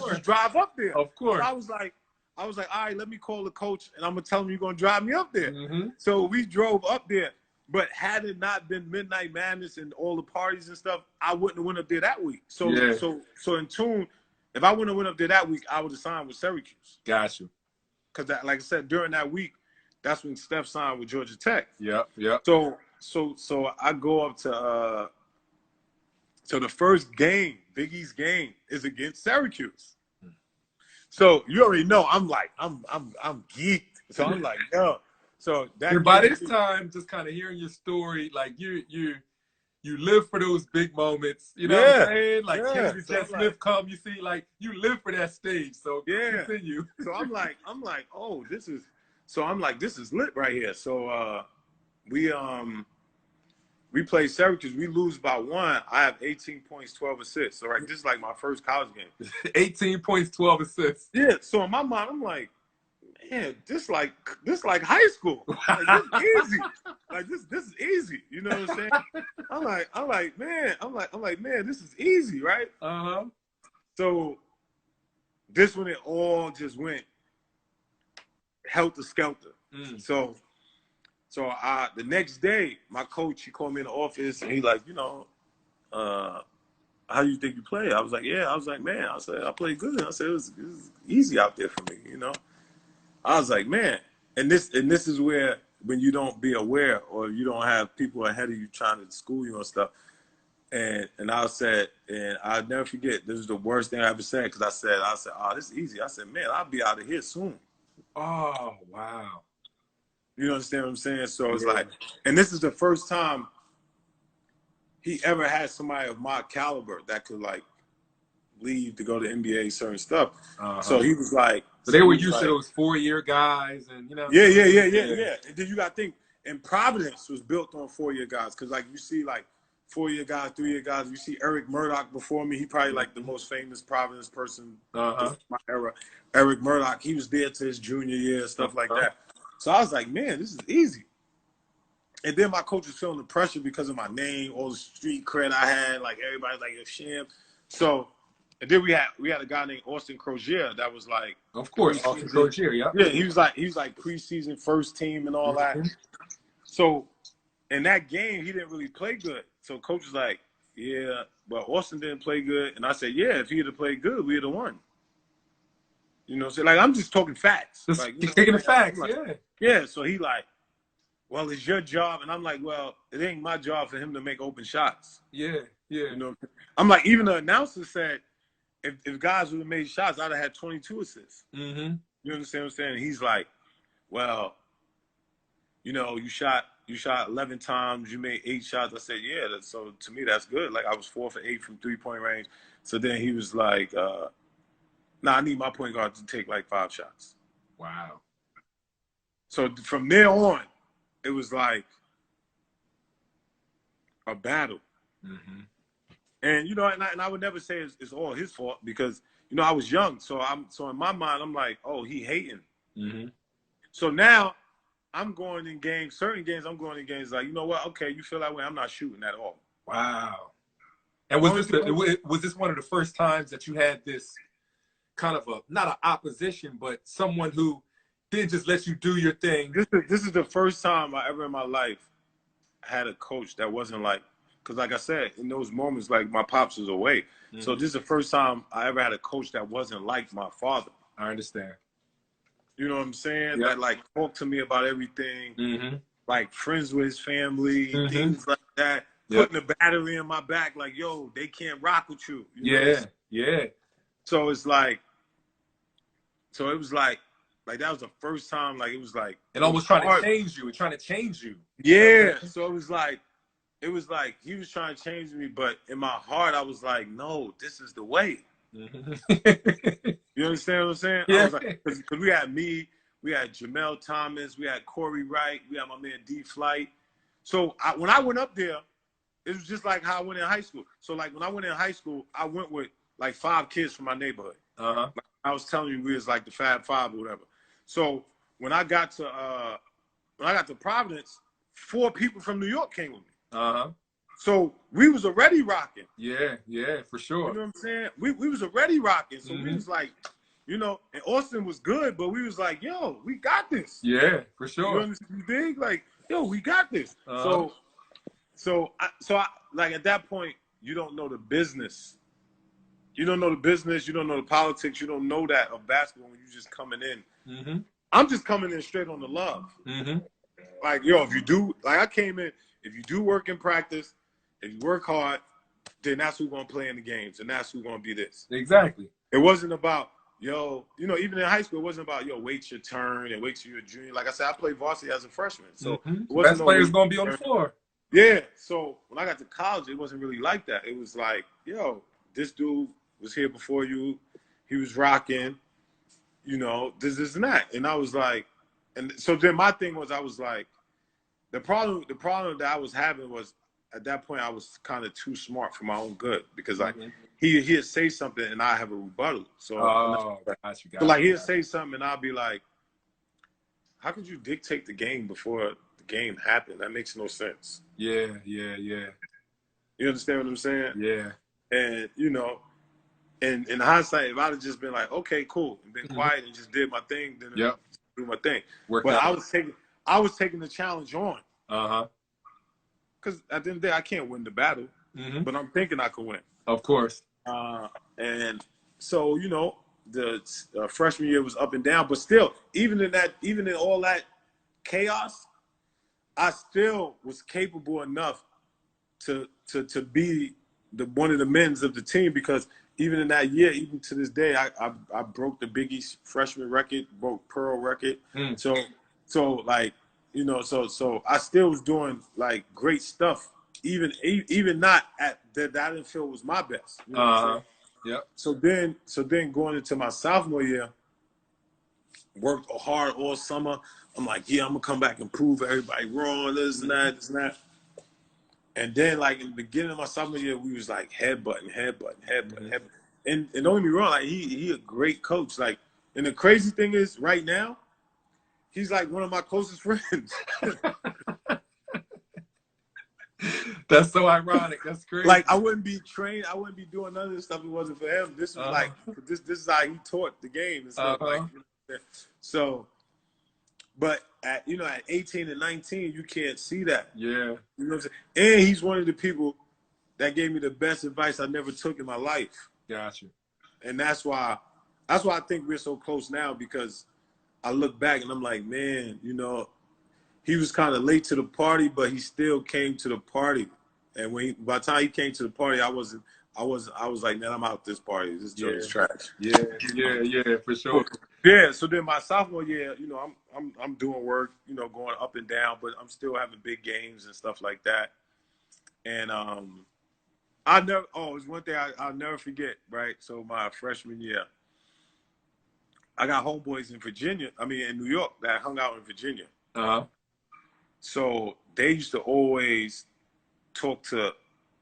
S2: just drive up there.
S1: Of course.
S2: So I was like, all right, let me call the coach, and I'm gonna tell him you're gonna drive me up there. So we drove up there. But had it not been Midnight Madness and all the parties and stuff, I wouldn't have went up there that week. So in tune, if I wouldn't have went up there that week, I would have signed with Syracuse.
S1: Got you.
S2: Because like I said, during that week, that's when Steph signed with Georgia Tech.
S1: Yeah.
S2: So I go up to the first game, Biggie's game, is against Syracuse. So you already know I'm geeked. So I'm like, yo. So that
S1: by this time, just kind of hearing your story, like you live for those big moments. You know what I'm saying? Like Kennedy Smith come, you see, like you live for that stage. So continue.
S2: So I'm like, oh, this is lit right here. So we we play Syracuse. We lose by 1. I have 18 points, 12 assists. So, right, this is like my first college game.
S1: 18 points, 12 assists.
S2: Yeah. So in my mind, I'm like, man, this like high school. Like, this is easy. Like this is easy. You know what I'm saying? I'm like, man, this is easy, right? So this when it all just went helter skelter. So the next day, my coach, he called me in the office and he like, how do you think you play? I was like, yeah. I was like, man, I said, I played good. I said, it was easy out there for me, I was like, man, and this is where when you don't be aware or you don't have people ahead of you trying to school you and stuff. And I said, and I'll never forget, this is the worst thing I ever said, because I said, oh, this is easy. I said, man, I'll be out of here soon.
S1: Oh, wow.
S2: You understand what I'm saying? So it's like, and this is the first time he ever had somebody of my caliber that could like leave to go to NBA, certain stuff. So he was like,
S1: so they were used to those 4-year guys, and
S2: Yeah. And then you got to think, and Providence was built on 4-year guys, because like you see like 4-year guys, 3-year guys. You see Eric Murdoch before me. He probably like the most famous Providence person of my era. Eric Murdoch, he was there to his junior year, stuff like that. So I was like, man, this is easy. And then my coach was feeling the pressure because of my name, all the street cred I had. Like everybody's like, yo, Sham. So, and then we had a guy named Austin Crozier that was like,
S1: of course, Austin Crozier, yeah.
S2: Yeah, he was like preseason first team and all that. So in that game, he didn't really play good. So coach was like, yeah, but Austin didn't play good. And I said, yeah, if he had played good, we'd have won. You know, so like I'm just talking facts.
S1: Just
S2: like
S1: taking the facts,
S2: like,
S1: yeah.
S2: Yeah, so he like, well, it's your job. And I'm like, well, it ain't my job for him to make open shots.
S1: Yeah.
S2: You know, I'm like, even the announcer said, if guys would have made shots, I'd have had 22 assists. You understand what I'm saying? He's like, well, you shot 11 times, you made 8 shots. I said, yeah. So to me, that's good. Like I was 4 for 8 from 3-point range. So then he was like, I need my point guard to take like 5 shots.
S1: Wow.
S2: So from there on, it was like a battle. And and I would never say it's all his fault, because I was young, so in my mind I'm like, oh, he hating. So now I'm going in games, certain games I'm going in games like, you know what? Okay, you feel that way, I'm not shooting at all.
S1: Wow. And was this one of the first times that you had this kind of not an opposition, but someone who didn't just let you do your thing?
S2: This is the first time I ever in my life had a coach that wasn't like, because like I said, in those moments, like my pops was away. So this is the first time I ever had a coach that wasn't like my father.
S1: I understand.
S2: You know what I'm saying? That like talked to me about everything, like friends with his family, things like that. Putting the battery in my back, like, yo, they can't rock with you.
S1: Yeah.
S2: So it's like, it was like that was the first time, like it was like,
S1: and almost trying to change you.
S2: Yeah. So it was like he was trying to change me, but in my heart I was like, no, this is the way. You understand what I'm saying?
S1: Yeah.
S2: I was like, because we had Jamel Thomas, we had Corey Wright, we had my man D Flight. So when I went up there, it was just like how I went in high school. So like when I went in high school, I went with like 5 kids from my neighborhood. Like I was telling you, we was like the Fab Five or whatever. So when I got to Providence, 4 people from New York came with me. So we was already rocking.
S1: Yeah, for sure.
S2: You know what I'm saying? We was already rocking. So we was like, and Austin was good, but we was like, yo, we got this.
S1: Yeah, for sure.
S2: You understand? You dig? Like, yo, we got this. So I like at that point, you don't know the business. You don't know the business. You don't know the politics. You don't know that of basketball when you just coming in. I'm just coming in straight on the love. Like, yo, if you do, like I came in, if you do work in practice, if you work hard, then that's who's going to play in the games, and that's who's going to be this.
S1: Exactly.
S2: It wasn't about, yo, even in high school, it wasn't about, yo, wait your turn and wait till you're a junior. Like I said, I played varsity as a freshman. So
S1: best player's going to be on the floor.
S2: Yeah. So when I got to college, it wasn't really like that. It was like, yo, this dude was here before you. He was rocking, this and that. And I was like, and so then my thing was, I was like, the problem that I was having was at that point I was kind of too smart for my own good, because like he'd say something and I have a rebuttal. So, like he'd say something and I'll be like, how could you dictate the game before the game happened? That makes no sense.
S1: Yeah.
S2: You understand what I'm saying?
S1: Yeah.
S2: And you know, and in hindsight, if I'd have just been like, okay, cool, and been quiet and just did my thing, then do my thing. But I was taking the challenge on. Because at the end of the day, I can't win the battle, but I'm thinking I can win.
S1: Of course.
S2: And so, you know, the freshman year was up and down, but still, even in all that chaos, I still was capable enough to be one of the men's of the team, because even in that year, even to this day, I broke the Big East freshman record, broke Pearl record. So like, you know, so I still was doing like great stuff, even not at that I didn't feel was my best. You know what I'm saying?
S1: Yep.
S2: So then going into my sophomore year, worked hard all summer. I'm like, yeah, I'm gonna come back and prove everybody wrong, this and that. And then like in the beginning of my sophomore year, we was like headbutting. And don't get me wrong, like he a great coach. Like, and the crazy thing is, right now, he's like one of my closest friends.
S1: That's so ironic. That's crazy.
S2: Like, I wouldn't be trained. I wouldn't be doing none of this stuff if it wasn't for him. This was like this is how he taught the game and stuff. Like, you know, so, but at 18 and 19, you can't see that.
S1: Yeah.
S2: You know what I'm saying? And he's one of the people that gave me the best advice I never took in my life.
S1: Gotcha.
S2: And that's why I think we're so close now, because I look back and I'm like, man, you know, he was kind of late to the party, but he still came to the party. And by the time he came to the party, I was like, man, I'm out this party. This joint is trash.
S1: Yeah, for sure.
S2: Yeah. So then my sophomore year, you know, I'm doing work, you know, going up and down, but I'm still having big games and stuff like that. And it's one thing I'll never forget, right? So my freshman year, I got homeboys in New York that hung out in Virginia. So they used to always talk to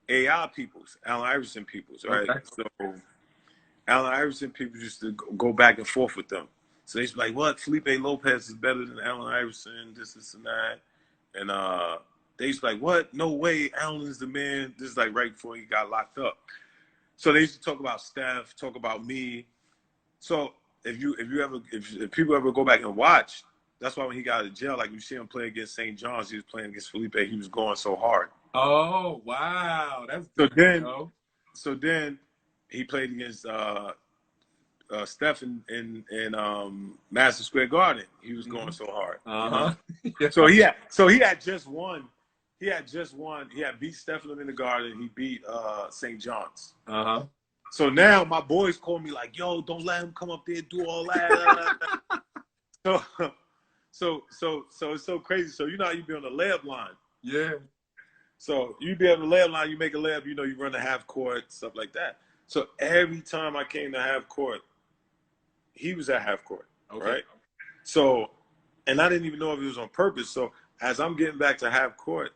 S2: AI peoples, Allen Iverson peoples, right? Okay. So Allen Iverson people used to go back and forth with them. So they used to be like, what? Felipe Lopez is better than Allen Iverson, this and that. And they used to be like, what? No way, Allen is the man. This is like right before he got locked up. So they used to talk about Steph, talk about me. So if people ever go back and watch, that's why when he got out of jail, like you see him play against St. John's, he was playing against Felipe. He was going so hard.
S1: Oh wow, that's
S2: so then he played against Steph in Madison Square Garden. He was going so hard. So he had just won. He had beat Steph in the Garden. He beat St. John's. So now my boys call me like, yo, don't let him come up there and do all that. So it's so crazy. So you know how you be on the layup line.
S1: Yeah.
S2: So you be on the layup line, you make a layup, you know, you run the half court, stuff like that. So every time I came to half court, he was at half court, right? So, and I didn't even know if it was on purpose. So as I'm getting back to half court,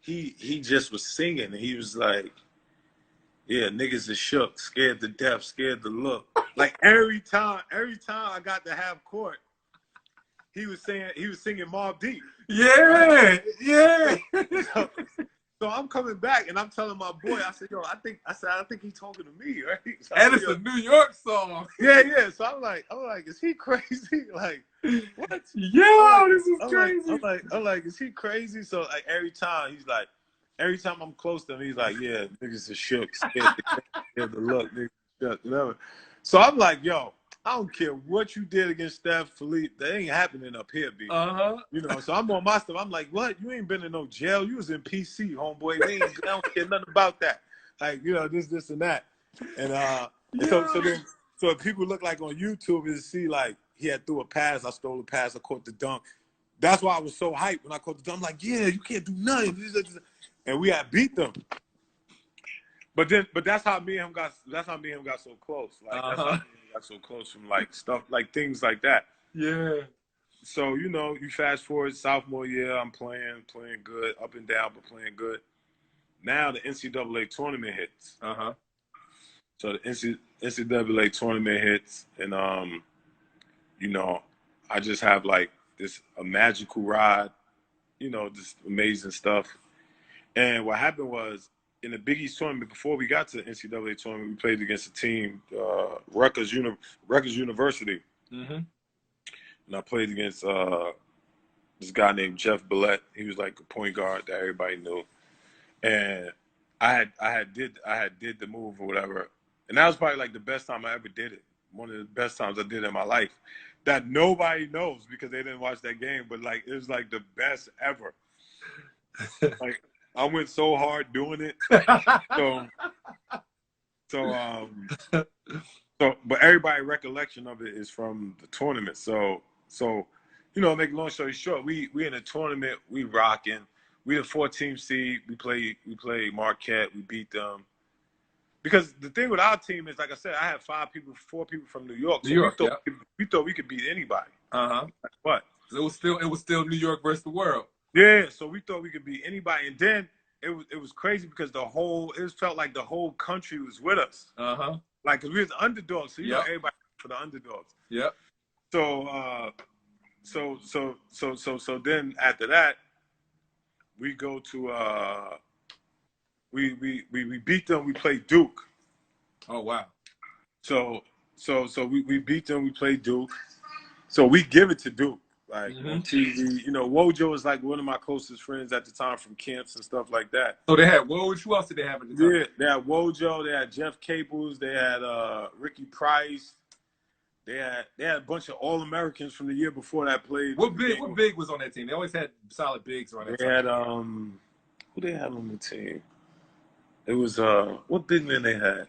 S2: he just was singing, and he was like, yeah, niggas is shook, scared to death, scared to look. Like every time I got to half court, he was singing Mobb Deep.
S1: Yeah, yeah.
S2: So I'm coming back and I'm telling my boy, I said, yo, I think he's talking to me, right? So
S1: and it's a New York song.
S2: Yeah. So I'm like, is he crazy? Like, what?
S1: Yo, this is crazy.
S2: I'm like, is he crazy? So like every time I'm close to him, he's like, yeah, niggas are shook, scared to look, niggas shook, whatever. So I'm like, yo, I don't care what you did against Steph, Philippe. That ain't happening up here, B. You know, so I'm on my stuff. I'm like, what? You ain't been in no jail. You was in PC, homeboy. I don't care nothing about that. Like, you know, this, and that. And so if people look like on YouTube and see like he had threw a pass, I stole a pass, I caught the dunk. That's why I was so hyped when I caught the dunk. I'm like, yeah, you can't do nothing. And we had beat them. But that's how me and him got so close. Like that's how me and him got so close from like stuff like things like that.
S1: Yeah.
S2: So, you know, you fast forward sophomore year, I'm playing good, up and down, but playing good. now the NCAA tournament hits.
S1: Uh-huh.
S2: So the NCAA tournament hits, and you know, I just have like a magical ride, you know, just amazing stuff. And what happened was in the Big East tournament, before we got to the NCAA tournament, we played against a team, Rutgers University.
S1: Mm-hmm.
S2: And I played against this guy named Jeff Billette. He was like a point guard that everybody knew. And I had did the move or whatever. And that was probably like the best time I ever did it. One of the best times I did it in my life. That nobody knows because they didn't watch that game, but like it was like the best ever. Like I went so hard doing it. But everybody's recollection of it is from the tournament. So you know, make a long story short, we in a tournament, we rocking. We the 14th seed. We play Marquette. We beat them. Because the thing with our team is, like I said, I had 4 people from New York. So we thought we could beat anybody.
S1: Uh-huh.
S2: What?
S1: So it was still New York versus the world.
S2: Yeah. So we thought we could beat anybody, and then it was crazy because it felt like the whole country was with us.
S1: Uh-huh.
S2: Like, cause we was the underdogs, so you know everybody for the underdogs.
S1: Yep.
S2: So then after that, we go to we beat them. We played Duke.
S1: Oh wow.
S2: So we beat them. We played Duke. So we give it to Duke, like on TV. You know, Wojo is like one of my closest friends at the time from camps and stuff like that.
S1: So they had Woj. Who else did they have at the time?
S2: Yeah, they had Wojo. They had Jeff Capels. They had Ricky Price. They had a bunch of All-Americans from the year before that played.
S1: What big was on that team? They always had solid bigs on that team.
S2: They had who they had on the team? It was what big men they had?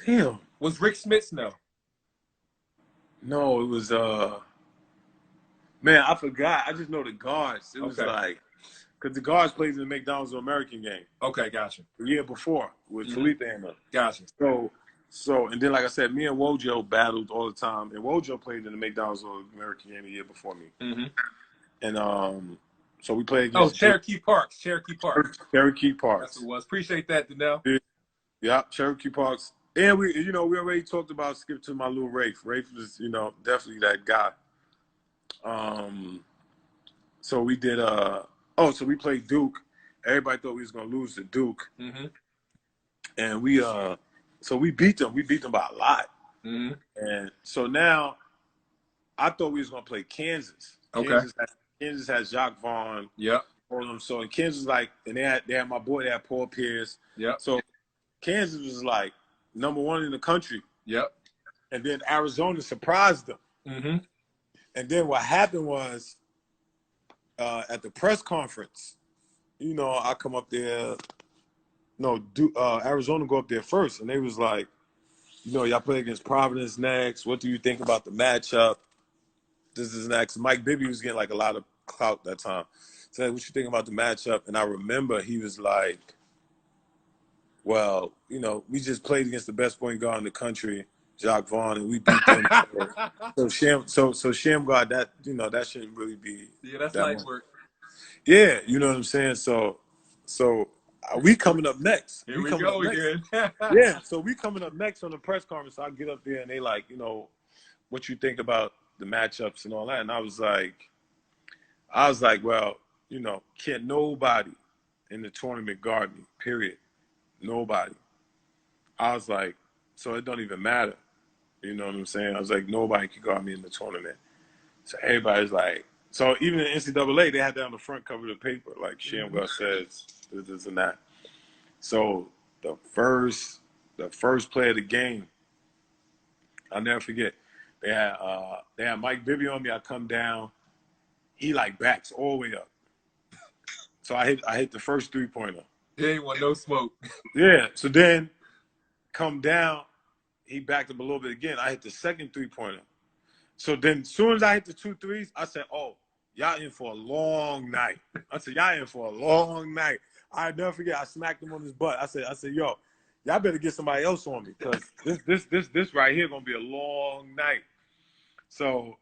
S2: Damn.
S1: Was Rick Smits?
S2: No, it was man, I forgot. I just know the guards. It was like because the guards played in the McDonald's All-American game. Okay, gotcha. The year before with Felipe and them. Gotcha. So and then like I said, me and Wojo battled all the time, and Wojo played in the McDonald's All-American game the year before me. Mm-hmm. And so we played against
S1: Cherokee Parks.
S2: Cherokee Parks.
S1: That's what it was. Appreciate that, Danelle.
S2: Yeah, Cherokee Parks. And we already talked about skip to my little Rafe. Rafe was, definitely that guy. So we did so we played Duke. Everybody thought we was gonna lose to Duke. Mm-hmm. And we beat them. We beat them by a lot. Mm-hmm. And so now I thought we was gonna play Kansas. Okay. Kansas has Jacques Vaughn. Yeah. So in Kansas, and they had my boy, they had Paul Pierce. Yeah. So Kansas was like #1 in the country. Yep. And then Arizona surprised them. Mm-hmm. And then what happened was at the press conference, I come up there. No, Arizona go up there first, and they was like, y'all play against Providence next. What do you think about the matchup? This is next. Mike Bibby was getting like a lot of clout that time. So what you think about the matchup? And I remember he was like, well, we just played against the best point guard in the country, Jacques Vaughn, and we beat them. so Shamgod, that shouldn't really be. Yeah, that's light work. Yeah, you know what I'm saying? So we coming up next.
S1: Here we go again.
S2: Yeah, so we coming up next on the press conference. So I get up there and they like, what you think about the matchups and all that. And I was like, well, can't nobody in the tournament guard me, period. Nobody. I was like, so it don't even matter. You know what I'm saying? I was like, nobody can guard me in the tournament. So everybody's like, so even in NCAA, they had that on the front cover of the paper, like Shamgod says, this and that. So the first play of the game, I'll never forget. They had Mike Bibby on me. I come down. He backs all the way up. So I hit the first 3-pointer.
S1: He ain't want no smoke.
S2: Yeah. So then come down. He backed up a little bit again. I hit the second 3-pointer. So then as soon as I hit the 2 threes, I said, oh, y'all in for a long night. I said, y'all in for a long night. I'll never forget. I smacked him on his butt. I said, yo, y'all better get somebody else on me because this right here gonna be a long night. So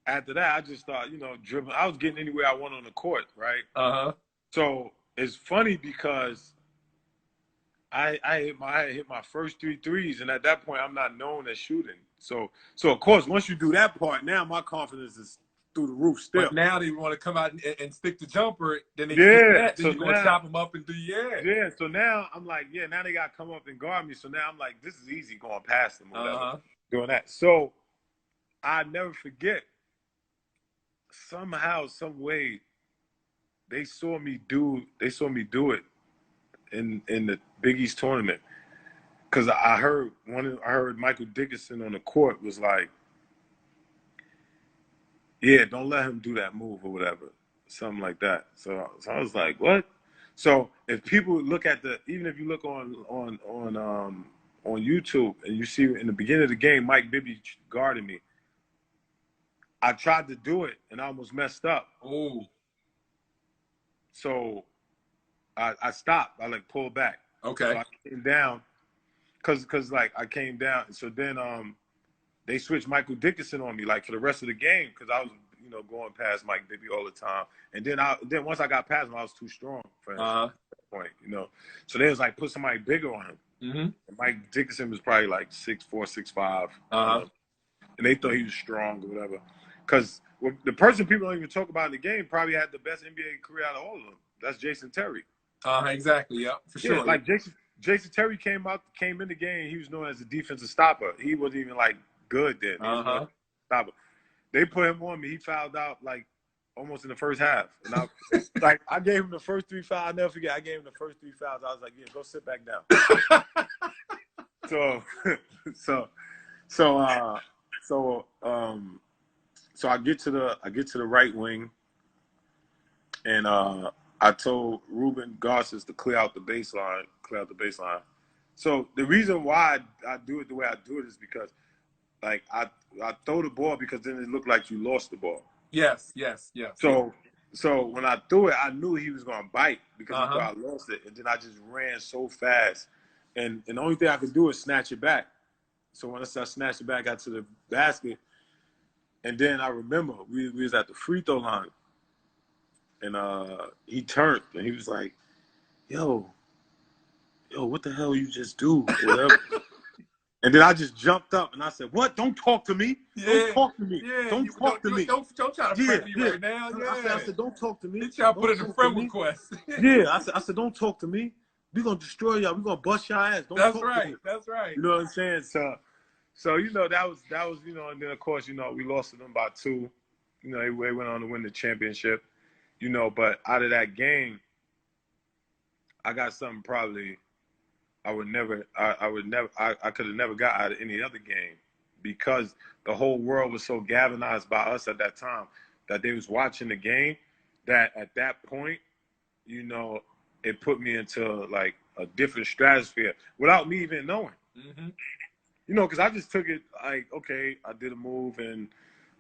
S2: after that, I just started, dribbling. I was getting anywhere I want on the court, right? Uh-huh. So it's funny because I hit my first 3 threes, and at that point I'm not known as shooting. So of course once you do that part, now my confidence is through the roof still.
S1: But now they want to come out and stick the jumper, then they
S2: Yeah,
S1: get that, then
S2: so
S1: you're gonna
S2: now,
S1: chop them up and do
S2: yeah. So now I'm like, yeah, now they gotta come up and guard me. So now I'm like, this is easy going past them or whatever, doing that. So I never forget. Somehow, some way, they saw me do it in the Big East tournament. Cause I heard Michael Dickinson on the court was like, yeah, don't let him do that move or whatever, something like that. So I was like, what? So if people look at even if you look on YouTube and you see in the beginning of the game, Mike Bibby guarding me, I tried to do it and I almost messed up.
S1: Oh.
S2: So I stopped. I like pulled back.
S1: Okay.
S2: So I came down, cause like I came down. So then they switched Michael Dickinson on me like for the rest of the game because I was going past Mike Bibby all the time. And then once I got past him, I was too strong for him at that point. So they was like put somebody bigger on him.
S1: Mm-hmm.
S2: And Mike Dickinson was probably like 6'4", 6'5". And they thought he was strong or whatever. Because the person people don't even talk about in the game probably had the best NBA career out of all of them. That's Jason Terry.
S1: Exactly. Yeah, for sure.
S2: Yeah, like Jason Terry came in the game. He was known as a defensive stopper. He wasn't even like good then. He was known as a stopper. They put him on me. He fouled out like almost in the first half. And I gave him the first 3 fouls. I'll never forget. I gave him the first 3 fouls. I was like, yeah, go sit back down. So I get to the right wing, and I told Ruben Garces to clear out the baseline. So the reason why I do it the way I do it is because, like, I throw the ball because then it looked like you lost the ball.
S1: Yes.
S2: So when I threw it, I knew he was gonna bite because he thought I lost it, and then I just ran so fast, and the only thing I could do is snatch it back. So when I snatched it back out to the basket, and then I remember we was at the free throw line, and he turned and he was like, yo, what the hell you just do? Whatever. And then I just jumped up and I said, what? Don't talk to me.
S1: Yeah.
S2: Don't talk to me.
S1: Yeah.
S2: Don't talk to me.
S1: Don't try to friend me right now. Yeah.
S2: I said, don't talk to me.
S1: He tried to put in a friend request.
S2: Yeah. I said, don't talk to me. We're going to destroy y'all. We're going to bust your ass. Don't talk to me.
S1: That's right.
S2: You know what I'm saying? So that was and then of course, we lost to them by 2. They went on to win the championship. But out of that game, I got something probably I could have never got out of any other game, because the whole world was so galvanized by us at that time that they was watching the game, that at that point, it put me into like a different stratosphere without me even knowing. Because I just took it like, okay, I did a move and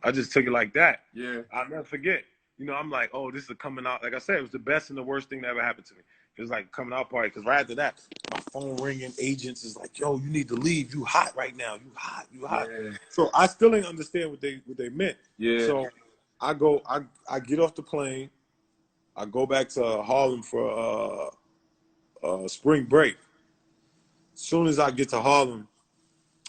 S2: I just took it like that.
S1: Yeah.
S2: I'll never forget. I'm like, oh, this is a coming out. Like I said, it was the best and the worst thing that ever happened to me. It was like a coming out party, because right after that, my phone ringing, agents is like, yo, you need to leave. You hot right now. You hot. Yeah. So I still didn't understand what they meant. Yeah. So I get off the plane. I go back to Harlem for spring break. As soon as I get to Harlem,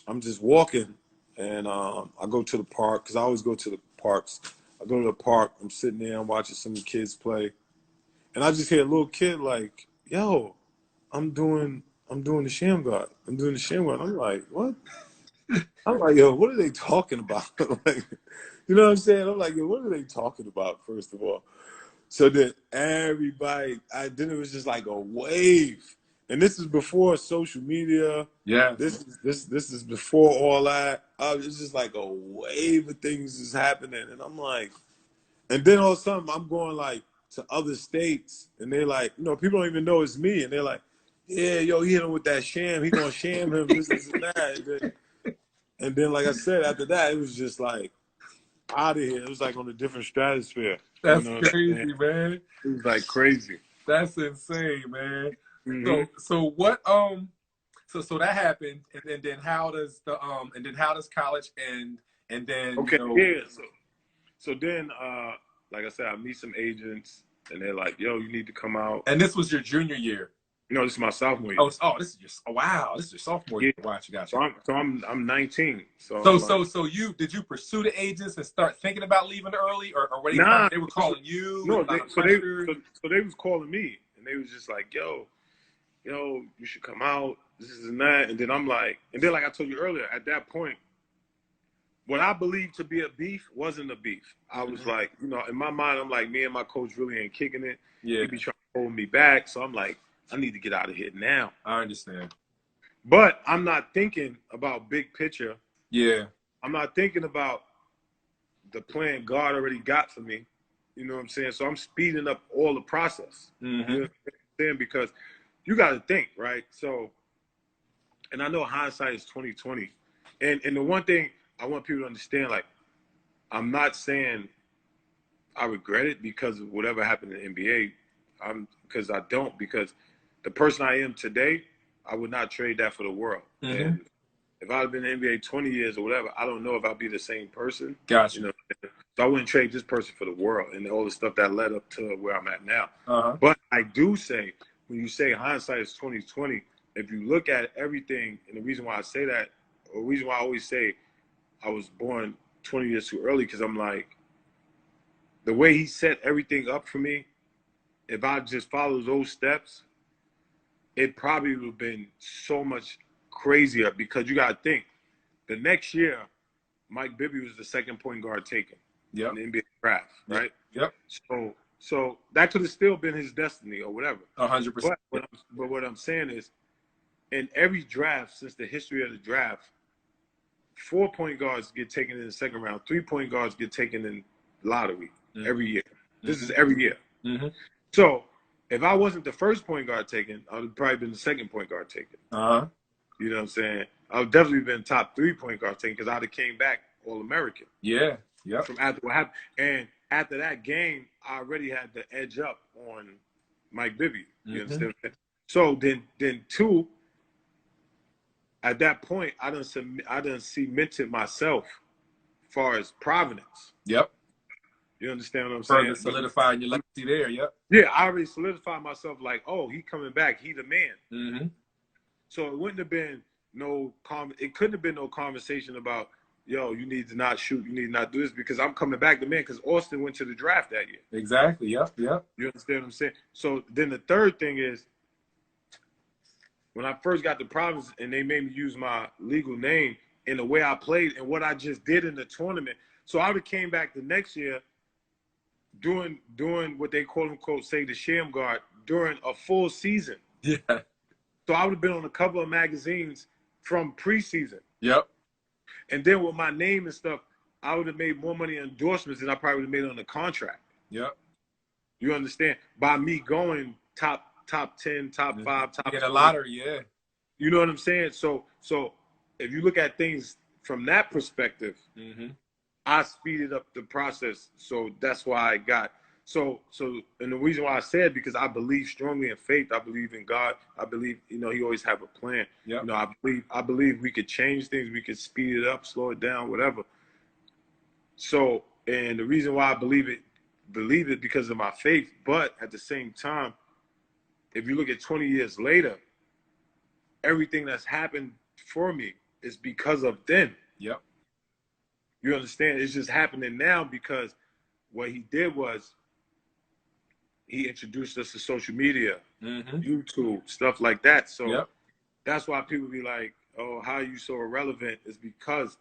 S2: I'm just walking, and I go to the park, because I always go to the parks. I go to the park. I'm sitting there. I'm watching some kids play. And I just hear a little kid like, yo, I'm doing the Sham God. I'm doing the Sham God. I'm like, what? I'm like, yo, what are they talking about? Like, you know what I'm saying? I'm like, yo, what are they talking about, first of all? So then everybody, then it was just like a wave. And this is before social media.
S1: Yeah.
S2: This is before all that. It's just like a wave of things is happening. And I'm like, and then all of a sudden I'm going like to other states, and they're like, people don't even know it's me. And they're like, yeah, yo, he hit him with that sham. He gonna sham him, this and that. And then, like I said, after that, it was just like out of here. It was like on a different stratosphere.
S1: That's crazy, man.
S2: It was like crazy.
S1: That's insane, man. So what so that happened, and then how does college end, and then
S2: okay, yeah. So then like I said, I meet some agents, and they're like, "Yo, you need to come out."
S1: And this was your junior year.
S2: No, this is my sophomore year.
S1: This is your wow, this is your sophomore year. Wow, you got you.
S2: So I'm 19.
S1: So did you pursue the agents and start thinking about leaving early, or were they were calling you?
S2: No, so they was calling me, and they was just like, yo, you should come out, this and that. And then I'm like, like I told you earlier, at that point, what I believed to be a beef wasn't a beef. I was like, in my mind, I'm like, me and my coach really ain't kicking it.
S1: Yeah.
S2: He be trying to hold me back. So I'm like, I need to get out of here now.
S1: I understand.
S2: But I'm not thinking about big picture.
S1: Yeah.
S2: I'm not thinking about the plan God already got for me. You know what I'm saying? So I'm speeding up all the process.
S1: Mm-hmm.
S2: You know what I'm saying? Because you got to think, right? So, and I know hindsight is 20/20. And the one thing I want people to understand, like, I'm not saying I regret it because of whatever happened in the NBA. Because I don't, because the person I am today, I would not trade that for the world.
S1: Mm-hmm.
S2: And if I'd been in the NBA 20 years or whatever, I don't know if I'd be the same person.
S1: Gotcha.
S2: So I wouldn't trade this person for the world and all the stuff that led up to where I'm at now.
S1: Uh-huh.
S2: But I do say, when you say hindsight is 20/20, if you look at everything, and the reason why I say that, or the reason why I always say I was born 20 years too early, because I'm like, the way he set everything up for me, if I just followed those steps, it probably would have been so much crazier, because you got to think, the next year, Mike Bibby was the second point guard taken in the NBA draft, right?
S1: Yep.
S2: So that could have still been his destiny or whatever.
S1: 100%.
S2: But what I'm saying is, in every draft since the history of the draft, 4 point guards get taken in the second round, 3 point guards get taken in lottery every year. This is every year.
S1: Mm-hmm.
S2: So if I wasn't the first point guard taken, I would have probably been the second point guard taken.
S1: Uh-huh.
S2: You know what I'm saying? I would definitely been top 3 point guard taken, because I'd have came back All-American.
S1: Yeah. Yep.
S2: From after what happened. And after that game, I already had the edge up on Mike Bibby. You understand? So then two, at that point, I done cemented myself as far as Providence.
S1: Yep.
S2: You understand what I'm saying?
S1: Further solidifying your legacy there. Yep.
S2: Yeah, I already solidified myself, like, oh, he coming back, he the man.
S1: Mm-hmm.
S2: So it wouldn't have been it couldn't have been no conversation about, yo, you need to not shoot, you need to not do this, because I'm coming back the man, because Austin went to the draft that year.
S1: Exactly. Yep. Yep.
S2: You understand what I'm saying? So then the third thing is, when I first got the Providence and they made me use my legal name in the way I played and what I just did in the tournament. So I came back the next year doing what they quote unquote say the SHAMMGOD during a full season.
S1: Yeah.
S2: So I would have been on a couple of magazines from preseason.
S1: Yep.
S2: And then with my name and stuff, I would have made more money in endorsements than I probably would have made on the contract.
S1: Yep.
S2: You understand? By me going top 10, top 5, top
S1: get a lottery, yeah.
S2: You know what I'm saying? So if you look at things from that perspective, I speeded up the process. So that's why I got and the reason why I said, because I believe strongly in faith, I believe in God. I believe, he always have a plan.
S1: Yep.
S2: I believe we could change things, we could speed it up, slow it down, whatever. So, and the reason why I believe it because of my faith, but at the same time, if you look at 20 years later, everything that's happened for me is because of then.
S1: Yep.
S2: You understand? It's just happening now because what he did was he introduced us to social media, YouTube, stuff like that. So that's why people be like, oh, how are you so irrelevant? Is because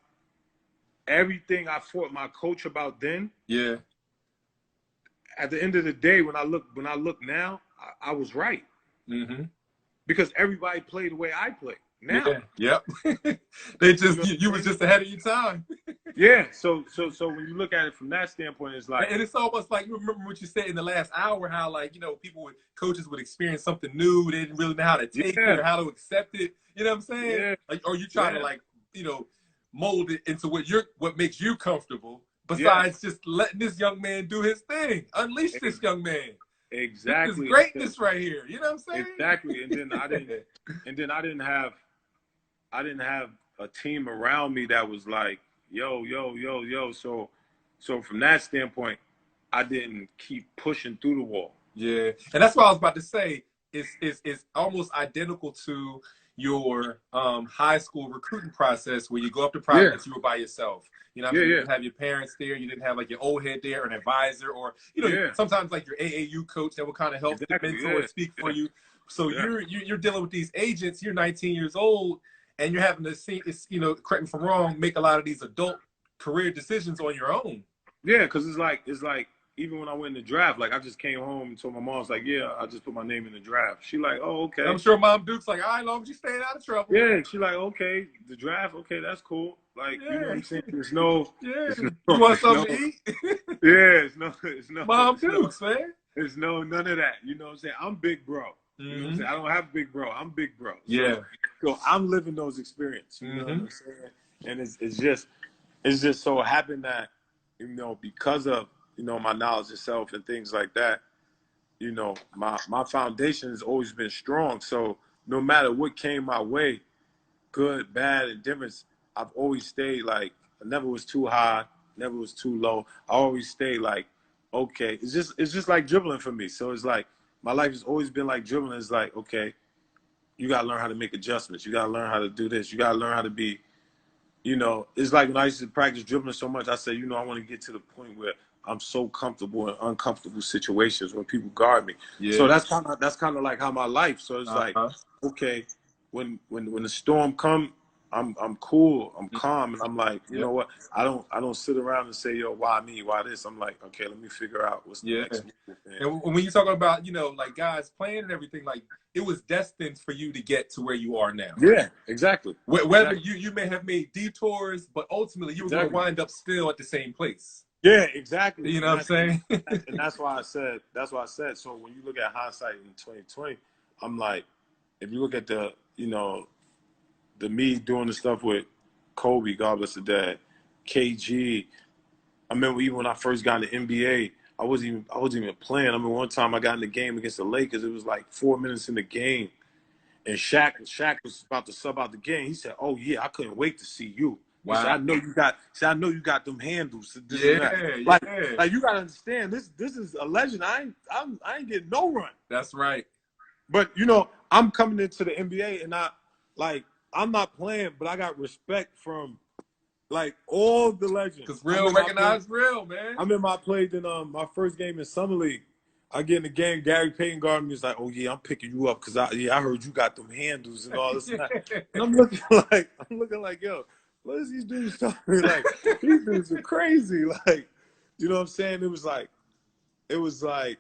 S2: everything I fought my coach about then, at the end of the day, when I look now, I was right. Because everybody played the way I play now.
S1: Yeah. Yep. They just you was just ahead of your time.
S2: Yeah. So when you look at it from that standpoint, it's like,
S1: and it's almost like, you remember what you said in the last hour, how coaches would experience something new, they didn't really know how to take it or how to accept it. You know what I'm saying?
S2: Yeah.
S1: Like, or you try to mold it into what makes you comfortable. Besides just letting this young man do his thing, unleash this young man.
S2: Exactly.
S1: This is greatness right here. You know what I'm saying?
S2: Exactly. And then I didn't have a team around me that was like, yo. So from that standpoint, I didn't keep pushing through the wall.
S1: Yeah, and that's what I was about to say. It's almost identical to your high school recruiting process where you go up to
S2: Yeah,
S1: Providence, you were by yourself. You know what I
S2: yeah,
S1: mean? You
S2: yeah,
S1: didn't have your parents there, you didn't have like your old head there, or an advisor, or
S2: yeah.
S1: sometimes like your AAU coach that will kind of help to
S2: Exactly.
S1: mentor and
S2: Yeah,
S1: speak for
S2: yeah,
S1: you. So
S2: yeah.
S1: you're dealing with these agents. You're 19 years old, and you're having to see, correct me if I'm wrong, make a lot of these adult career decisions on your own.
S2: Yeah, because it's like even when I went in the draft, like I just came home and told my mom, I was like, yeah, I just put my name in the draft. She like, oh,
S1: And I'm
S2: okay.
S1: sure Mom Duke's like, all right, long as you staying out of trouble.
S2: Yeah, she like, okay, the draft, okay, that's cool. Like, you know what
S1: Yeah,
S2: I'm saying? There's no,
S1: yeah.
S2: it's no,
S1: You want
S2: it's no,
S1: something to eat?
S2: yeah, it's no, it's no,
S1: Mom
S2: it's no,
S1: Dukes, man.
S2: it's no, none of that. You know what I'm saying? I'm big bro. You know what I'm
S1: Mm-hmm.
S2: saying? I don't have big bro. I'm big bro.
S1: Yeah.
S2: So I'm living those experiences. You know what
S1: Mm-hmm.
S2: I'm saying? And it's just so happened that, because of, my knowledge of self and things like that, my foundation has always been strong. So no matter what came my way, good, bad, and difference, I've always stayed like, I never was too high, never was too low. I always stayed like, okay. It's just like dribbling for me. So it's like my life has always been like dribbling. It's like, okay, you gotta learn how to make adjustments. You gotta learn how to do this. You gotta learn how to be, it's like when I used to practice dribbling so much, I said, I want to get to the point where I'm so comfortable in uncomfortable situations when people guard me. So
S1: Yeah.
S2: that's kind of like how my life. So it's like,
S1: Uh-huh.
S2: okay, when the storm come, I'm cool, I'm calm, and I'm like, you
S1: Yep.
S2: know what? I don't sit around and say, yo, why me? Why this? I'm like, okay, let me figure out what's the
S1: Yeah.
S2: next move.
S1: And when you talk about, like guys playing and everything, like it was destined for you to get to where you are now.
S2: Yeah, exactly.
S1: Whether
S2: Exactly.
S1: you may have made detours, but ultimately you were going to
S2: Exactly.
S1: wind up still at the same place.
S2: Yeah, exactly.
S1: You know
S2: And
S1: what I'm saying?
S2: that's why I said. So when you look at hindsight in 2020, I'm like, if you look at the me doing the stuff with Kobe, God bless the dad, KG. I remember even when I first got in the NBA, I wasn't even playing. I mean, one time I got in the game against the Lakers. It was like 4 minutes in the game, and Shaq was about to sub out the game. He said, "Oh yeah, I couldn't wait to see you." He said,
S1: Wow.
S2: I know you got them handles. This
S1: Yeah,
S2: and that.
S1: yeah.
S2: Like you gotta understand, this is a legend. I ain't getting no run.
S1: That's right.
S2: But I'm coming into the NBA and I'm not playing, but I got respect from like all the legends.
S1: Because real recognize real, man.
S2: I remember I played in my first game in Summer League. I get in the game, Gary Payton guarded me. He's like, "Oh yeah, I'm picking you up because I heard you got them handles and all this and that." And I'm looking like, yo, what is these dudes talking? Like, these dudes are crazy. Like, you know what I'm saying? It was like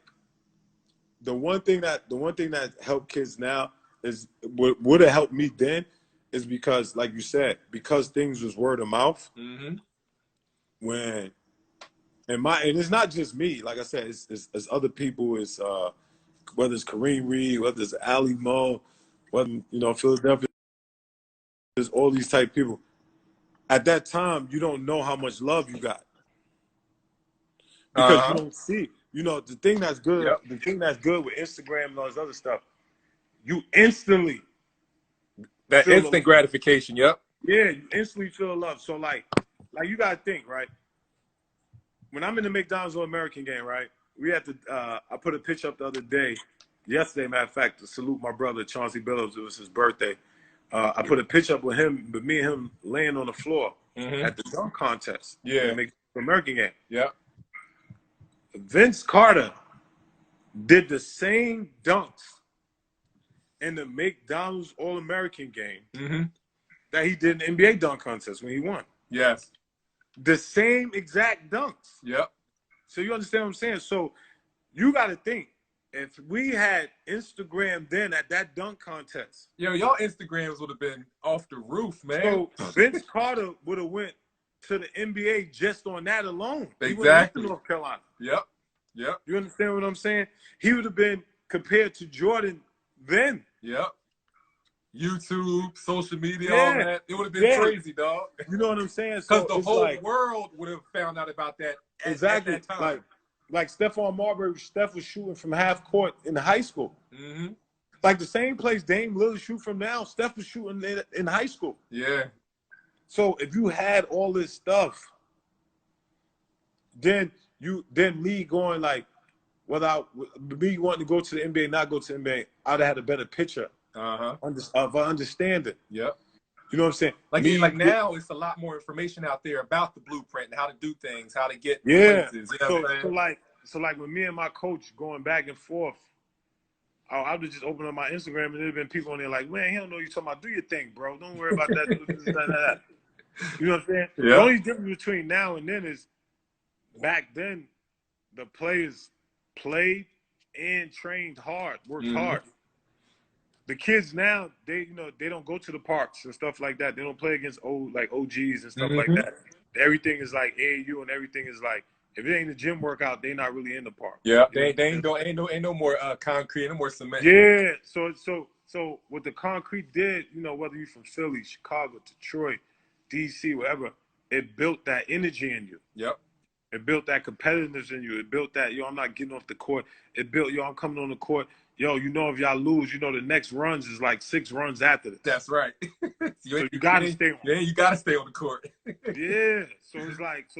S2: the one thing that helped kids now is what would have helped me then is because, like you said, because things was word of mouth.
S1: Mm-hmm.
S2: And it's not just me. Like I said, it's other people. It's whether it's Kareem Reed, whether it's Ali Mo, whether Philadelphia. There's all these type people. At that time, you don't know how much love you got because you don't see. The thing that's good.
S1: Yep.
S2: The thing that's good with Instagram and all this other stuff, you instantly
S1: that instant gratification. Yep.
S2: Yeah, you instantly feel love. So like you gotta think, right? When I'm in the McDonald's All-American game, right? We had to. I put a picture up the other day, yesterday, matter of fact, to salute my brother Chauncey Billups. It was his birthday. I put a picture up with him, but me and him laying on the floor at the dunk contest.
S1: Yeah.
S2: In the McDonald's American game.
S1: Yep.
S2: Vince Carter did the same dunks in the McDonald's All-American game that he did in the NBA dunk contest when he won.
S1: Yes.
S2: The same exact dunks.
S1: Yep.
S2: So you understand what I'm saying? So you got to think, if we had Instagram then at that dunk contest.
S1: Y'all Instagrams would have been off the roof, man.
S2: So Vince Carter would have went to the NBA just on that alone.
S1: Exactly.
S2: He went to North Carolina.
S1: Yep. Yep.
S2: You understand what I'm saying? He would have been compared to Jordan then.
S1: Yep. YouTube, social media, all that. It would have been crazy, dog.
S2: You know what I'm saying?
S1: Because the whole world would have found out about that at that time.
S2: Like Stephon Marbury, Steph was shooting from half court in high school.
S1: Mm-hmm.
S2: Like the same place Dame Lillard shoot from now, Steph was shooting in high school.
S1: Yeah.
S2: So if you had all this stuff, then me going like, me wanting to go to the NBA, not go to the NBA, I'd have had a better picture of understanding.
S1: Yep.
S2: You know what I'm saying?
S1: Like now, it's a lot more information out there about the blueprint and how to do things, how to get
S2: places.
S1: You know what I'm saying?
S2: So like with me and my coach going back and forth, I would just open up my Instagram and there'd been people on there like, man, he don't know what you're talking about. Do your thing, bro. Don't worry about that. That. You know what I'm saying? Yeah. The only difference between now and then is back then the players played and trained hard, worked hard. The kids now, they don't go to the parks and stuff like that. They don't play against OGs and stuff like that. Everything is like AAU and everything is like, if it ain't a gym workout, they not really in the park.
S1: Yeah, ain't no more concrete, no more cement.
S2: Yeah, so what the concrete did, whether you're from Philly, Chicago, Detroit, DC, wherever, it built that energy in you.
S1: Yep.
S2: It built that competitiveness in you. It built that, I'm not getting off the court. It built, I'm coming on the court. If y'all lose, the next runs is like 6 runs after this.
S1: That's right.
S2: So you gotta stay on.
S1: Yeah, you gotta stay on the court.
S2: Yeah. So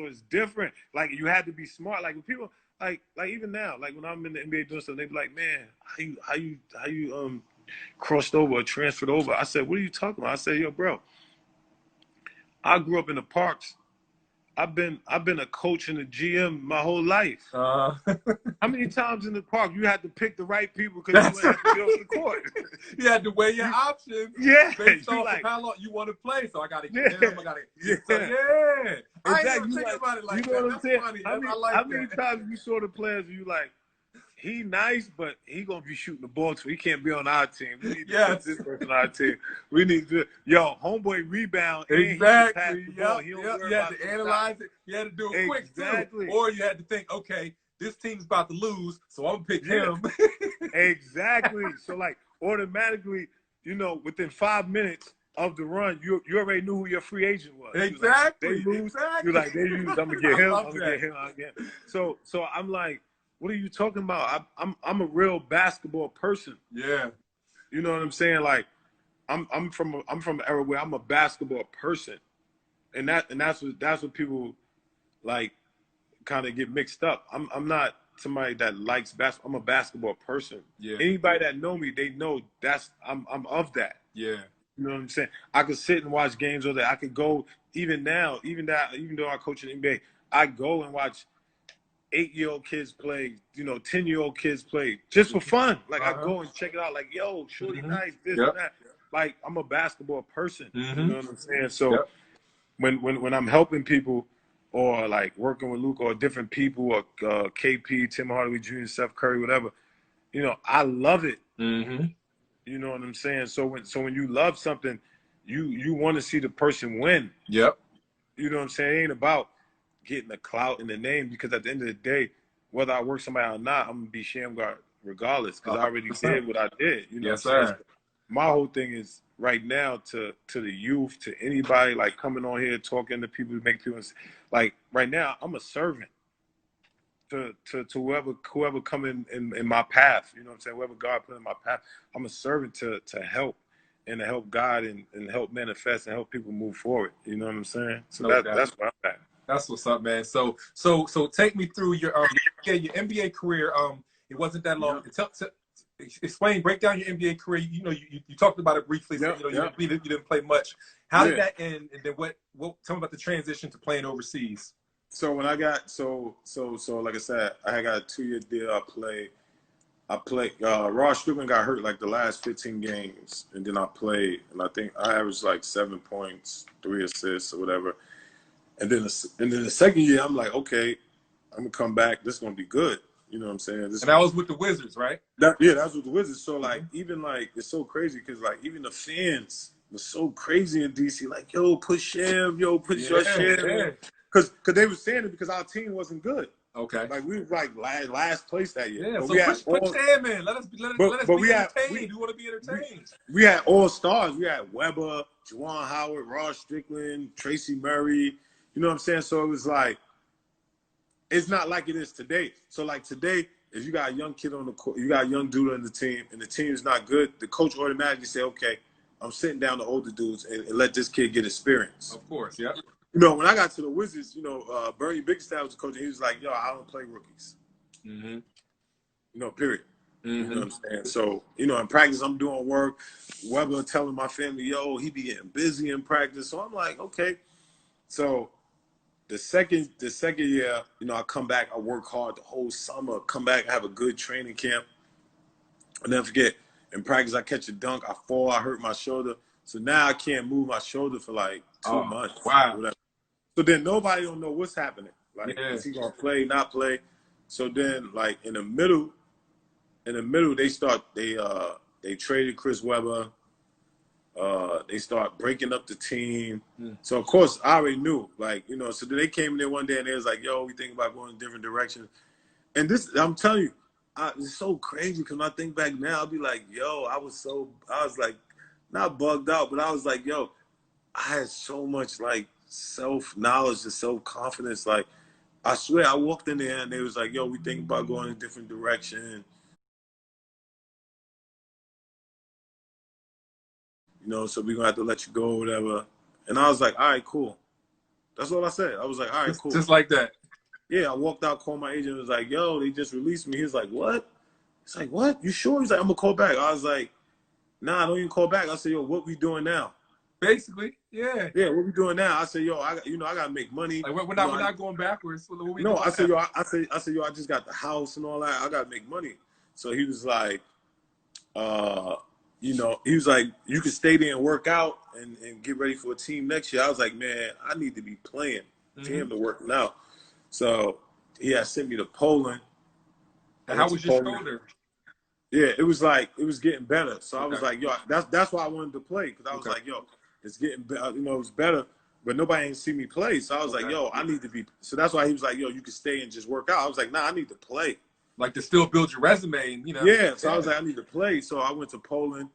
S2: it's different. Like you had to be smart. Like when people like even now, like when I'm in the NBA doing stuff, they be like, man, how you crossed over or transferred over? I said, what are you talking about? I said, yo, bro, I grew up in the parks. I've been a coach and a GM my whole life. How many times in the park you had to pick the right people because you had to get off the court?
S1: You had to weigh your options.
S2: Yeah,
S1: based off of how long you want to play. So I got to get him. I got to. So, yeah. I ain't even think about it like that.
S2: What I'm saying?
S1: Funny.
S2: How many times you saw the players and you like, he nice, but he gonna be shooting the ball, so he can't be on our team. We need to put this person on our team. We need to, homeboy rebound.
S1: Exactly. You had to analyze it. You had to do it quick too. Or you had to think, okay, this team's about to lose, so I'm gonna pick him.
S2: Exactly. So like automatically, within 5 minutes of the run, you already knew who your free agent was.
S1: Exactly.
S2: Like, they lose. You're like, they lose. I'm gonna get him. I'm gonna get him again. So I'm like, what are you talking about? I'm a real basketball person.
S1: Yeah.
S2: You know what I'm saying? Like, I'm from an era where I'm a basketball person, and that's what people like kind of get mixed up. I'm not somebody that likes basketball. I'm a basketball person.
S1: Yeah.
S2: Anybody that know me, they know I'm of that.
S1: Yeah.
S2: You know what I'm saying? I could sit and watch games all day. I could go even now, even though I coach in the NBA, I go and watch 8-year-old kids play, 10-year-old kids play just for fun. Like I go and check it out. Like, yo, shorty nice, this and that. Like I'm a basketball person. You know what I'm saying? So when I'm helping people or like working with Luke or different people or KP, Tim Hardaway Jr., Steph Curry, whatever, I love it. You know what I'm saying? So when you love something, you want to see the person win.
S1: Yep.
S2: You know what I'm saying? It ain't about getting the clout in the name, because at the end of the day, whether I work somebody or not, I'm gonna be SHAMGOD regardless, because I already did what I did.
S1: Yes, sir.
S2: My whole thing is right now to the youth, to anybody like coming on here talking to people, make people like right now. I'm a servant to whoever come in my path. You know what I'm saying? Whoever God put in my path, I'm a servant to help and to help God and help manifest and help people move forward. You know what I'm saying? So that's where I'm at.
S1: That's what's up, man. So take me through your NBA career. It wasn't that long. Explain, break down your NBA career. You talked about it briefly. So, you didn't play much. How did that end? And then what? Tell me about the transition to playing overseas.
S2: So when I got so like I said, I got a 2-year deal. I played. Ross Strickland got hurt like the last 15 games, and then I played, and I think I averaged like 7 points, 3 assists, or whatever. And then the second year, I'm like, okay, I'm gonna come back. This is gonna be good. You know what I'm saying?
S1: And that was with the Wizards, right?
S2: That was with the Wizards. So like, even like, it's so crazy because like even the fans were so crazy in DC. Like, yo, put Sham, put your Sham. Because they were saying it because our team wasn't good.
S1: Okay.
S2: Like we were like last place that year.
S1: Yeah. But so put Sham in. Let us be entertained. We want to be entertained.
S2: We had all stars. We had Webber, Juwan Howard, Ross Strickland, Tracy Murray. You know what I'm saying? So it was like, it's not like it is today. So like today, if you got a young kid on the court, you got a young dude on the team, and the team is not good, the coach automatically say, okay, I'm sitting down the older dudes and let this kid get experience.
S1: Of course, yeah.
S2: When I got to the Wizards, Bernie Bigstaff was the coach, and he was like, yo, I don't play rookies. period. You know what I'm saying? So, in practice, I'm doing work. Weber telling my family, yo, he be getting busy in practice. So I'm like, okay. So the second year, I come back, I work hard the whole summer, come back, have a good training camp. I'll never forget, in practice, I catch a dunk, I fall, I hurt my shoulder. So now I can't move my shoulder for like 2 months.
S1: Wow.
S2: Whatever. So then nobody don't know what's happening. Like, is he gonna play, not play? So then, like, in the middle, they traded Chris Webber. They start breaking up the team. So of course I already knew, like, so then they came in there one day and they was like, yo, we think about going in different directions. And this, I'm telling you, it's so crazy because when I think back now, I'll be like, yo, I was like, not bugged out, but I was like, yo, I had so much like self-knowledge and self-confidence. Like, I swear I walked in there and they was like, yo, we think about going in a different direction. So we're gonna have to let you go or whatever. And I was like, all right, cool. That's all I said. I was like, all right, cool.
S1: Just like that.
S2: Yeah, I walked out, called my agent, and was like, yo, they just released me. He was like, what? He's like, what? You sure? He's like, I'm gonna call back. I was like, nah, don't even call back. I said, yo, what we doing now?
S1: Basically, yeah.
S2: Yeah, what we doing now? I said, yo, I gotta make money.
S1: Like, we're not going backwards.
S2: I said, yo, I just got the house and all that. I gotta make money. So he was like, he was like, you can stay there and work out and get ready for a team next year. I was like, man, I need to be playing for him to working out. So he had sent me to Poland.
S1: And how was your shoulder?
S2: Yeah, it was getting better. So I was like, yo, that's why I wanted to play, because I was like, yo, it's getting better. It was better, but nobody ain't see me play. So I was like, yo, I need to be. So that's why he was like, yo, you can stay and just work out. I was like, nah, I need to play.
S1: Like, to still build your resume, and
S2: Yeah, so I was like, I need to play. So I went to Poland.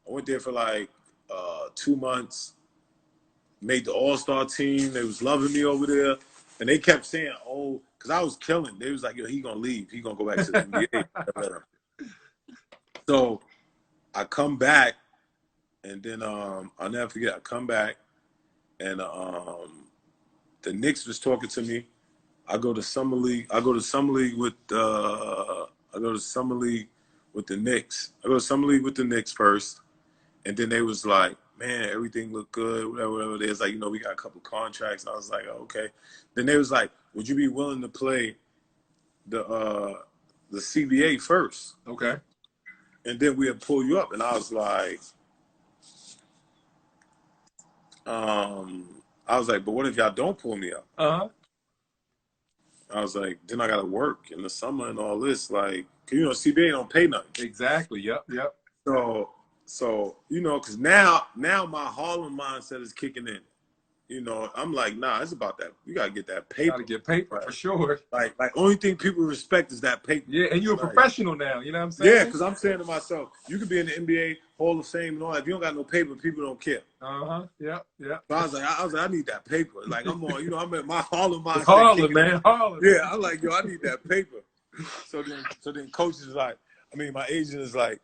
S2: I went there for like 2 months. Made the All-Star team. They was loving me over there, and they kept saying, "Oh," because I was killing. They was like, "Yo, he gonna leave. He gonna go back to the NBA." So I come back, and then I'll never forget. I come back, and the Knicks was talking to me. I go to summer league with the Knicks. I go to summer league with the Knicks first, and then they was like, man, everything looked good, whatever. They was like, we got a couple contracts. I was like, oh, okay. Then they was like, would you be willing to play the CBA first?
S1: Okay.
S2: And then we'll pull you up. And I was like, but what if y'all don't pull me up? I was like, then I got to work in the summer and all this. Like, CBA don't pay nothing.
S1: Exactly. Yep.
S2: So, because now my Harlem mindset is kicking in. I'm like, nah, it's about that. You got to get that paper.
S1: Got to get paper, right? For sure.
S2: Like only thing people respect is that paper.
S1: Yeah, and you're a professional now, you know what I'm saying?
S2: Yeah, because I'm saying to myself, you could be in the NBA, Hall of Fame and all that. If you don't got no paper, people don't care.
S1: Yeah.
S2: So I was like, I need that paper. Like, I'm on, I'm at my Harlem mindset.
S1: Harlem, man, Harlem.
S2: Yeah, I'm like, yo, I need that paper. So then coach is like, my agent is like,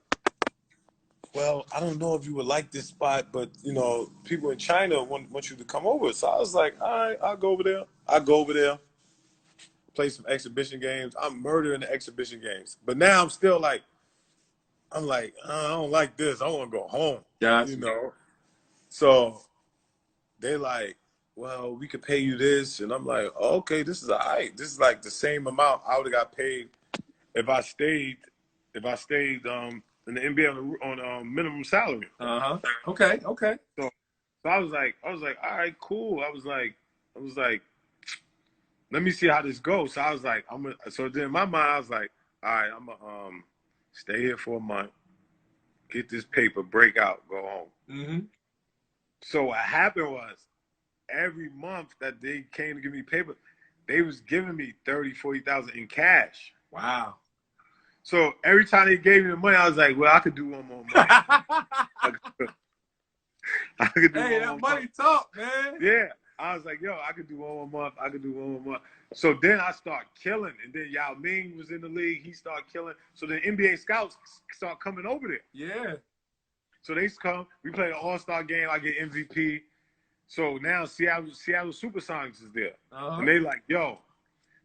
S2: well, I don't know if you would like this spot, but, people in China want you to come over. So I was like, all right, I'll go over there. I go over there, play some exhibition games. I'm murdering the exhibition games. But now I'm still like, I don't like this. I want to go home.
S1: Gotcha.
S2: So they like, well, we could pay you this. And I'm like, oh, okay, this is all right. This is like the same amount I would have got paid if I stayed in the NBA on minimum salary.
S1: Okay.
S2: So I was like, all right, cool. I was like, let me see how this goes. So I was like, so then in my mind, I was like, all right, I'm gonna stay here for a month, get this paper, break out, go home. So what happened was, every month that they came to give me paper, they was giving me $30,000-$40,000 in cash.
S1: Wow.
S2: So every time they gave me the money, I was like, well, I could do one more month. I could do
S1: hey, that money talk, man.
S2: Yeah. I was like, yo, I could do one more month. So then I start killing. And then Yao Ming was in the league. He started killing. So then NBA scouts start coming over there.
S1: Yeah.
S2: So they come. We play the All-Star game. I get MVP. So now Seattle Supersonics is there. And they like, yo,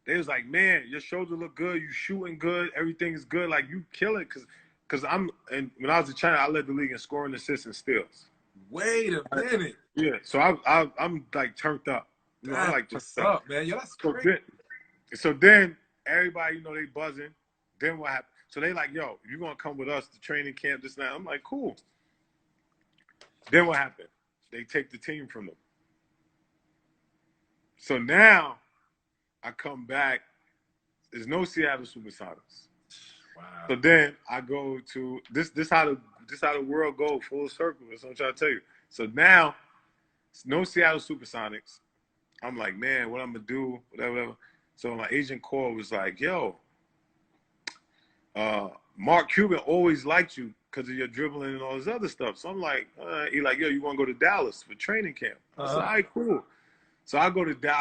S2: They was like, man, your shoulder look good, you shooting good, everything is good, like you kill it, cause and when I was in China, I led the league in scoring, assists, and steals.
S1: Wait a minute.
S2: Yeah, so I'm like turned up. You know, I'm like
S1: what's up, man? Yo, that's
S2: so
S1: great.
S2: So then everybody, you know, they buzzing. Then what happened? So they like, yo, you gonna come with us to training camp this now? I'm like, cool. Then what happened? They take the team from them. So now I come back. There's no Seattle Supersonics.
S1: Wow.
S2: So then I go to this how the world goes full circle. That's what I'm trying to tell you. So now it's no Seattle Supersonics. I'm like, man, what I'm gonna do, whatever. So my agent called, was like, yo, Mark Cuban always liked you because of your dribbling and all this other stuff. So I'm like, he like, yo, you want to go to Dallas for training camp? I said, all right, cool. So I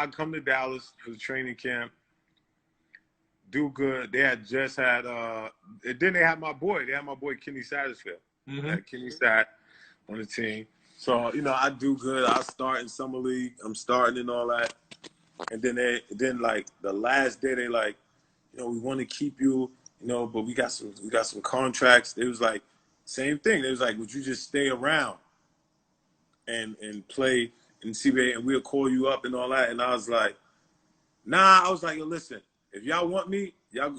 S2: come to Dallas for the training camp, do good. They had just had, and then they had my boy. They had my boy Kenny Satterfield. Had Kenny Sat on the team. So, you know, I do good. I start in summer league. I'm starting and all that. And then like the last day, they like, you know, we want to keep you, you know, but we got some contracts. It was like same thing. It was like, would you just stay around and play in CBA, and we'll call you up and all that? And I was like, nah. I was like, yo, listen, if y'all want me, y'all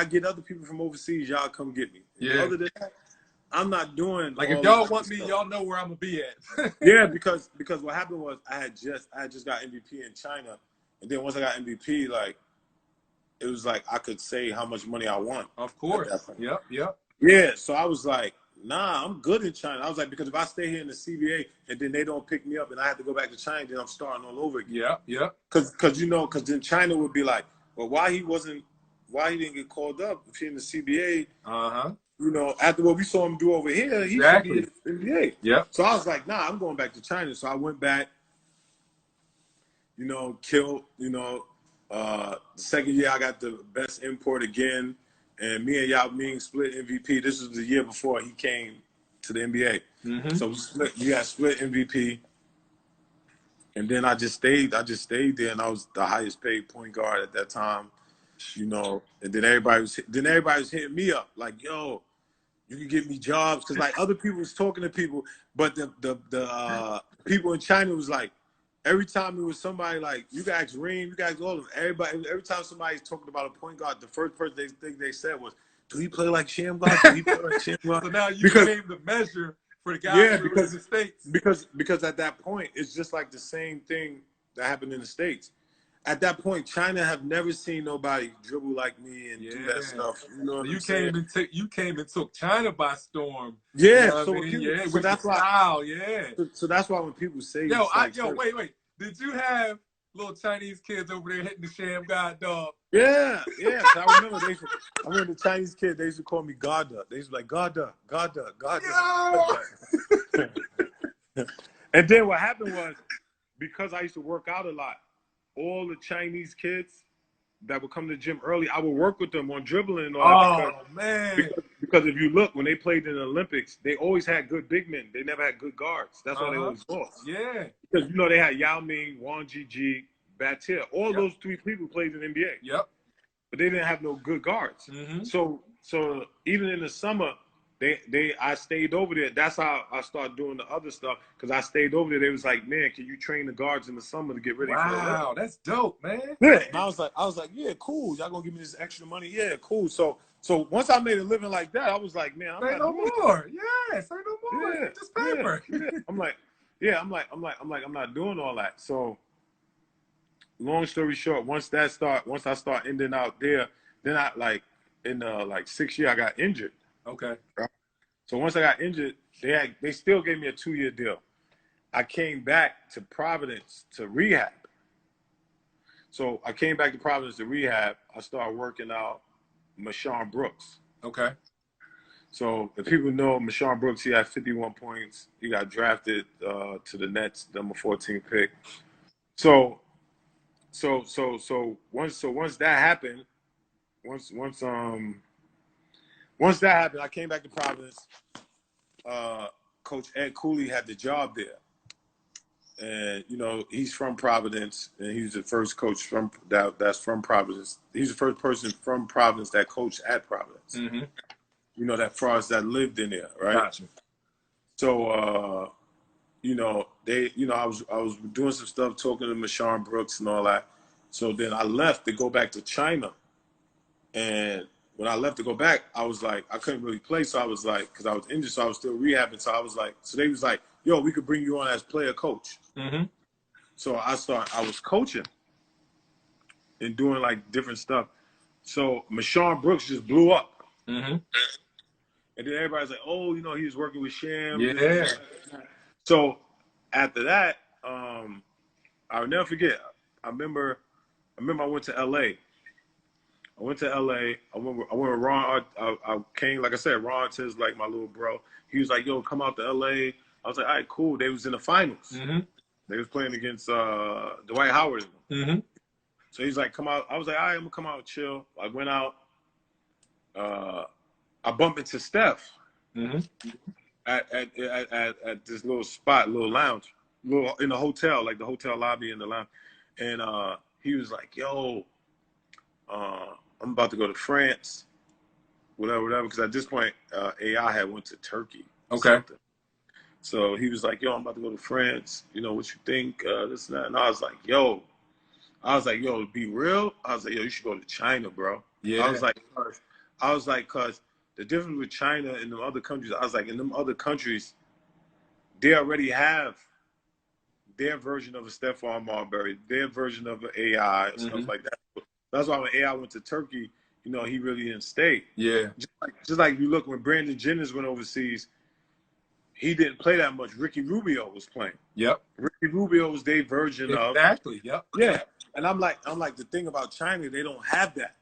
S2: get other people from overseas. Y'all come get me.
S1: Yeah.
S2: Other than that, I'm not doing.
S1: Like if y'all want me, y'all know where I'm gonna be at.
S2: Yeah, because what happened was I had just got MVP in China, and then once I got MVP, like it was like I could say how much money I want.
S1: Of course. Yep.
S2: Yeah, so I was like, nah, I'm good in China. I was like, because if I stay here in the CBA and then they don't pick me up and I have to go back to China, then I'm starting all over again.
S1: Yeah.
S2: Because then China would be like, well, why he didn't get called up if he in the CBA? You know, after what we saw him do over here, he should be in the NBA.
S1: Yeah.
S2: So I was like, nah, I'm going back to China. So I went back, you know, killed, you know, the second year I got the best import again. And me and Yao Ming split MVP. This was the year before he came to the NBA. So we got split MVP. And then I just stayed there, and I was the highest paid point guard at that time. You know, and then everybody was hitting me up like, yo, you can get me jobs, because like other people was talking to people, but the people in China was like, every time it was somebody like, you guys Reem, you guys all of them, every time somebody's talking about a point guard, the first person they said was, do he play like Shammgod? Do he play like Shammgod?
S1: So now you became the measure for the guys who were in the States.
S2: Because at that point, it's just like the same thing that happened in the States. At that point, China have never seen nobody dribble like me and do that stuff. You know what I'm saying?
S1: You came and took China by storm.
S2: Yeah,
S1: you know
S2: so,
S1: people,
S2: so that's why.
S1: Style,
S2: So that's why when people say,
S1: wait. Did you have little Chinese kids over there hitting the Shammgod dog?
S2: Yeah. So I remember the Chinese kids. They used to call me Gada. They used to be like Gada. And then what happened was, because I used to work out a lot, all the Chinese kids that would come to the gym early, I would work with them on dribbling and all that. Because if you look, when they played in the Olympics, they always had good big men. They never had good guards. That's why they always lost.
S1: Yeah.
S2: Because, you know, they had Yao Ming, Wang Jiji, Batir. All those three people played in the NBA.
S1: Yep.
S2: But they didn't have no good guards. So even in the summer, I stayed over there. That's how I started doing the other stuff, because I stayed over there. They was like, man, can you train the guards in the summer to get ready for the
S1: Wow, that's dope, man.
S2: Yeah. And I was like, yeah, cool. Y'all gonna give me this extra money? Yeah, cool. So once I made a living like that, I was like, man, I'm
S1: say
S2: not
S1: no more. Yeah, say no more.
S2: Yeah,
S1: just paper.
S2: Yeah. I'm not doing all that. So long story short, once I start ending out there, then I like in the 6th year I got injured.
S1: Okay.
S2: So once I got injured, they still gave me a 2-year deal. I came back to Providence to rehab. So I came back to Providence to rehab. I started working out Marshawn Brooks.
S1: Okay.
S2: So if people know Marshawn Brooks, he had 51 points. He got drafted to the Nets, number 14 pick. So once that happened, once that happened, I came back to Providence. Coach Ed Cooley had the job there. and you know he's from Providence, and he's the first coach from that's from Providence. He's the first person from Providence that coached at Providence.
S1: Mm-hmm.
S2: You know, that frost that lived in there, right?
S1: Gotcha.
S2: So, you know, I was doing some stuff, talking to Marshawn Brooks and all that. So then I left to go back to China, and when I left to go back, I was like, I couldn't really play, so I was like, because I was injured, so I was still rehabbing. So I was like, so they was like, yo, we could bring you on as player coach.
S1: Mm-hmm.
S2: So I was coaching and doing like different stuff. So Marshawn Brooks just blew up.
S1: Mm-hmm.
S2: And then everybody's like, oh, you know, he was working with Sham.
S1: Yeah.
S2: So after that, I'll never forget. I remember I went to LA. I went with Ron. I came, like I said, Ron Artest, like my little bro. He was like, yo, come out to LA. I was like, all right, cool. They was in the finals.
S1: Mm-hmm.
S2: They was playing against Dwight Howard.
S1: Mm-hmm.
S2: So he's like, come out. I was like, all right, I'm gonna come out and chill. I went out. I bumped into Steph
S1: Mm-hmm.
S2: at this little spot, little lounge, in the hotel, like the hotel lobby in the lounge. And he was like, yo, I'm about to go to France, whatever. Because at this point, AI had went to Turkey.
S1: Okay.
S2: So he was like, yo, I'm about to go to France. You know, what you think? This and that. And I was like, yo, be real? I was like, yo, you should go to China, bro.
S1: Yeah.
S2: I was like, cause the difference with China and the other countries, I was like, in them other countries, they already have their version of a Stephon Marbury, their version of an AI and stuff like that. That's why when AI went to Turkey, you know, he really didn't stay.
S1: Yeah.
S2: Just like you look, when Brandon Jennings went overseas, he didn't play that much. Ricky Rubio was playing.
S1: Yep.
S2: Ricky Rubio was their version of.
S1: Exactly. Yep.
S2: Yeah. And I'm like, the thing about China, they don't have that.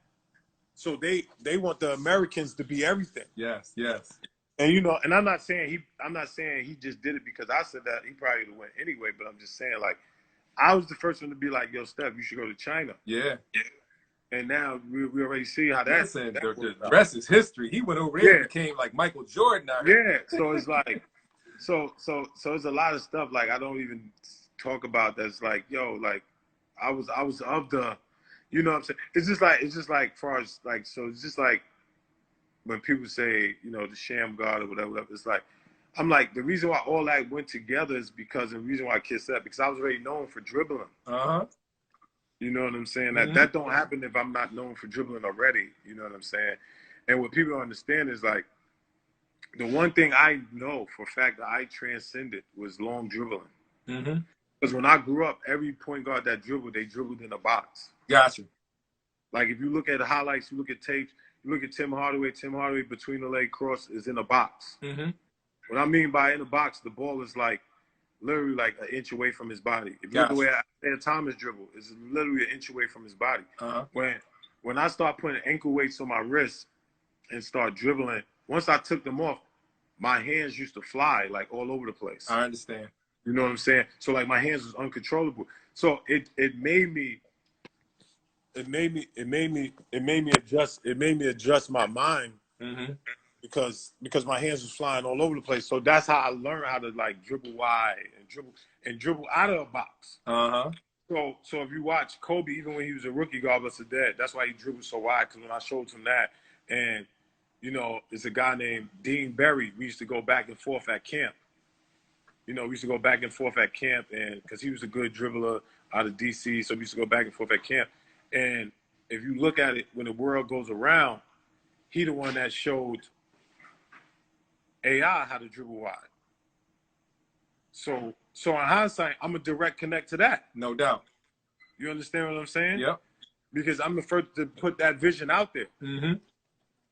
S2: So they want the Americans to be everything.
S1: Yes. Yes.
S2: And you know, and I'm not saying he just did it because I said that. He probably would have went anyway. But I'm just saying, like, I was the first one to be like, yo, Steph, you should go to China.
S1: Yeah.
S2: And now we already see how that.
S1: Listen, the rest is history. He went over there and became like Michael Jordan out here.
S2: Yeah. So it's like, so it's a lot of stuff like I don't even talk about. That's like, yo, like I was of the, you know what I'm saying? It's just like far as like, so it's just like when people say, you know, the sham God or whatever, it's like, I'm like, the reason why all that went together is because, and the reason why I kissed that, because I was already known for dribbling.
S1: Uh-huh.
S2: You know what I'm saying? That don't happen if I'm not known for dribbling already. You know what I'm saying? And what people don't understand is like, the one thing I know for a fact that I transcended was long dribbling.
S1: Mm-hmm.
S2: Because when I grew up, every point guard that dribbled, they dribbled in a box.
S1: Gotcha.
S2: Like if you look at the highlights, you look at tapes, you look at Tim Hardaway between the leg cross is in a box.
S1: Mm-hmm.
S2: What I mean by in a box, the ball is like literally like an inch away from his body. If you
S1: Gotcha.
S2: look the way Isaiah Thomas dribble, it's literally an inch away from his body.
S1: Uh-huh.
S2: When I start putting ankle weights on my wrists and start dribbling, once I took them off, my hands used to fly like all over the place.
S1: I understand.
S2: You know what I'm saying? So like my hands was uncontrollable. So it made me adjust my mind.
S1: Mm-hmm.
S2: Because my hands was flying all over the place. So that's how I learned how to like dribble wide and dribble out of a box.
S1: Uh-huh.
S2: So if you watch Kobe, even when he was a rookie, God bless his dad, that's why he dribbled so wide. Because when I showed him that, and you know, it's a guy named Dean Berry. We used to go back and forth at camp. You know, we used to go back and forth at camp, and because he was a good dribbler out of DC, so we used to go back and forth at camp. And if you look at it, when the world goes around, he the one that showed AI how to dribble wide. So in hindsight, I'm a direct connect to that.
S1: No doubt.
S2: You understand what I'm saying?
S1: Yep.
S2: Because I'm the first to put that vision out there.
S1: Mm-hmm.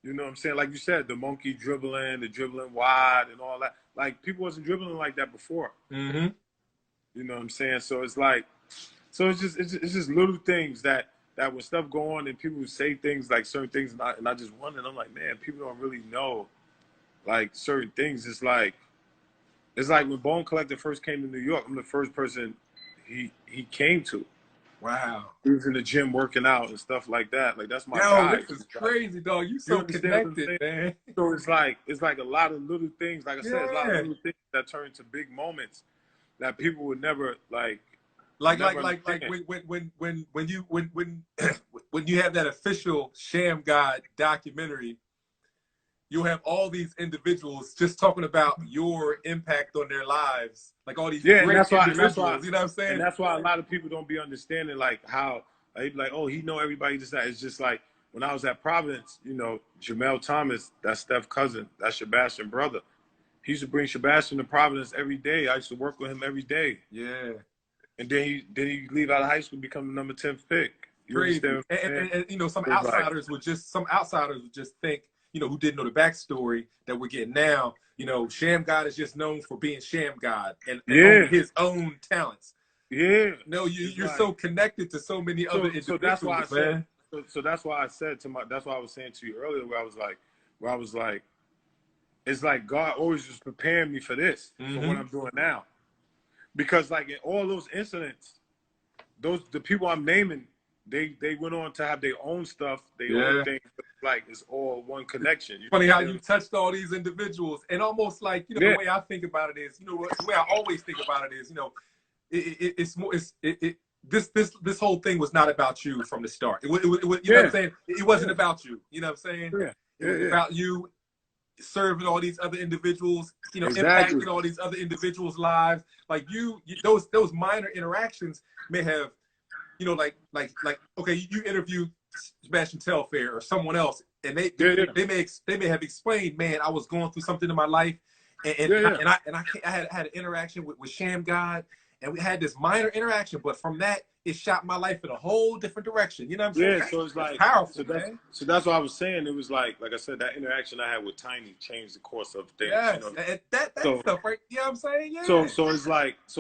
S2: You know what I'm saying? Like you said, the monkey dribbling, the dribbling wide and all that. Like people wasn't dribbling like that before.
S1: Mm-hmm.
S2: You know what I'm saying? So it's like, so it's just little things that when stuff go on and people say things like certain things and I just wonder, and I'm like, man, people don't really know like certain things. It's like when Bone Collector first came to New York, I'm the first person he came to.
S1: Wow.
S2: He was in the gym working out and stuff like that. Like that's my guy.
S1: This is crazy, dog. You so connected, man.
S2: So it's like a lot of little things. Like I said, it's a lot of little things that turn into big moments. that people would never like
S1: Like
S2: never
S1: when you when you have that official Sham God documentary, you'll have all these individuals just talking about your impact on their lives, like all these
S2: yeah, and
S1: great
S2: that's why,
S1: individuals. You know what I'm saying?
S2: and that's why a lot of people don't be understanding like how they be like, oh, he know everybody just that. It's just like when I was at Providence, you know, Jamel Thomas, that's Steph's cousin, that's Sebastian's brother. He used to bring Sebastian to Providence every day. I used to work with him every day.
S1: Yeah.
S2: And then he leave out of high school, become the number 10th pick. You
S1: Crazy.
S2: understand?
S1: And you know, some outsiders would just think, you know, who didn't know the backstory that we're getting now, you know, Sham God is just known for being Sham God and only his own talents.
S2: Yeah.
S1: No, you're like, so connected to so many other individuals,
S2: so that's why I
S1: man.
S2: said, so that's why I said that's why I was saying to you earlier where I was like, it's like God always was preparing me for this, for what I'm doing now. Because like in all those incidents, the people I'm naming, they went on to have their own stuff, their own thing. Like it's all one connection.
S1: Funny how you touched all these individuals, and almost like, you know, the way I think about it is, you know, the way I always think about it is, you know, it's more this whole thing was not about you from the start. It was you know what I'm saying? It wasn't about you. You know what I'm saying? It was about you serving all these other individuals, you know, impacting all these other individuals' lives. Like those minor interactions may have, you know, like okay, you interview Sebastian Telfair or someone else, and they may have explained, man, I was going through something in my life, and I had an interaction with Sham God, and we had this minor interaction, but from that, it shot my life in a whole different direction. You know what I'm saying?
S2: Yeah, so it's like
S1: powerful,
S2: man. So that's what I was saying. It was like I said, that interaction I had with Tiny changed the course of things.
S1: Yes,
S2: you know?
S1: and that stuff, right? You know what I'm saying? Yeah.
S2: So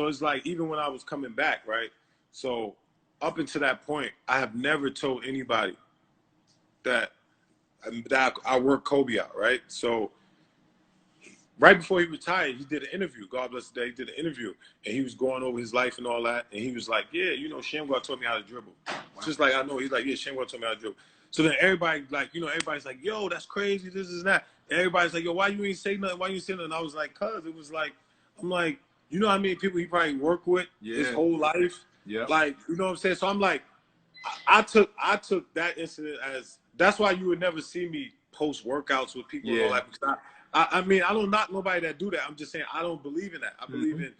S2: it's like even when I was coming back, right? So up until that point, I have never told anybody that I worked Kobe out, right? So right before he retired, he did an interview. God bless the day. He did an interview, and he was going over his life and all that. And he was like, "Yeah, you know, Shamgar taught me how to dribble." Wow. Just like I know, he's like, "Yeah, Shamgar taught me how to dribble." So then everybody, like, you know, everybody's like, "Yo, that's crazy. This is that." And everybody's like, "Yo, why you ain't say nothing? Why you ain't say nothing?" And I was like, "Cause it was like, I'm like, you know how many people he probably worked with his whole life, like, you know what I'm saying." So I'm like, I took that incident as that's why you would never see me post workouts with people and all that, because I mean, I don't knock nobody that do that. I'm just saying I don't believe in that. I believe in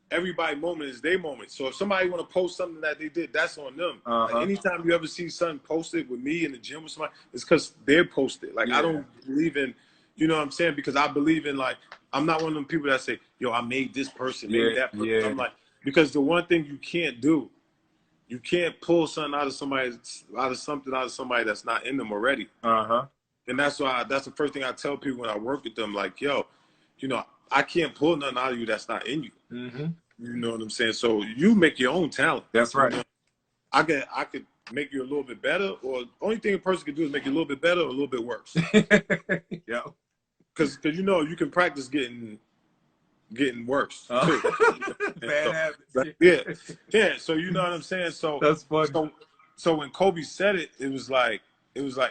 S2: everybody moment is their moment. So if somebody want to post something that they did, that's on them. Like anytime you ever see something posted with me in the gym with somebody, it's because they're posted. Like I don't believe in, you know what I'm saying? Because I believe in, like, I'm not one of them people that say, yo, I made this person, made that person. I'm like, because the one thing you can't do, you can't pull something out of somebody that's not in them already. And that's why that's the first thing I tell people when I work with them, like, yo, you know, I can't pull nothing out of you that's not in you. You know what I'm saying? So you make your own talent.
S1: That's right.
S2: You know? I could make you a little bit better, or only thing a person can do is make you a little bit better or a little bit worse. Because you know you can practice getting worse too.
S1: Bad habits.
S2: Like, yeah. So you know what I'm saying? So
S1: that's funny.
S2: So when Kobe said it, it was like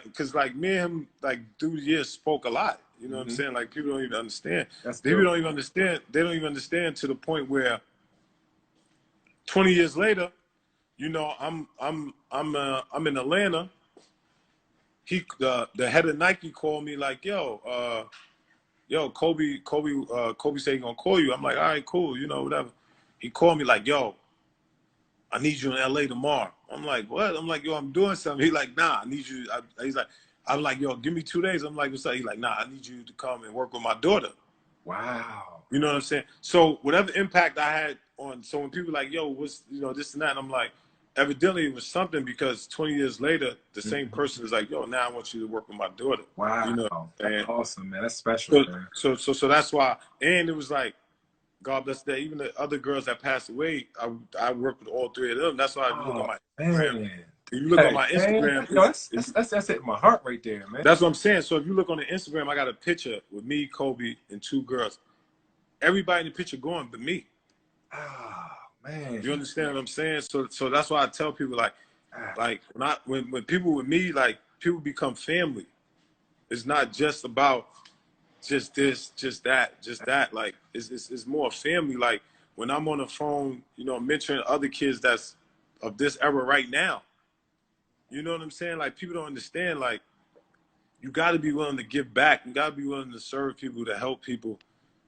S2: because like me and him like through the years spoke a lot. You know what I'm saying? Like people don't even understand. People don't even understand. They don't even understand to the point where 20 years later, you know, I'm in Atlanta. The head of Nike called me like, yo, Kobe said he gonna call you. I'm like, all right, cool, you know, whatever. He called me like, yo, I need you in LA tomorrow. I'm like, what? I'm like, yo, I'm doing something. He like, nah, I need you. He's like, I'm like, yo, give me 2 days. I'm like, what's up? He's like, nah, I need you to come and work with my daughter.
S1: Wow.
S2: You know what I'm saying? So whatever impact I had on, so when people like, yo, what's, you know, this and that, and I'm like, evidently it was something, because 20 years later, the same person is like, yo, now I want you to work with my daughter.
S1: Wow.
S2: You know,
S1: that's awesome, man. That's special, man.
S2: So that's why, and it was like, God bless that. Even the other girls that passed away, I worked with all 3 of them. That's why you look on my Instagram. If you look on my Instagram,
S1: you know, that's hitting my heart right there, man.
S2: That's what I'm saying. So if you look on the Instagram, I got a picture with me, Kobe, and 2 girls. Everybody in the picture going but me.
S1: Ah, man.
S2: You understand what I'm saying? So that's why I tell people, like when people with me, like, people become family. It's not just about just this, just that. Like it's more family. Like when I'm on the phone, you know, mentoring other kids that's of this era right now. You know what I'm saying? Like, people don't understand, like, you got to be willing to give back. You got to be willing to serve people, to help people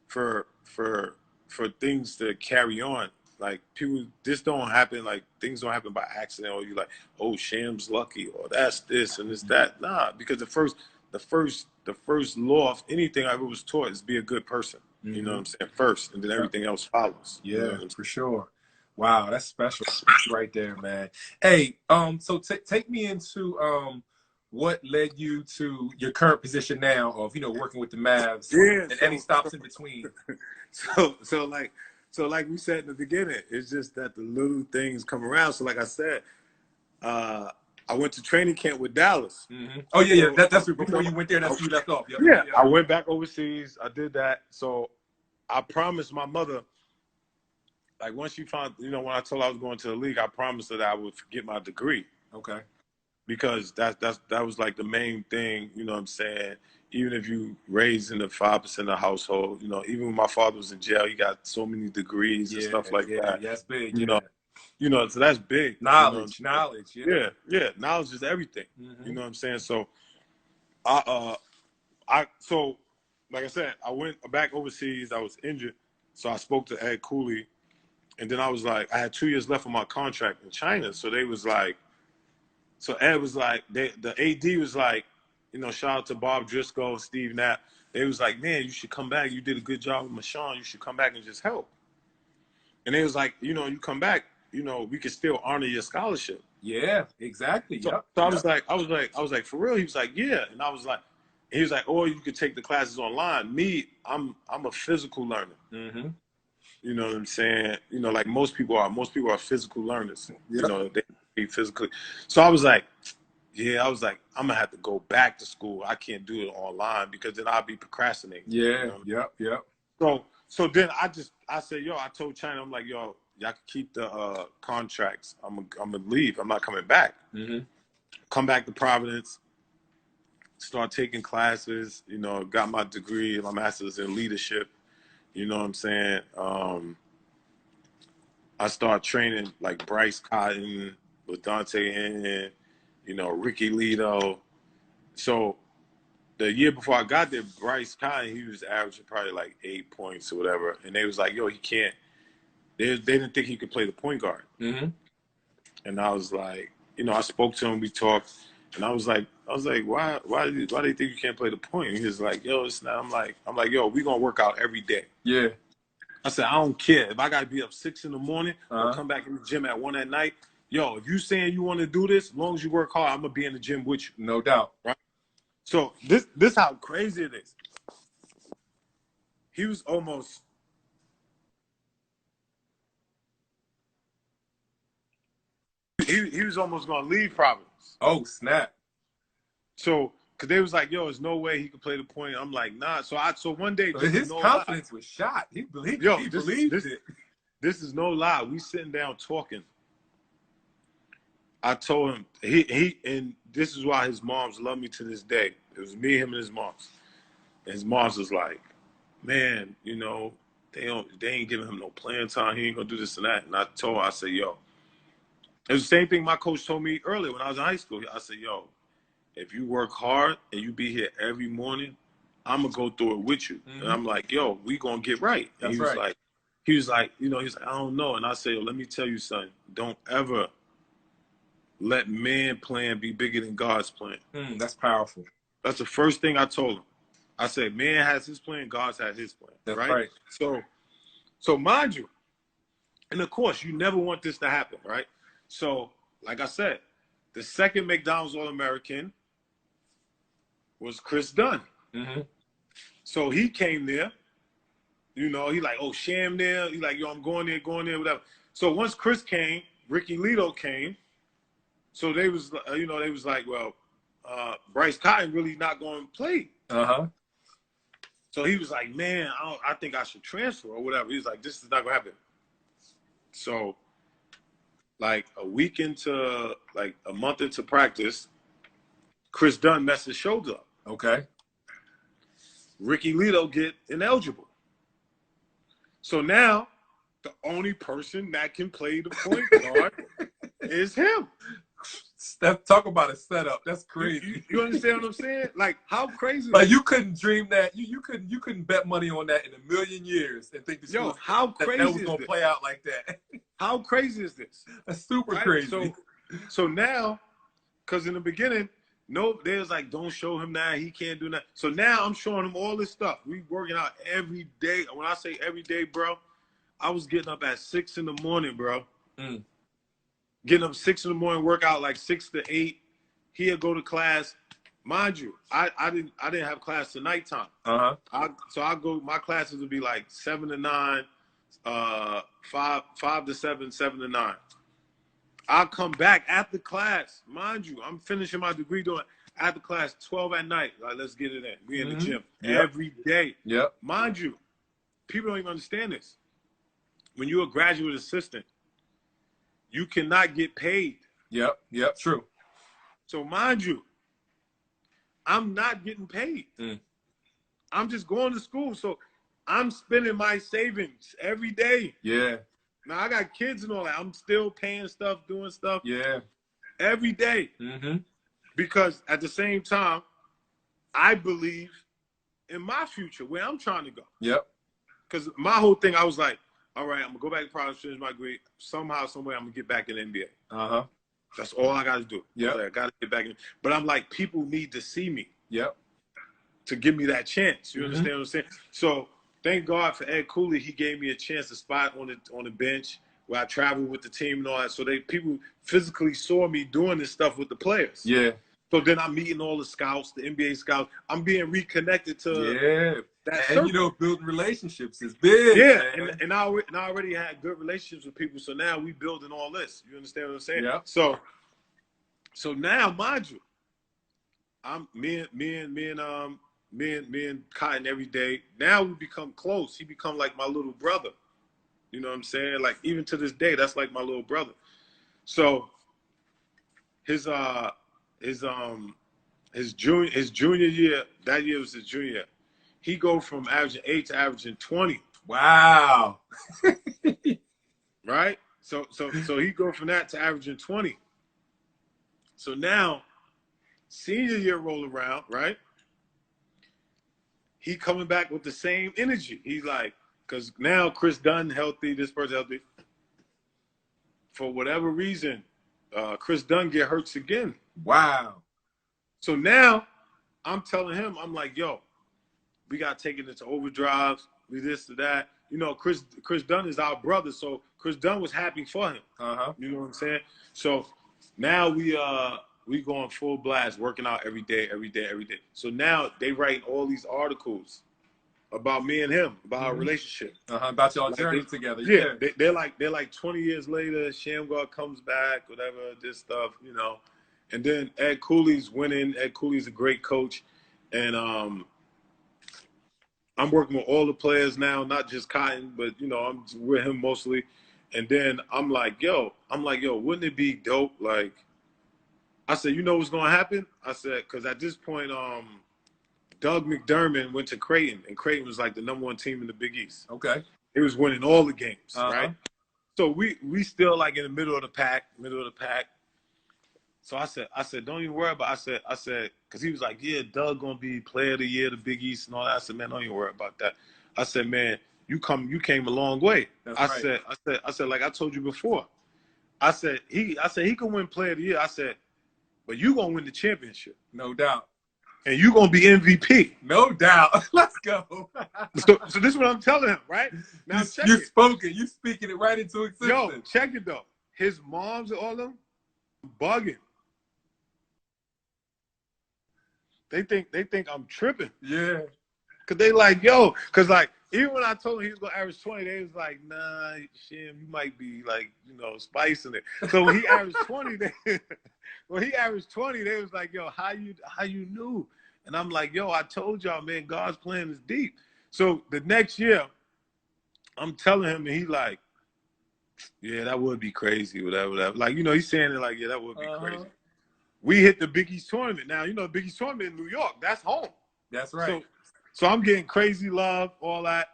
S2: for things to carry on. Like, people, this don't happen, like, things don't happen by accident, or you like, oh, Sham's lucky, or that's this and this that. Nah, because the first law of anything I ever was taught is be a good person. You know what I'm saying? First, and then everything else follows.
S1: Yeah,
S2: you know
S1: for sure. Wow, that's special right there, man. Hey, so take me into what led you to your current position now of, you know, working with the Mavs,
S2: Yeah,
S1: and any stops in between.
S2: So like we said in the beginning, it's just that the little things come around. So like I said, I went to training camp with Dallas.
S1: Oh yeah,
S2: So,
S1: that's before you went there. That's where you left off. Yep,
S2: yeah,
S1: yep.
S2: I went back overseas. I did that. So I promised my mother, like, once she found, you know, when I told her I was going to the league, I promised her that I would get my degree.
S1: Okay.
S2: Because that was like the main thing, you know what I'm saying? Even if you raised in the 5% of the household, you know, even when my father was in jail, he got so many degrees and stuff like that.
S1: Yeah, that's big.
S2: You know, so that's big.
S1: Knowledge.
S2: Yeah, knowledge is everything. You know what I'm saying? So so like I said, I went back overseas. I was injured, so I spoke to Ed Cooley, and then I was like, I had 2 years left on my contract in China, so they was like. So Ed was like, the AD was like, you know, shout out to Bob Driscoll, Steve Knapp. They was like, man, you should come back. You did a good job with Mashawn. You should come back and just help. And they was like, you know, you come back, you know, we can still honor your scholarship.
S1: Yeah, exactly.
S2: So, I was like, for real? He was like, yeah. And I was like, he was like, or you could take the classes online. Me, I'm a physical learner. You know what I'm saying? You know, like most people are. Most people are physical learners. You know, they be physically. So I was like, yeah, I'm gonna have to go back to school. I can't do it online because then I'll be procrastinating.
S1: Yeah,
S2: you know?
S1: Yep.
S2: So then I said, yo, I told China, I'm like, yo, y'all can keep the contracts. I'm gonna leave. I'm not coming back. Come back to Providence. Start taking classes. You know, got my degree, my master's in leadership. You know what I'm saying? I started training like Bryce Cotton, with Dante Hennon, you know, Ricky Lito. So the year before I got there, Bryce Cotton, he was averaging probably like 8 points or whatever. And they was like, yo, he can't. They didn't think he could play the point guard. And I was like, you know, I spoke to him, we talked, and I was like, why do you think you can't play the point? And he was like, yo, it's not. I'm like, yo, we gonna work out every day.
S1: Yeah.
S2: I said, I don't care. If I got to be up 6 in the morning or come back in the gym at 1 at night, yo, if you saying you want to do this, as long as you work hard, I'm going to be in the gym with you.
S1: No doubt.
S2: Right? So this how crazy it is. He was almost... He was almost going to leave Providence.
S1: Oh, snap.
S2: So... Because they was like, yo, there's no way he could play the point. I'm like, nah. So one day...
S1: So his confidence was shot. He believed it.
S2: This is no lie. We sitting down talking. I told him, he and this is why his moms love me to this day. It was me, him, and his moms. And his moms was like, man, you know, they ain't giving him no playing time. He ain't going to do this and that. And I told her, I said, yo. It was the same thing my coach told me earlier when I was in high school. I said, yo, if you work hard and you be here every morning, I'm going to go through it with you. And I'm like, yo, we going to get right. And he was like, you know, he's like, I don't know. And I said, yo, let me tell you something. Don't ever let man plan be bigger than God's plan.
S1: That's powerful.
S2: That's the first thing I told him. I said, man has his plan, God's had his plan.
S1: That's right.
S2: So mind you, and of course, you never want this to happen, right? So, like I said, the second McDonald's All-American was Chris Dunn. So he came there. You know, he like, oh, Sham there. He like, yo, I'm going there, whatever. So once Chris came, Ricky Lito came. So they was, you know, they was like, well, Bryce Cotton really not going to play. So he was like, man, I think I should transfer or whatever. He was like, this is not going to happen. So like a month into practice, Chris Dunn messed his shoulder up.
S1: Okay.
S2: Ricky Lito get ineligible. So now The only person that can play the point guard is him.
S1: Steph, talk about a setup. That's crazy.
S2: You understand what I'm saying? Like, how crazy?
S1: Like, you couldn't dream that. You couldn't bet money on that in a million years and think
S2: how crazy
S1: that was gonna play out like that.
S2: How crazy is this?
S1: That's super crazy.
S2: So now, because in the beginning, there's like, don't show him that, he can't do that. So now I'm showing him all this stuff. We working out every day. When I say every day, bro, I was getting up at 6 in the morning, bro. Getting up 6 in the morning, work out like 6 to 8. He'd go to class. Mind you, I didn't have class till nighttime. So I go. My classes would be like 7 to 9, 5 to 7, 7 to 9. I'll come back after class. Mind you, I'm finishing my degree doing after class 12 at night. Like, let's get it in. We in the gym every day. Mind you, people don't even understand this. When you're a graduate assistant, you cannot get paid.
S1: True.
S2: So mind you, I'm not getting paid. I'm just going to school. So I'm spending my savings every day. Now I got kids and all that. I'm still paying stuff, doing stuff. Every day. Because at the same time, I believe in my future, where I'm trying to go. Because my whole thing, I was like, all right, I'm gonna go back to Providence, finish my degree. Somehow, somewhere, I'm gonna get back in the NBA. That's all I gotta do. I gotta get back in. But I'm like, people need to see me. To give me that chance. You understand what I'm saying? So thank God for Ed Cooley. He gave me a chance to spot on the bench where I traveled with the team and all that. So people physically saw me doing this stuff with the players. So then I'm meeting all the scouts, the NBA scouts. I'm being reconnected to that circle.
S1: And, you know, building relationships is big.
S2: And I already had good relationships with people. So now we building all this. You understand what I'm saying? So now, mind you, I'm me and Cotton every day. Now we become close. He become like my little brother. You know what I'm saying? Like, even to this day, that's like my little brother. So his junior year, that year was his junior year. He go from averaging 8 to averaging 20.
S1: Wow.
S2: Right? So he go from that to averaging 20. So now, senior year roll around, right? He coming back with the same energy. He's like, because now Chris Dunn healthy, this person healthy. For whatever reason, Chris Dunn get hurts again.
S1: Wow.
S2: So now I'm telling him, I'm like, yo, we got to take it into overdrives, we this to that. You know, Chris Dunn is our brother, so Chris Dunn was happy for him. You know what I'm saying? So now we going full blast, working out every day. So now they writing all these articles about me and him, about our relationship.
S1: About y'all journey together.
S2: They're like 20 years later, SHAMMGOD comes back, whatever, this stuff, you know. And then Ed Cooley's winning. Ed Cooley's a great coach. And I'm working with all the players now, not just Cotton, but, you know, I'm with him mostly. And then I'm like, yo, wouldn't it be dope? Like, I said, you know what's going to happen? I said, because at this point, Doug McDermott went to Creighton, and Creighton was like the #1 team in the Big East. He was winning all the games, right? So we still like in the middle of the pack. So I said, don't even worry about it. I said, because he was like, yeah, Doug gonna be player of the year, the Big East and all that. I said, man, don't even worry about that. I said, man, you came a long way. I said, like I told you before. I said he can win player of the year. I said, but you gonna win the championship.
S1: No doubt.
S2: And you gonna be MVP.
S1: No doubt. Let's go.
S2: So this is what I'm telling him, right? Now
S1: you speaking it right into existence.
S2: Yo, check it though. His moms and all of them bugging. They think I'm tripping.
S1: Yeah.
S2: Cause they like, yo, cause like even when I told him he was gonna average 20, they was like, nah, Shim, you might be like, you know, spicing it. So when he averaged 20, they was like, yo, how you knew? And I'm like, yo, I told y'all, man, God's plan is deep. So the next year, I'm telling him, and he like, yeah, that would be crazy, whatever. Like, you know, he's saying it like, yeah, that would be crazy. We hit the Big East tournament. Now, you know, the Big East tournament in New York, that's home.
S1: That's right.
S2: So I'm getting crazy love, all that.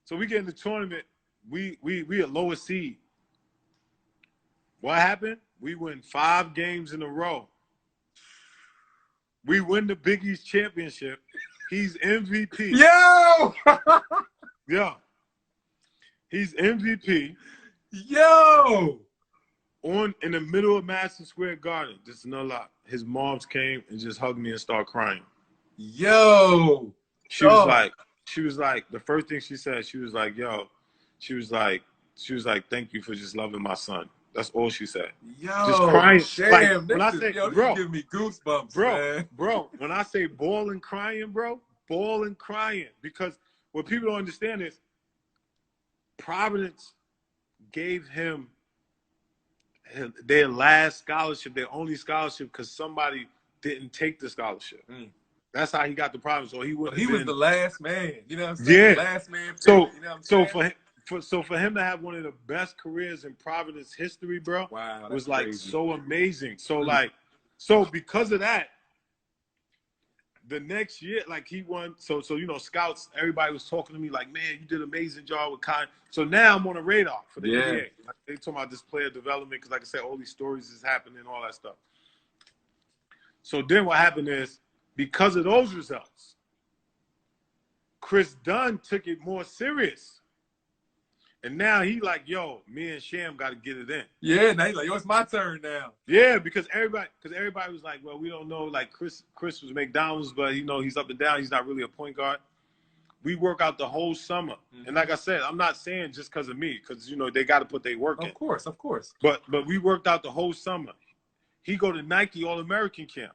S2: So we get in the tournament. we a lower seed. What happened? We win 5 games in a row. We win the Big East championship. He's MVP.
S1: Yo!
S2: Yeah. He's MVP.
S1: Yo!
S2: In the middle of Madison Square Garden. This is no lie. His moms came and just hugged me and started crying.
S1: Yo!
S2: She was like, the first thing she said, she was like, thank you for just loving my son. That's all she said.
S1: Yo,
S2: just crying.
S1: Damn,
S2: like, when I say, bro,
S1: give me goosebumps, man.
S2: Bro, when I say bawling crying, bro, bawling crying. Because what people don't understand is Providence gave him their last scholarship, their only scholarship, because somebody didn't take the scholarship. That's how he got the Providence. So he was
S1: the last man. You know what I'm saying?
S2: Yeah.
S1: Last man.
S2: So,
S1: you know what I'm saying?
S2: For him to have one of the best careers in Providence history, bro, was like crazy. So amazing. So because of that, the next year, like he won. So scouts, everybody was talking to me like, man, you did an amazing job with Kai. So now I'm on the radar for the NBA. Like, they talking about this player development because, like I said, all these stories is happening, all that stuff. So then what happened is, because of those results, Chris Dunn took it more serious. And now he like, yo, me and Sham got to get it in.
S1: Yeah, now he's like, yo, it's my turn now.
S2: Yeah, because everybody was like, well, we don't know. Like Chris was McDonald's, but he's up and down. He's not really a point guard. We work out the whole summer, and like I said, I'm not saying just because of me, because they got to put their work in.
S1: Of course.
S2: But we worked out the whole summer. He go to Nike All-American camp,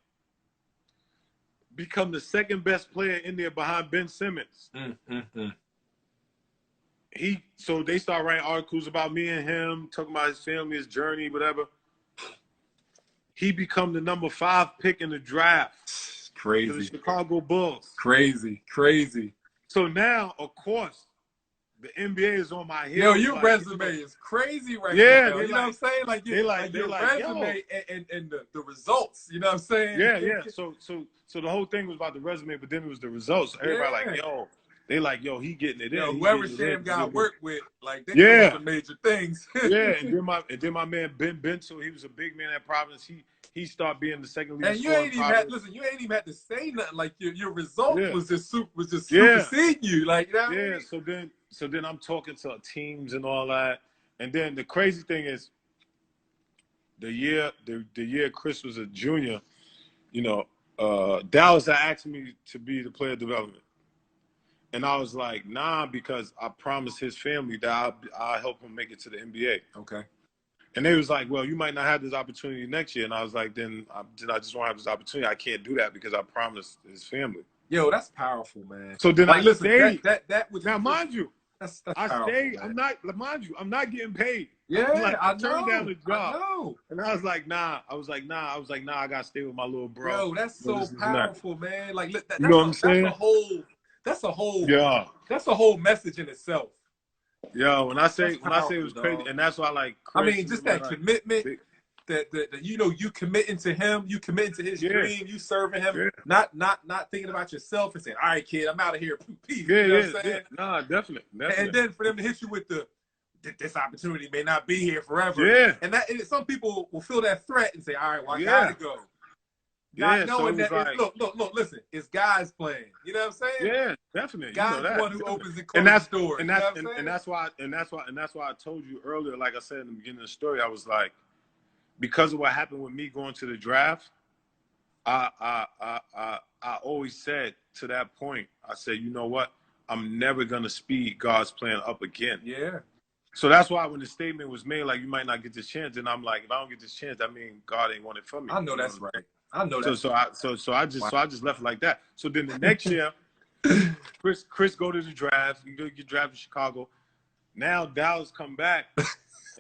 S2: become the second best player in there behind Ben Simmons. So they start writing articles about me and him, talking about his family, his journey, whatever. He become the number 5 pick in the draft.
S1: Crazy.
S2: To the Chicago Bulls.
S1: Crazy.
S2: So now, of course, the NBA is on my heels.
S1: Yo, your resume is crazy right now. You know what I'm saying? Like your resume and the results. You know what I'm saying?
S2: Yeah. So the whole thing was about the resume, but then it was the results. So everybody like, yo. They like, yo, he getting it in.
S1: Whoever Sham got worked with, like, they doing some major things.
S2: And then my man Ben Bentil, he was a big man at Providence. He started being the second leading scorer.
S1: And you ain't even had to say nothing. Like your result was just superseding you. Like, you know what I mean? So then I'm talking to teams and all that. And then the crazy thing is, the year Chris was a junior, Dallas had asked me to be the player development. And I was like, nah, because I promised his family that I'll help him make it to the NBA. Okay.
S2: And they was like, well, you might not have this opportunity next year. And I was like, then I just won't have this opportunity. I can't do that because I promised his family.
S1: Yo, that's powerful, man.
S2: So then I stayed.
S1: That was
S2: now, mind you,
S1: that's
S2: I
S1: powerful,
S2: stayed.
S1: Man.
S2: I'm not getting paid.
S1: Yeah,
S2: I turned down the job.
S1: I know.
S2: And I was like, nah. I got to stay with my little bro.
S1: Bro, that's so powerful, man. Like, that's
S2: you know what I'm saying?
S1: That's a whole message in itself.
S2: Yo, when I say it was crazy, and that's why like Chris,
S1: I mean, just that commitment that you committing to him, you committing to his dream, you serving him, not thinking about yourself and saying, all right, kid, I'm out of here, peace. You know what I'm saying?
S2: Nah, definitely.
S1: And then for them to hit you with this opportunity may not be here forever.
S2: Yeah.
S1: And some people will feel that threat and say, all right, well, I gotta go. Not knowing that, like, look, listen, it's guys playing. You know what I'm saying?
S2: Yeah, definitely.
S1: Guys the one who opens and closes doors.
S2: And that's why I told you earlier, like I said in the beginning of the story, I was like, because of what happened with me going to the draft, I always said to that point, I said, you know what? I'm never gonna speed God's plan up again.
S1: Yeah.
S2: So that's why when the statement was made, like, you might not get this chance, and I'm like, if I don't get this chance, I mean God ain't want it for me.
S1: I know that's right. I know that.
S2: So I just left it like that. So then the next year, Chris go to the draft. You get drafted in Chicago. Now Dallas come back,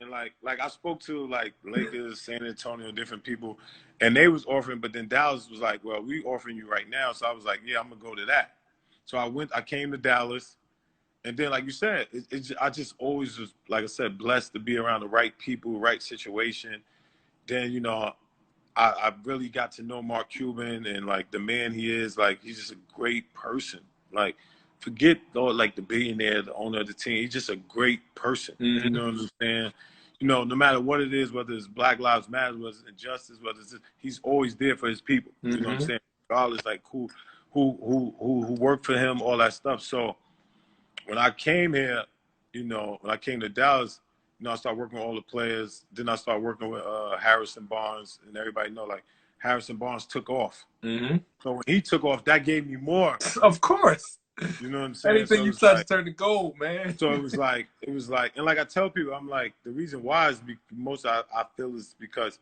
S2: and like I spoke to like Lakers, San Antonio, different people, and they was offering, but then Dallas was like, well, we offering you right now. So I was like, yeah, I'm gonna go to that. So I came to Dallas, and then like you said, I just always was, like I said, blessed to be around the right people, right situation. Then I really got to know Mark Cuban and like the man he is. Like, he's just a great person. Like, forget though, like the billionaire, the owner of the team. He's just a great person. You know what I'm saying? You know, no matter what it is, whether it's Black Lives Matter, whether it's injustice, whether it's he's always there for his people. You know what I'm saying? Regardless, like who worked for him, all that stuff. So when I came here, you know, when I came to Dallas, you know, I started working with all the players. Then I started working with Harrison Barnes, and everybody know like Harrison Barnes took off. So when he took off, that gave me more.
S1: Of course.
S2: You know what I'm saying?
S1: Anything you touch like, turn to gold, man.
S2: So it was like, and like I tell people, I'm like, the reason why is most I feel is because,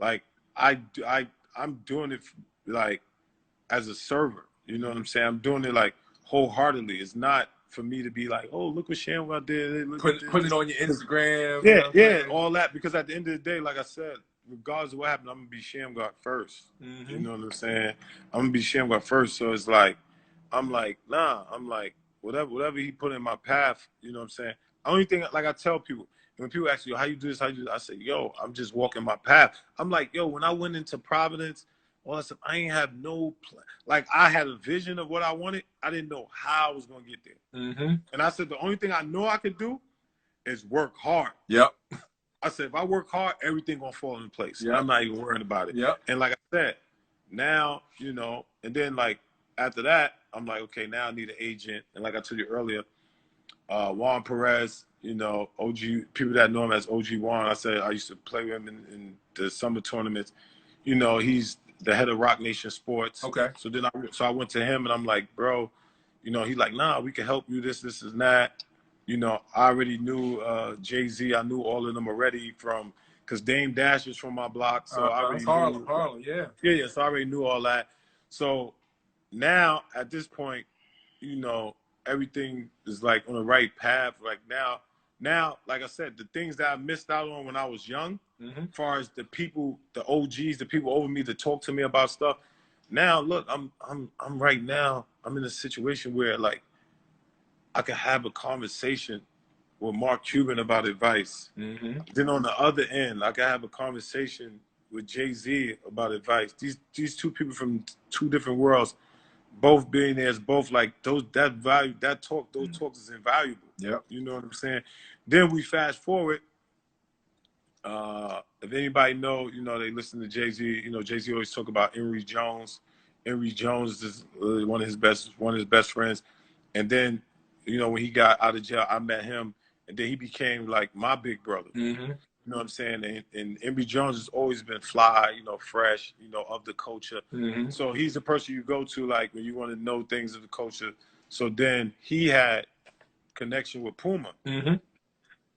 S2: like, I'm doing it like as a server. You know what I'm saying? I'm doing it like wholeheartedly. It's not for me to be like, oh, look what ShamGod did.
S1: Put it on your Instagram.
S2: Yeah, you know all that. Because at the end of the day, like I said, regardless of what happened, I'm gonna be ShamGod first. You know what I'm saying? I'm gonna be ShamGod first. So it's like, I'm like, nah. I'm like, whatever he put in my path. You know what I'm saying? Only thing, like I tell people, when people ask you how you do this, how you do that, I say, yo, I'm just walking my path. I'm like, yo, when I went into Providence, all that stuff, I ain't have no plan. Like, I had a vision of what I wanted. I didn't know how I was gonna get there. And I said, the only thing I know I could do is work hard. I said, if I work hard, everything gonna fall into place. I'm not even worrying about it. And like I said, now, you know, and then like after that, I'm like, okay, now I need an agent. And like I told you earlier, Juan Perez, you know, OG, people that know him as OG Juan, I said I used to play with him in the summer tournaments. You know, he's the head of Rock Nation Sports. So then I went to him and I'm like, bro, you know, he's like, nah, we can help you, this and that. You know, I already knew Jay-Z. I knew all of them already because Dame Dash is from my block. So I already knew.
S1: Harlem,
S2: So I already knew all that. So now, at this point, you know, everything is like on the right path. Like now, like I said, the things that I missed out on when I was young, as far as the people, the OGs, the people over me to talk to me about stuff. Now, look, I'm right now, I'm in a situation where like I can have a conversation with Mark Cuban about advice. Then on the other end, I can have a conversation with Jay-Z about advice. These two people from two different worlds, both billionaires, both like those talks is invaluable. You know what I'm saying? Then we fast forward. If anybody know, you know, they listen to Jay-Z, you know, Jay-Z always talk about Henry Jones. Henry Jones is one of his best friends. And then, you know, when he got out of jail, I met him, and then he became like my big brother. You know what I'm saying? And Henry Jones has always been fly, you know, fresh, you know, of the culture. So he's the person you go to, like, when you want to know things of the culture. So then he had connection with Puma.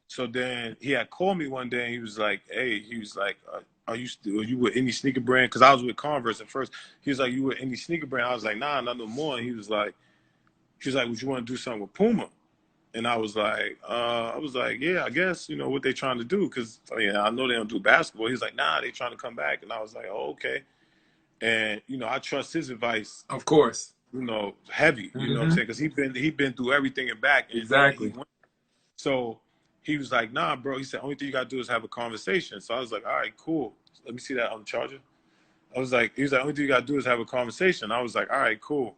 S2: So then he had called me one day, and he was like, hey, are you with any sneaker brand? Because I was with Converse at first. He was like, you with any sneaker brand? I was like, nah, not no more. And he was like, would you want to do something with Puma? And I was like, yeah, I guess, you know, what they trying to do. Because, I know they don't do basketball. He's like, nah, they trying to come back. And I was like, oh, okay. And, you know, I trust his advice.
S1: Of course.
S2: You know, heavy. You know what I'm saying? Because he been through everything and back. And
S1: exactly.
S2: So he was like, nah, bro. He said, only thing you got to do is have a conversation. So I was like, all right, cool. Let me see that on the charger. He was like, only thing you got to do is have a conversation. I was like, all right, cool.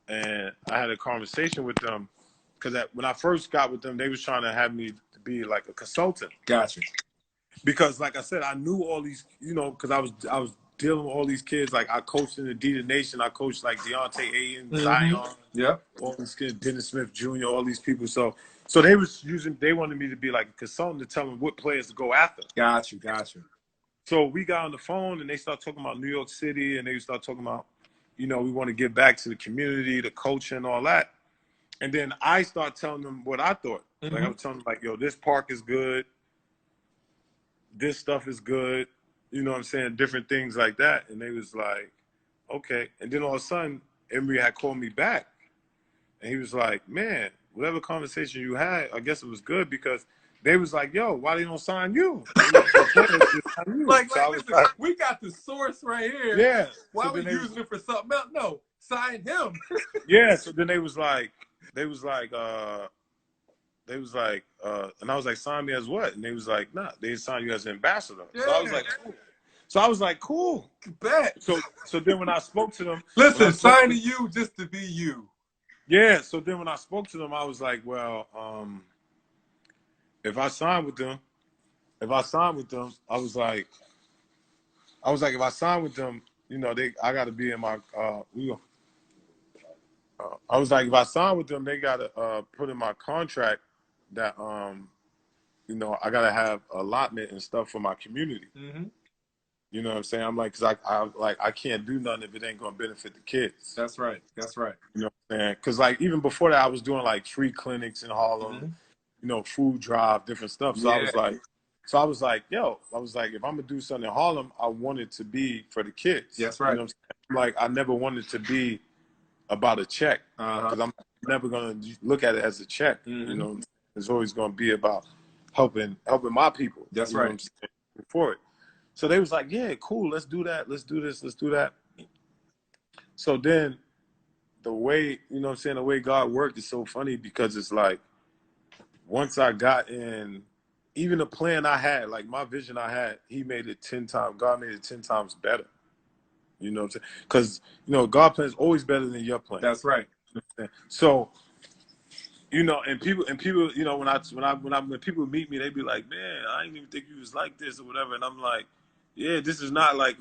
S2: And I had a conversation with them because when I first got with them, they was trying to have me to be like a consultant.
S1: Gotcha.
S2: Because like I said, I knew all these, you know, because I was dealing with all these kids. Like I coached in the Adidas Nation. I coached like Deontay Ayton, Zion. All these kids, Dennis Smith Jr., all these people. So they wanted me to be like a consultant to tell them what players to go after.
S1: Gotcha.
S2: So we got on the phone and they started talking about New York City, and they started talking about, you know, we want to get back to the community, the culture and all that. And then I start telling them what I thought. Like I was telling them like, yo, this park is good. This stuff is good. You know what I'm saying? Different things like that. And they was like, okay. And then all of a sudden, Emery had called me back. And he was like, man, whatever conversation you had, I guess it was good because they was like, yo, why they don't sign you?
S1: Like, we got the source right here.
S2: Yeah.
S1: Why we using it for something else? No, sign him.
S2: Yeah. So then they was like, and I was like, sign me as what? And they was like, nah, they sign you as an ambassador. Yeah. So I was like, cool.
S1: Bet.
S2: So then when I spoke to them,
S1: listen, signing you just to be you.
S2: Yeah. So then when I spoke to them, I was like, well, if I sign with them, I was like, if I sign with them, you know, I got to be in my, I was like, if I sign with them, they got to put in my contract that, you know, I got to have allotment and stuff for my community.
S1: Mm-hmm.
S2: You know what I'm saying? I'm like, cause I can't do nothing if it ain't gonna benefit the kids.
S1: That's right. That's right.
S2: You know what I'm saying? Cause like even before that, I was doing like free clinics in Harlem,
S1: Mm-hmm.
S2: you know, food drive, different stuff. So
S1: Yeah.
S2: I was like, yo, if I'm gonna do something in Harlem, I want it to be for the kids.
S1: That's
S2: You
S1: right.
S2: know what I'm saying? Like I never wanted to be about a check, because I'm never gonna look at it as a check.
S1: Mm-hmm.
S2: You know, it's always gonna be about helping my people.
S1: That's
S2: you know
S1: right.
S2: what I'm saying, for it. So they was like, yeah, cool, let's do that, let's do this, let's do that. So then the way, you know what I'm saying, the way God worked is so funny, because it's like once I got in, even the plan I had, like my vision I had, he made it 10 times, God made it 10 times better. You know what I'm saying? Because, you know, God plan is always better than your plan.
S1: That's right.
S2: So, you know, and people, you know, when people meet me, they be like, man, I didn't even think you was like this or whatever. And I'm like, yeah, this is not like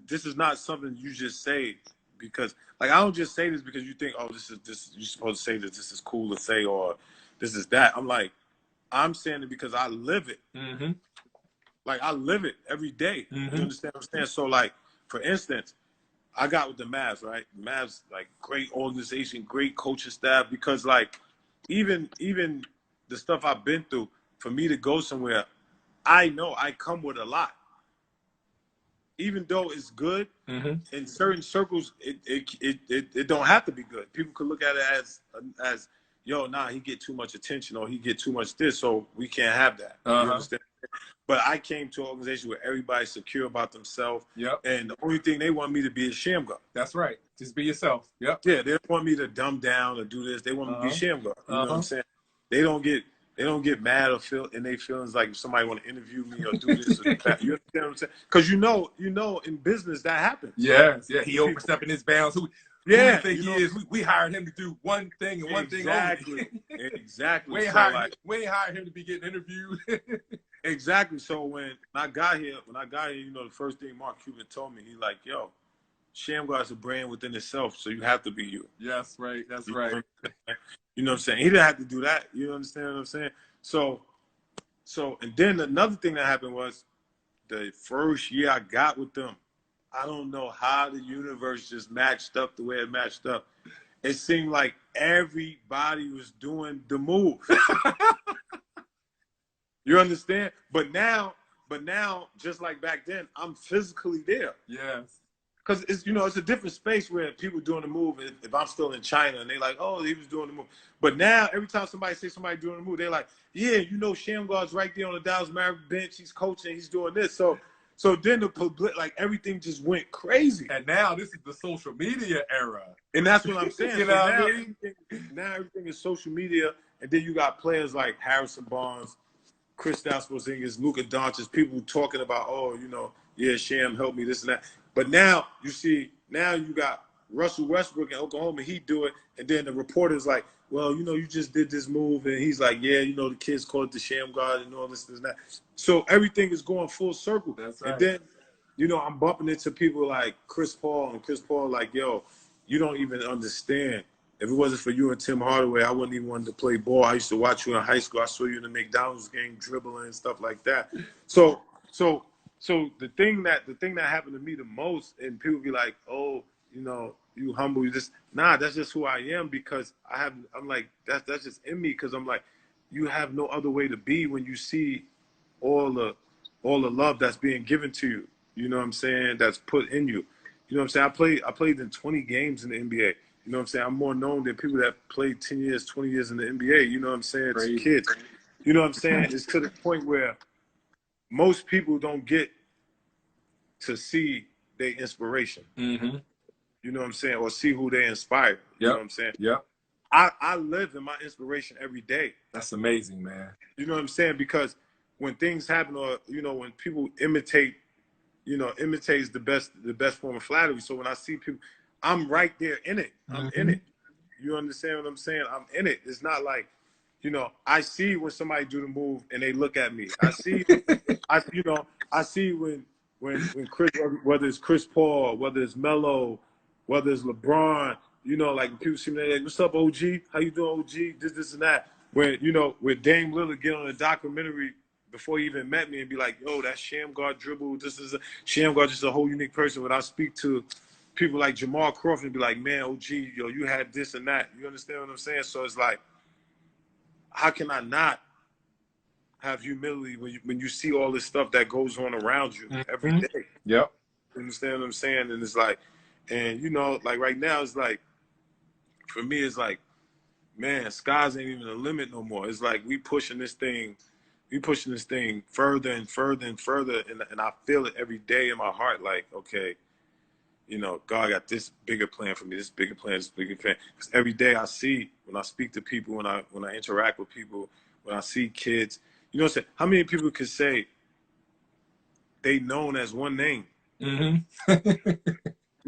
S2: this is not something you just say because, like, I don't just say this because you think, oh, this you're supposed to say this is cool to say, or this is that. I'm like, I'm saying it because I live it.
S1: Mm-hmm.
S2: Like I live it every day.
S1: Mm-hmm.
S2: You understand what I'm saying? So like, for instance, I got with the Mavs, right? Mavs, like, great organization, great coaching staff, because like even the stuff I've been through, for me to go somewhere, I know I come with a lot. Even though it's good,
S1: Mm-hmm.
S2: in certain circles, it don't have to be good. People could look at it as yo, nah, he get too much attention, or he get too much this, so we can't have that. You understand? But I came to an organization where everybody's secure about themselves.
S1: Yep.
S2: And the only thing they want me to be is SHAMMGOD.
S1: That's right. Just be yourself. Yep.
S2: Yeah, they don't want me to dumb down or do this. They want me to be SHAMMGOD. You know what I'm saying? They don't get mad or feel in their feelings like if somebody want to interview me or do this or that. You understand what I'm saying? Because you know, in business that happens.
S1: Yes. Yeah. He overstepping his bounds. Who do you think he is? We hired him to do one thing and one thing only.
S2: Exactly.
S1: We ain't hired him to be getting interviewed.
S2: Exactly. So when I got here, you know, the first thing Mark Cuban told me, he like, yo, SHAMMGOD is a brand within itself, so you have to be you.
S1: Yes, right. That's
S2: you
S1: right.
S2: You know what I'm saying? He didn't have to do that. You understand what I'm saying? So, and then another thing that happened was the first year I got with them, I don't know how the universe just matched up the way it matched up. It seemed like everybody was doing the move. You understand? But now, just like back then, I'm physically there.
S1: Yes.
S2: Because it's, you know, it's a different space where people doing the move. If I'm still in China and they like, oh, he was doing the move. But now, every time somebody says somebody doing the move, they're like, yeah, you know, SHAMMGOD's right there on the Dallas Mavericks bench. He's coaching. He's doing this. So then the public, like, everything just went crazy.
S1: And now this is the social media era.
S2: And that's what I'm saying.
S1: You know what I mean?
S2: Now everything is social media. And then you got players like Harrison Barnes, Kristaps Porzingis, Luka Doncic, people talking about, oh, you know, yeah, Sham helped me, this and that. But now you got Russell Westbrook in Oklahoma, he do it, and then the reporter's like, well, you know, you just did this move, and he's like, yeah, you know, the kids call it the SHAMMGOD and all this and that. So everything is going full circle.
S1: That's right.
S2: And then, you know, I'm bumping into people like Chris Paul like, yo, you don't even understand. If it wasn't for you and Tim Hardaway, I wouldn't even want to play ball. I used to watch you in high school. I saw you in the McDonald's game dribbling and stuff like that. So the thing that happened to me the most, and people be like, oh, you know, you humble, you just, nah, that's just who I am, because I'm like, that's just in me, because I'm like, you have no other way to be when you see all the love that's being given to you. You know what I'm saying? That's put in you. You know what I'm saying? I played in 20 games in the NBA. You know what I'm saying? I'm more known than people that played 10 years, 20 years in the NBA. You know what I'm saying? It's kids. You know what I'm saying? It's to the point where most people don't get to see their inspiration.
S1: Mm-hmm.
S2: You know what I'm saying? Or see who they inspire. You know what I'm saying?
S1: Yeah.
S2: I live in my inspiration every day.
S1: That's amazing, man.
S2: You know what I'm saying? Because when things happen, or, you know, when people imitate, you know, imitates the best form of flattery. So when I see people, I'm right there in it. I'm in it. You understand what I'm saying? I'm in it. It's not like, you know, I see when somebody do the move and they look at me. I see, I see when Chris, whether it's Chris Paul, whether it's Melo, whether it's LeBron, you know, like people see me, they're like, what's up, OG? How you doing, OG? This, and that. When, you know, when Dame Lillard get on a documentary before he even met me and be like, yo, that Shammgod dribble, this is a Shammgod, just a whole unique person. When I speak to people like Jamal Crawford and be like, man, OG, yo, you had this and that. You understand what I'm saying? So it's like, how can I not have humility when you see all this stuff that goes on around you every day?
S1: Yep.
S2: You understand what I'm saying? And it's like, and you know, like right now, it's like, for me, it's like, man, skies ain't even the limit no more. It's like we pushing this thing further and further and further, and I feel it every day in my heart. Like, okay, you know, God got this bigger plan for me, this bigger plan, this bigger plan. Because every day I see, when I speak to people, when I interact with people, when I see kids, you know what I'm saying? How many people could say they known as one name? You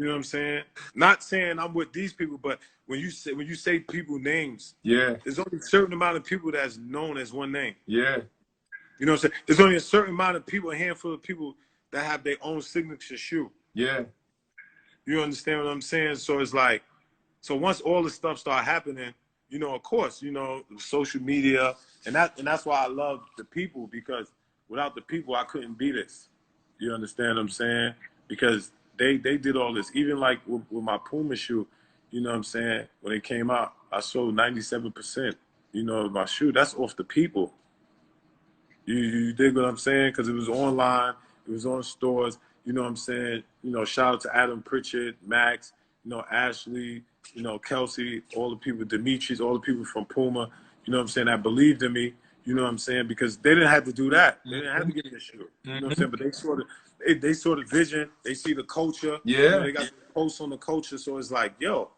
S2: know what I'm saying? Not saying I'm with these people, but when you say people names,
S1: yeah,
S2: there's only a certain amount of people that's known as one name.
S1: Yeah.
S2: You know what I'm saying? There's only a certain amount of people, a handful of people that have their own signature shoe.
S1: Yeah.
S2: You understand what I'm saying? So it's like, so once all this stuff start happening, you know, of course, you know, social media, and that's why I love the people, because without the people, I couldn't be this. You understand what I'm saying? Because they did all this. Even like with my Puma shoe, you know what I'm saying? When it came out, I sold 97%, you know, of my shoe. That's off the people. You dig what I'm saying? Because it was online, it was on stores. You know what I'm saying? You know, shout out to Adam Pritchard, Max, you know, Ashley, you know, Kelsey, all the people, Demetrius, all the people from Puma, you know what I'm saying, that believed in me, you know what I'm saying? Because they didn't have to do that. They didn't have to get me a shoe. You know what I'm saying? But they saw the vision, they see the culture.
S1: Yeah.
S2: You know, they got the posts on the culture, so it's like, yo,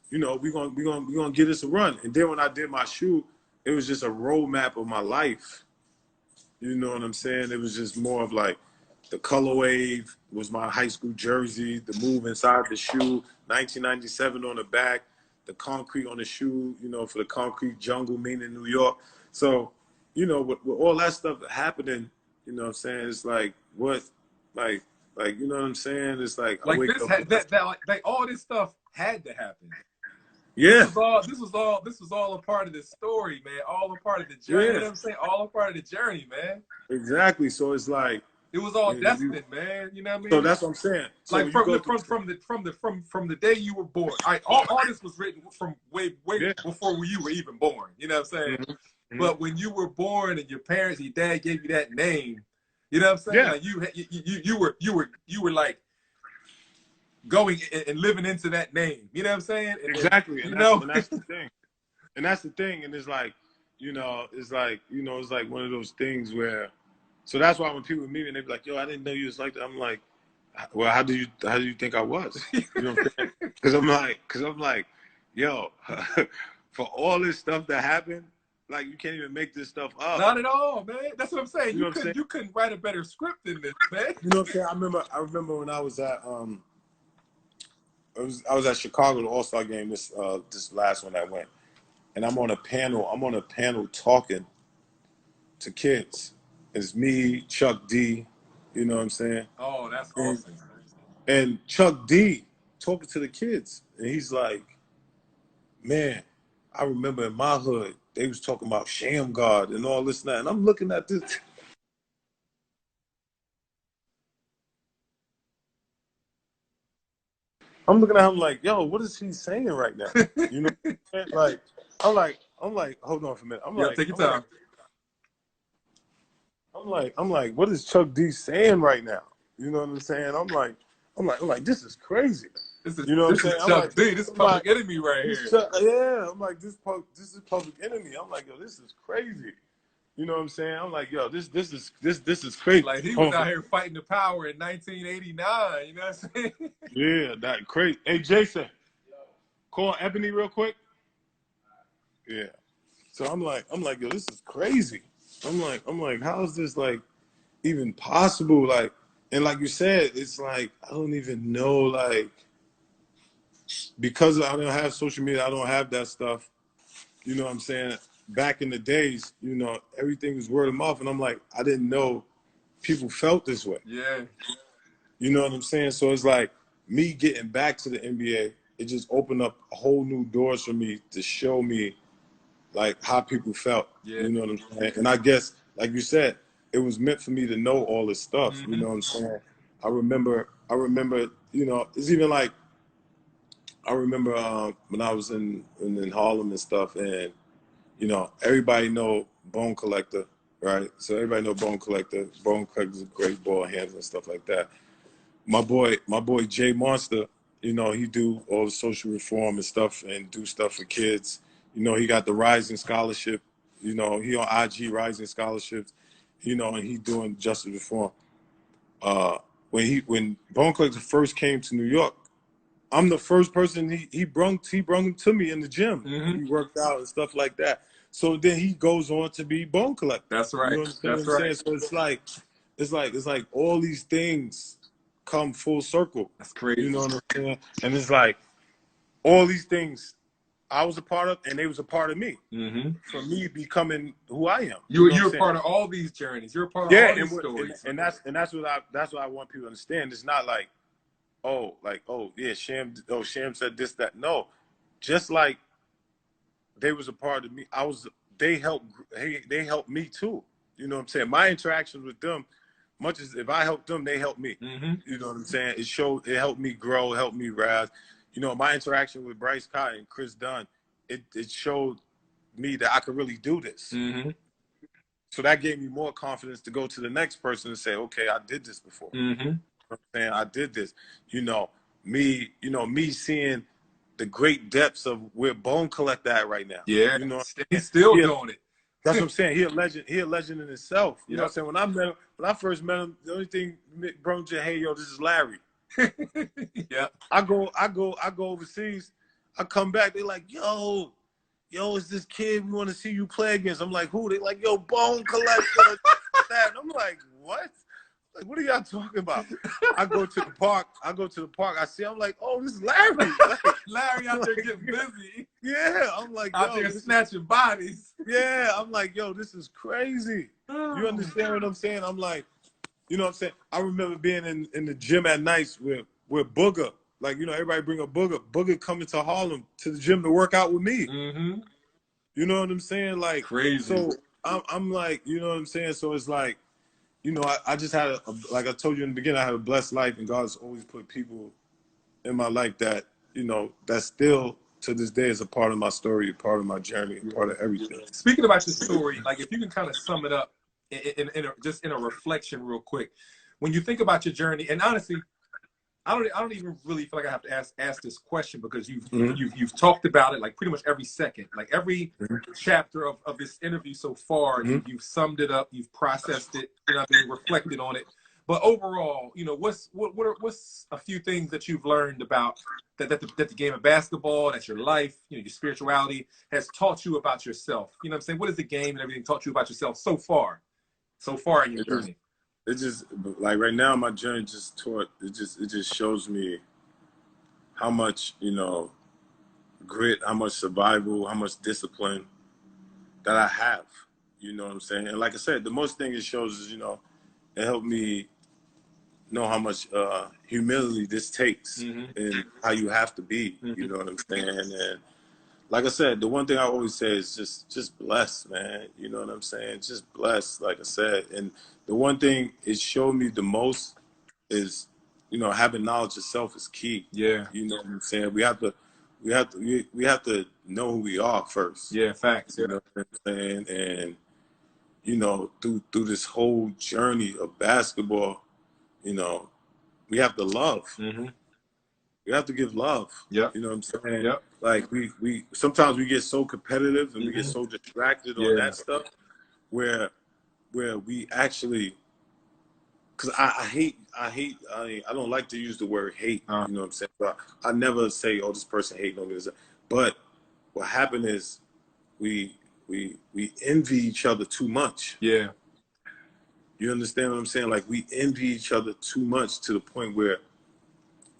S2: you know, we gonna give this a run. And then when I did my shoe, it was just a roadmap of my life. You know what I'm saying? It was just more of like, the color wave was my high school jersey, the move inside the shoe, 1997 on the back, the concrete on the shoe, you know, for the concrete jungle, meaning New York. So, you know, with all that stuff happening, you know what I'm saying? It's like, what, like, you know what I'm saying? It's like, I wake
S1: this
S2: up.
S1: like all this stuff had to happen.
S2: Yeah.
S1: This was all a part of the story, man. All a part of the journey. You know what I'm saying? All a part of the journey, man.
S2: Exactly. So it's like,
S1: it was all destined, man. You know what I mean?
S2: So that's what I'm saying. So
S1: like from the day you were born. All this was written from way before you were even born. You know what I'm saying? Mm-hmm. But when you were born and your parents, your dad gave you that name, you know what I'm saying?
S2: Yeah.
S1: Like you were like going and living into that name. You know what I'm saying?
S2: Exactly. And that's the thing. And that's the thing. And it's like, you know, it's like one of those things where, so that's why when people meet me and they be like, yo, I didn't know you was like that. I'm like, well, how do you think I was? You know what I'm saying? Because I'm like, yo, for all this stuff that happened, like, you can't even make this stuff up.
S1: Not at all, man. That's what I'm saying. You couldn't write a better script than this, man.
S2: You know what I'm saying? I remember when I was at I was at Chicago, the All-Star game, this last one I went, and I'm on a panel talking to kids. It's me, Chuck D, you know what I'm saying?
S1: Oh, that's awesome.
S2: And Chuck D talking to the kids, and he's like, man, I remember in my hood, they was talking about Shammgod and all this and that. And I'm looking at this. I'm looking at him like, yo, what is he saying right now? You know, like, I'm like, hold on for a minute.
S1: Take your time.
S2: I'm like, what is Chuck D saying right now? You know what I'm saying? I'm like, this is crazy. You know what I'm saying?
S1: Chuck D, this is Public Enemy right here.
S2: Yeah, I'm like, this is Public Enemy. I'm like, yo, this is crazy. You know what I'm saying? I'm like, yo, this is crazy.
S1: Like, he was out here fighting the power in 1989. You know what I'm saying?
S2: Yeah, that crazy. Hey, Jason, call Ebony real quick. Yeah. So I'm like, yo, this is crazy. I'm like, how is this like even possible? Like, and like you said, it's like, I don't even know, like, because I don't have social media, I don't have that stuff. You know what I'm saying? Back in the days, you know, everything was word of mouth, and I'm like, I didn't know people felt this way.
S1: Yeah.
S2: You know what I'm saying? So it's like me getting back to the NBA, it just opened up a whole new doors for me to show me like how people felt.
S1: Yeah.
S2: You know what I'm saying? And I guess, like you said, it was meant for me to know all this stuff. You know what I'm saying? I remember, you know, it's even like, I remember when I was in Harlem and stuff, and you know, everybody know Bone Collector, right? So everybody know Bone Collector. Bone Collector's a great ball handler and stuff like that. My boy Jay Monster, you know, he do all the social reform and stuff and do stuff for kids. You know, he got the Rising Scholarship. You know, he on IG Rising Scholarships. You know, and he doing justice reform. When Bone Collector first came to New York, I'm the first person he brung him to me in the gym. He worked out and stuff like that. So then he goes on to be Bone Collector.
S1: That's right.
S2: You understand what I'm saying? So it's like all these things come full circle.
S1: That's crazy.
S2: You know what I'm saying? And it's like all these things I was a part of, and they was a part of me. For me becoming who I am.
S1: You're a part of all these journeys. You're a part of all these stories.
S2: And that's what I want people to understand. It's not like, oh yeah, Sham said this, that. No, just like they was a part of me, they helped me too. You know what I'm saying? My interactions with them, much as if I helped them, they helped me. You know what I'm saying? It helped me grow, helped me rise. You know, my interaction with Bryce Cotton and Chris Dunn, it showed me that I could really do this. So that gave me more confidence to go to the next person and say, okay, I did this before. You know what I'm saying? I did this. You know, me seeing the great depths of where Bone Collector at right now.
S1: Yeah.
S2: You know,
S1: he's still doing it.
S2: That's what I'm saying. He a legend in himself. You know what I'm saying? When I first met him, the only thing bro said, hey yo, this is Larry.
S1: Yeah.
S2: I go overseas, I come back, they like, yo, it's this kid we want to see you play against. I'm like, who? They like, yo, Bone Collector. And I'm like, what? Like, what are y'all talking about? I go to the park. I'm like, oh, this is Larry. Like,
S1: Larry out there getting busy.
S2: Yeah, I'm like,
S1: out there snatching bodies.
S2: Yeah, I'm like, yo, this is crazy. You understand what I'm saying? I'm like, you know what I'm saying? I remember being in the gym at nights with Booger. Like, you know, everybody bring a Booger. Booger coming to Harlem to the gym to work out with me. You know what I'm saying? Like,
S1: crazy.
S2: So I'm like, you know what I'm saying? So it's like, you know, I just had like I told you in the beginning, I had a blessed life, and God's always put people in my life that, you know, that still to this day is a part of my story, a part of my journey, a part of everything.
S1: Speaking about your story, like if you can kind of sum it up just in a reflection real quick, when you think about your journey, and honestly, I don't even really feel like I have to ask this question, because you've talked about it like pretty much every second, like every chapter of this interview so far. You've summed it up, you've processed it, you know what I mean, reflected on it. But overall, you know, what's a few things that you've learned about that the game of basketball, that your life, you know, your spirituality has taught you about yourself? You know what I'm saying? What has the game and everything taught you about yourself so far in your journey?
S2: It just, like right now, my journey it just shows me how much, you know, grit, how much survival, how much discipline that I have. You know what I'm saying? And like I said, the most thing it shows is, you know, it helped me know how much humility this takes and how you have to be. You know what I'm saying? And like I said, the one thing I always say is just blessed, man. You know what I'm saying? Just blessed, like I said. And the one thing it showed me the most is, you know, having knowledge of self is key.
S1: Yeah.
S2: You know what I'm saying? We have to know who we are first.
S1: Yeah, facts.
S2: You know what I'm saying? And, you know, through this whole journey of basketball, you know, we have to love. We have to give love.
S1: Yeah.
S2: You know what I'm saying?
S1: Yep.
S2: Like we sometimes we get so competitive and we get so distracted on that stuff where we actually, because I don't like to use the word hate. You know what I'm saying? But I never say, oh, this person hating on me. But what happened is we envy each other too much.
S1: Yeah.
S2: You understand what I'm saying? Like we envy each other too much to the point where,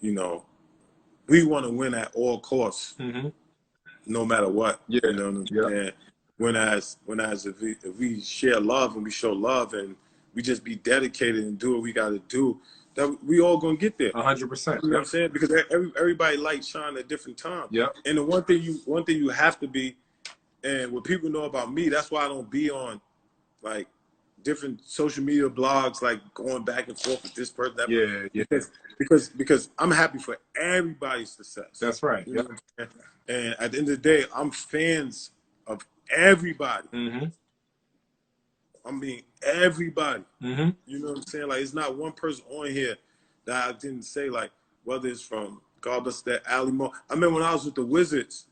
S2: you know, we want to win at all costs, no matter what.
S1: Yeah.
S2: You know what I'm saying? Whereas if we share love and we show love and we just be dedicated and do what we got to do, that we all gonna get there.
S1: 100%.
S2: You know what I'm saying? Because everybody light shine at different times.
S1: Yeah.
S2: And the one thing you have to be, and what people know about me, that's why I don't be on like different social media blogs, like going back and forth with this person. That person. Because I'm happy for everybody's success.
S1: That's right.
S2: You know what I'm saying? And at the end of the day, I'm fans of everybody. I mean, everybody. You know what I'm saying? Like, it's not one person on here that I didn't say, like, whether it's from, God bless that, Ali Moore. I remember when I was with the Wizards,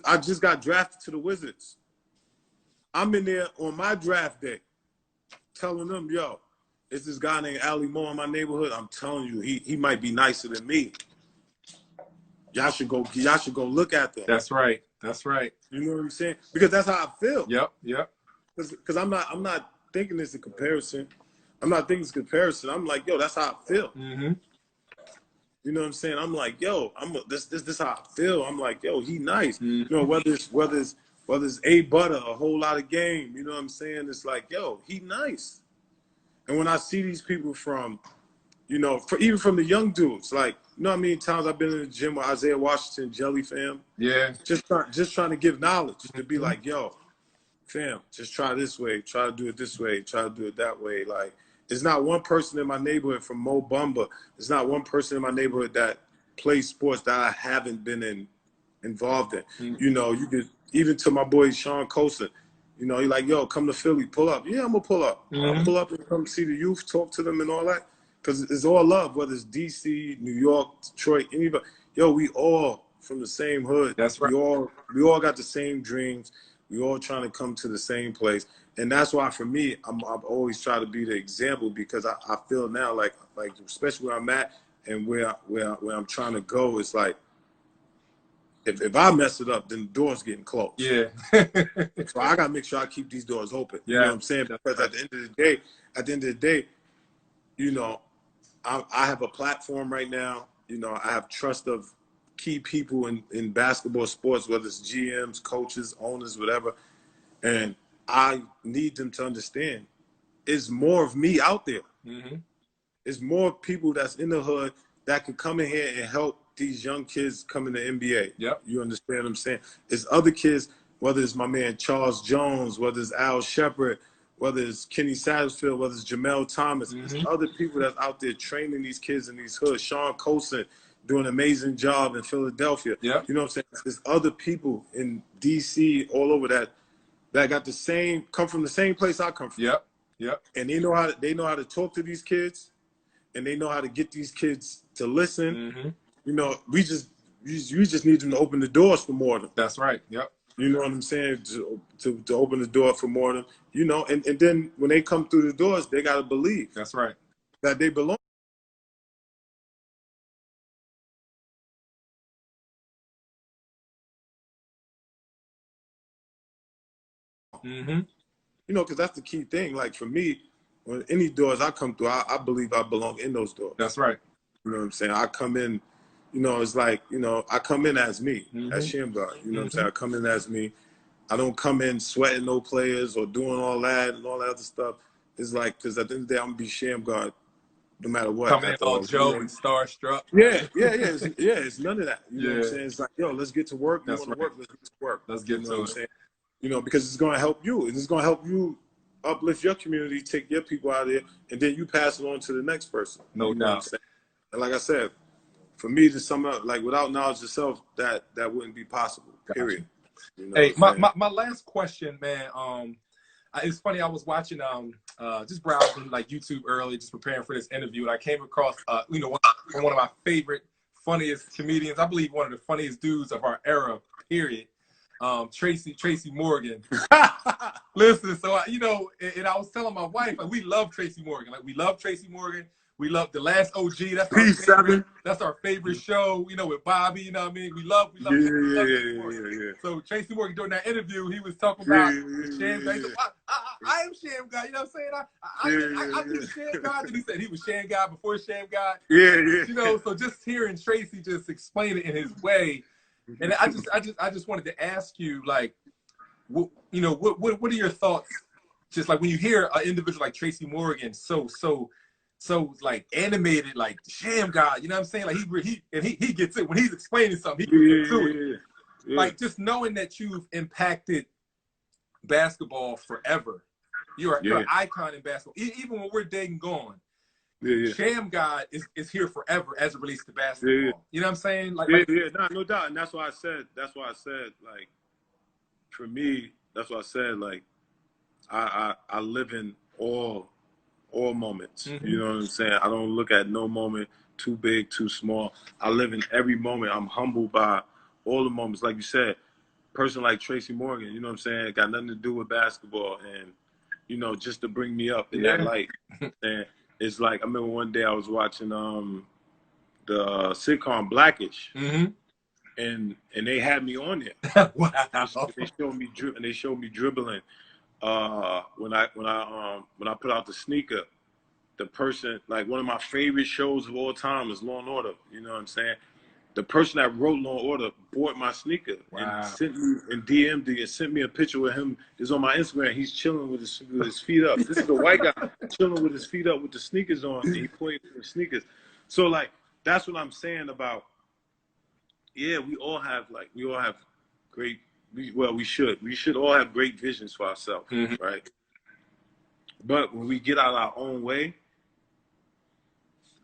S2: I just got drafted to the Wizards. I'm in there on my draft day telling them, yo, it's this guy named Ali Moore in my neighborhood. I'm telling you, he might be nicer than me. Y'all should go look at that.
S1: That's right. That's right.
S2: You know what I'm saying? Because that's how I feel.
S1: Yep.
S2: Because I'm not thinking it's a comparison. I'm not thinking it's a comparison. I'm like, yo, that's how I feel. You know what I'm saying? I'm like, yo, this how I feel. I'm like, yo, he nice. You know, whether it's A Butter, a whole lot of game. You know what I'm saying? It's like, yo, he nice. And when I see these people from, you know, even from the young dudes, like, you know how many times I've been in the gym with Isaiah Washington, Jelly Fam? Yeah. Just trying to give knowledge, to be like, yo, fam, just try this way, try to do it this way, try to do it that way. Like, there's not one person in my neighborhood from Mo Bamba. There's not one person in my neighborhood that plays sports that I haven't been involved in. You know, you could, even to my boy Sean Colson, you know, he's like, yo, come to Philly, pull up. Yeah, I'm going to pull up. I'll pull up and come see the youth, talk to them and all that. Because it's all love, whether it's D.C., New York, Detroit, anybody. Yo, we all from the same hood. That's right. We all got the same dreams. We all trying to come to the same place. And that's why, for me, I've always tried to be the example, because I feel now, like especially where I'm at and where I'm trying to go, it's like, if I mess it up, then the door's getting closed. Yeah. So I got to make sure I keep these doors open. You know what I'm saying? Because at the end of the day, you know, I have a platform right now. You know, I have trust of key people in basketball sports, whether it's GMs, coaches, owners, whatever. And I need them to understand it's more of me out there. It's more people that's in the hood that can come in here and help these young kids come in the NBA. Yep. You understand what I'm saying? It's other kids, whether it's my man Charles Jones, whether it's Al Shepard, whether it's Kenny Satterfield, whether it's Jamel Thomas. There's other people that's out there training these kids in these hoods. Sean Colson doing an amazing job in Philadelphia. Yep. You know what I'm saying? There's other people in D.C., all over that got the same, come from the same place I come from. Yep. And they know how to talk to these kids, and they know how to get these kids to listen. You know, we just need them to open the doors for more of them. That's right. Yep. You know what I'm saying? To open the door for more of them. You know, and then when they come through the doors, they got to believe. That's right. That they belong. You know, because that's the key thing. Like, for me, when any doors I come through, I believe I belong in those doors. That's right. You know what I'm saying? I come in, you know, it's like, you know, I come in as me, as SHAMMGOD. You know what I'm saying? I come in as me. I don't come in sweating no players or doing all that and all that other stuff. It's like, because at the end of the day, I'm going to be SHAMMGOD no matter what. Coming in all Joe and starstruck. It's none of that. You know what I'm saying? It's like, yo, let's get to work. You want to work, let's get to work. Let's get to it. You know, because it's going to help you. And it's going to help you uplift your community, take your people out of there, and then you pass it on to the next person. No doubt. And like I said, for me to sum up, like, without knowledge of self, that wouldn't be possible, period. You know, hey, my last question, man. It's funny, I was watching, just browsing like YouTube early, just preparing for this interview, and I came across, you know, one of my favorite, funniest comedians. I believe one of the funniest dudes of our era, period. Tracy Morgan. Listen, so you know, and I was telling my wife, like, we love Tracy Morgan. Like, we love Tracy Morgan.
S1: We love the last OG. That's our
S2: Peace,
S1: favorite.
S2: Seven.
S1: That's our favorite show. You know, with Bobby. You know what I mean? We love
S2: Yeah,
S1: Tracy Morgan.
S2: yeah.
S1: So Tracy Morgan during that interview, he was talking
S2: Yeah,
S1: about
S2: yeah,
S1: the Sham God. He said, I am Sham God. You know what I'm saying? I do the Sham God. And he said he was Sham God before Sham God.
S2: yeah.
S1: You know, so just hearing Tracy just explain it in his way, and I just wanted to ask you, like, what are your thoughts? Just like when you hear an individual like Tracy Morgan, so like animated, like Sham God, you know what I'm saying? Like he gets it when he's explaining something, he gets to it.
S2: Yeah.
S1: Like just knowing that you've impacted basketball forever, you're an icon in basketball. Even when we're dead and gone, Sham God is here forever as it relates to basketball. You know what I'm saying? Like,
S2: no doubt. And that's why I said, like, for me, that's why I said, like, I live in all moments. You know what I'm saying? I don't look at no moment too big, too small. I live in every moment. I'm humbled by all the moments. Like you said, person like Tracy Morgan, you know what I'm saying, got nothing to do with basketball, and you know, just to bring me up in that light. And it's like, I remember one day I was watching the sitcom Blackish, and they had me on there.
S1: Wow.
S2: They showed me dribbling. When I put out the sneaker, the person, like, one of my favorite shows of all time is Law and Order. You know what I'm saying? The person that wrote Law and Order bought my sneaker and sent me and DM'd and sent me a picture with him. It's on my Instagram. He's chilling with his feet up. This is a white guy chilling with his feet up with the sneakers on, and he pointed to the sneakers. So, like, that's what I'm saying about. Yeah, we all have great. We should all have great visions for ourselves, right? But when we get out our own way,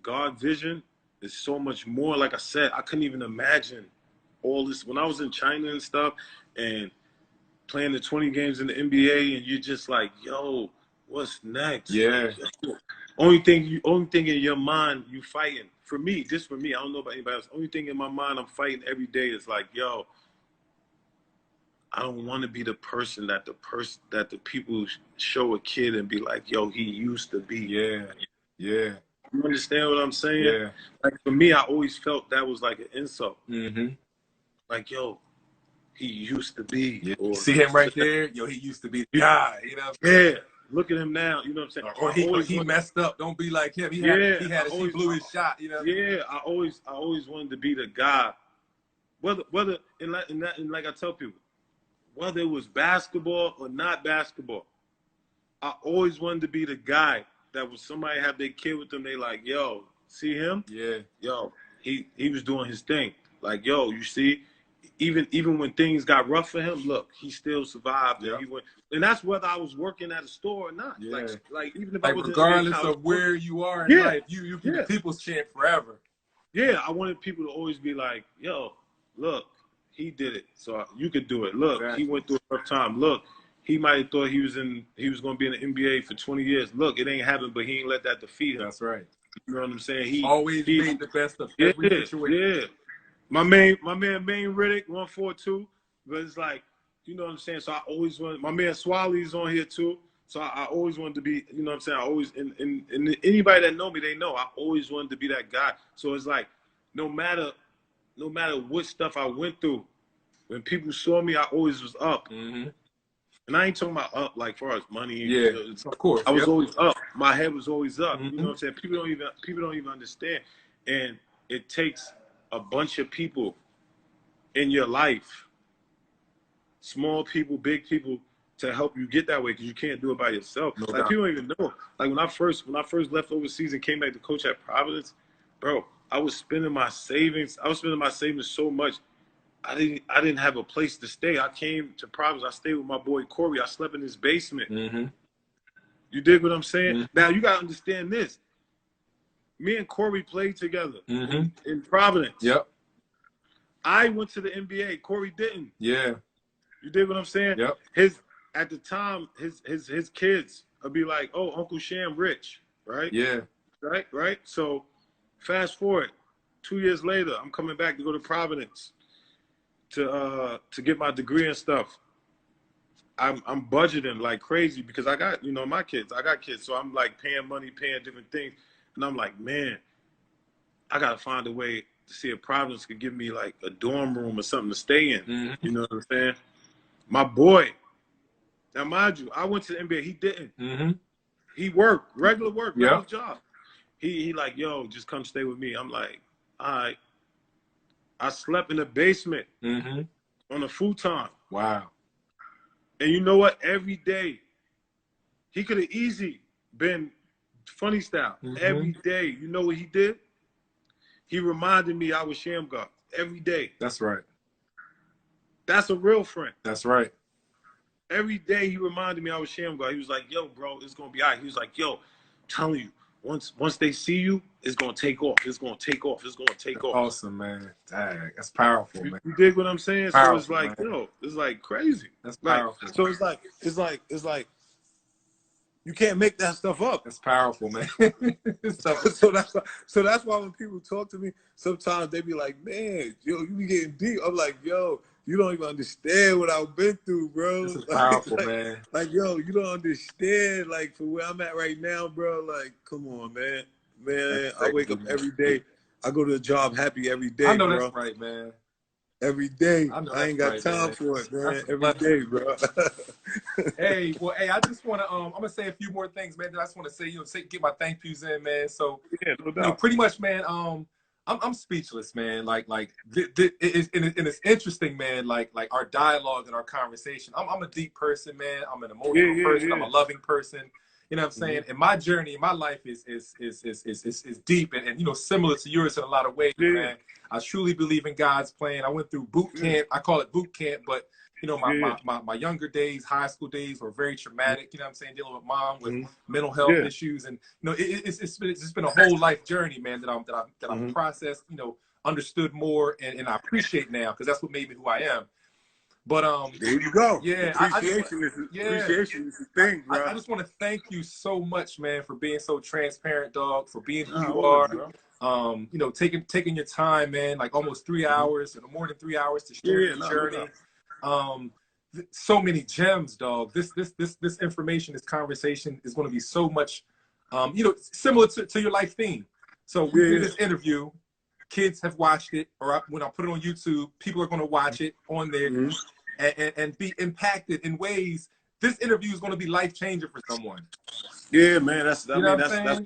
S2: God's vision is so much more. Like I said, I couldn't even imagine all this when I was in China and stuff, and playing the 20 games in the NBA, and you're just like, yo, what's next?
S1: Yeah.
S2: Like, only thing in your mind you fighting. For me, I don't know about anybody else. Only thing in my mind I'm fighting every day is like, yo, I don't want to be the person that the people show a kid and be like, yo, he used to be.
S1: Yeah.
S2: You understand what I'm saying?
S1: Yeah.
S2: Like, for me, I always felt that was like an insult. Like, yo, he used to be.
S1: Yeah. Or, see him right there? Yo, he used to be the guy. You know what I'm
S2: saying? Yeah. Look at him now. You know what I'm
S1: saying? Or he messed up. Don't be like him. He blew his shot. You know?
S2: Yeah. I always wanted to be the guy. Whether and like I tell people, whether it was basketball or not basketball, I always wanted to be the guy that was somebody have their kid with them. They like, yo, see him?
S1: Yeah.
S2: Yo, he was doing his thing. Like, yo, you see, even when things got rough for him, look, he still survived. And he went, and that's whether I was working at a store or not.
S1: Yeah.
S2: Like even if
S1: like
S2: I was
S1: regardless of where you are in life, you be the people's champ forever.
S2: Yeah, I wanted people to always be like, yo, look, he did it, so you could do it. Look, he went through a rough time. Look, he might have thought he was going to be in the NBA for 20 years. Look, it ain't happened, but he ain't let that defeat him.
S1: That's right.
S2: You know what I'm saying? He
S1: always made the best of every situation.
S2: Yeah. My man, Main Riddick, 142. But it's like, you know what I'm saying? So I always want, my man Swally's on here too. So I always wanted to be, you know what I'm saying? I always, and anybody that know me, they know I always wanted to be that guy. So it's like, no matter what stuff I went through, when people saw me, I always was up. And I ain't talking about up like far as money.
S1: Yeah, of course.
S2: I was always up. My head was always up. You know what I'm saying? People don't even understand. And it takes a bunch of people in your life, small people, big people, to help you get that way, because you can't do it by yourself.
S1: No
S2: like
S1: doubt.
S2: People don't even know. Like when I first left overseas and came back to coach at Providence, bro, I was spending my savings. So much. I didn't have a place to stay. I came to Providence. I stayed with my boy Corey. I slept in his basement. You dig what I'm saying? Now you gotta understand this. Me and Corey played together in Providence.
S1: Yep.
S2: I went to the NBA. Corey didn't.
S1: Yeah.
S2: You dig what I'm saying?
S1: Yep.
S2: At the time, his kids would be like, "Oh, Uncle Sham rich," right?
S1: Yeah.
S2: Right. So fast forward, 2 years later, I'm coming back to go to Providence to get my degree and stuff. I'm budgeting like crazy because I got, my kids. I got kids, so I'm like paying money, paying different things. And I'm like, man, I gotta find a way to see if Providence could give me like a dorm room or something to stay in.
S1: Mm-hmm.
S2: You know what I'm saying? My boy, now mind you, I went to the NBA. He didn't.
S1: Mm-hmm.
S2: He worked, regular work,
S1: Yeah.
S2: regular job. He like, yo, just come stay with me. I'm like, all right. I slept in the basement on a futon.
S1: Wow.
S2: And you know what? Every day, he could have easily been funny style. Every day, you know what he did? He reminded me I was SHAMMGOD every day.
S1: That's right.
S2: That's a real friend.
S1: That's right.
S2: Every day he reminded me I was SHAMMGOD. He was like, yo, bro, it's gonna be all right. He was like, yo, I'm telling you, once they see you, it's gonna take off. It's gonna take off. It's gonna take off.
S1: Awesome, man. Dang, that's powerful, man.
S2: You dig what I'm saying?
S1: Powerful,
S2: so it's like,
S1: man.
S2: yo, it's like crazy.
S1: That's
S2: like,
S1: powerful.
S2: So it's like you can't make that stuff up.
S1: That's powerful, man.
S2: so that's why when people talk to me, sometimes they be like, man, yo, you be getting deep. I'm like, yo, you don't even understand what I've been through, bro.
S1: This is powerful, man.
S2: Like, yo, you don't understand, like, for where I'm at right now, bro. Like, come on, man. Man, I wake up every day. I go to the job happy every day,
S1: I know
S2: bro.
S1: that's right, man.
S2: Every day.
S1: I
S2: ain't got time for it, man. Every day, bro.
S1: Hey, I just want to, I'm going to say a few more things, man. I just want to say, get my thank yous in, man. So,
S2: yeah, no doubt.
S1: Pretty much, man, I'm speechless, man. It's interesting, man. Like our dialogue and our conversation. I'm a deep person, man. I'm an emotional person. I'm a loving person. You know what I'm saying? And my journey, my life is deep and similar to yours in a lot of ways, man. I truly believe in God's plan. I went through boot camp. I call it boot camp, but my younger days, high school days were very traumatic. You know what I'm saying? Dealing with mom with mental health issues, and it's been a whole life journey, man. That I've processed, understood more, and I appreciate now because that's what made me who I am. But
S2: there you go.
S1: Yeah,
S2: appreciation is the thing, bro.
S1: I just want to thank you so much, man, for being so transparent, dog. For being who you are. Bro. Taking your time, man. Like almost 3 hours, and more than 3 hours to share your journey. So many gems, dog. This information, this conversation is going to be so much, similar to your life theme. So we do this interview. Kids have watched it, or when I put it on YouTube, people are going to watch it on there and be impacted in ways. This interview is going to be life changing for someone.
S2: Yeah, man. That's what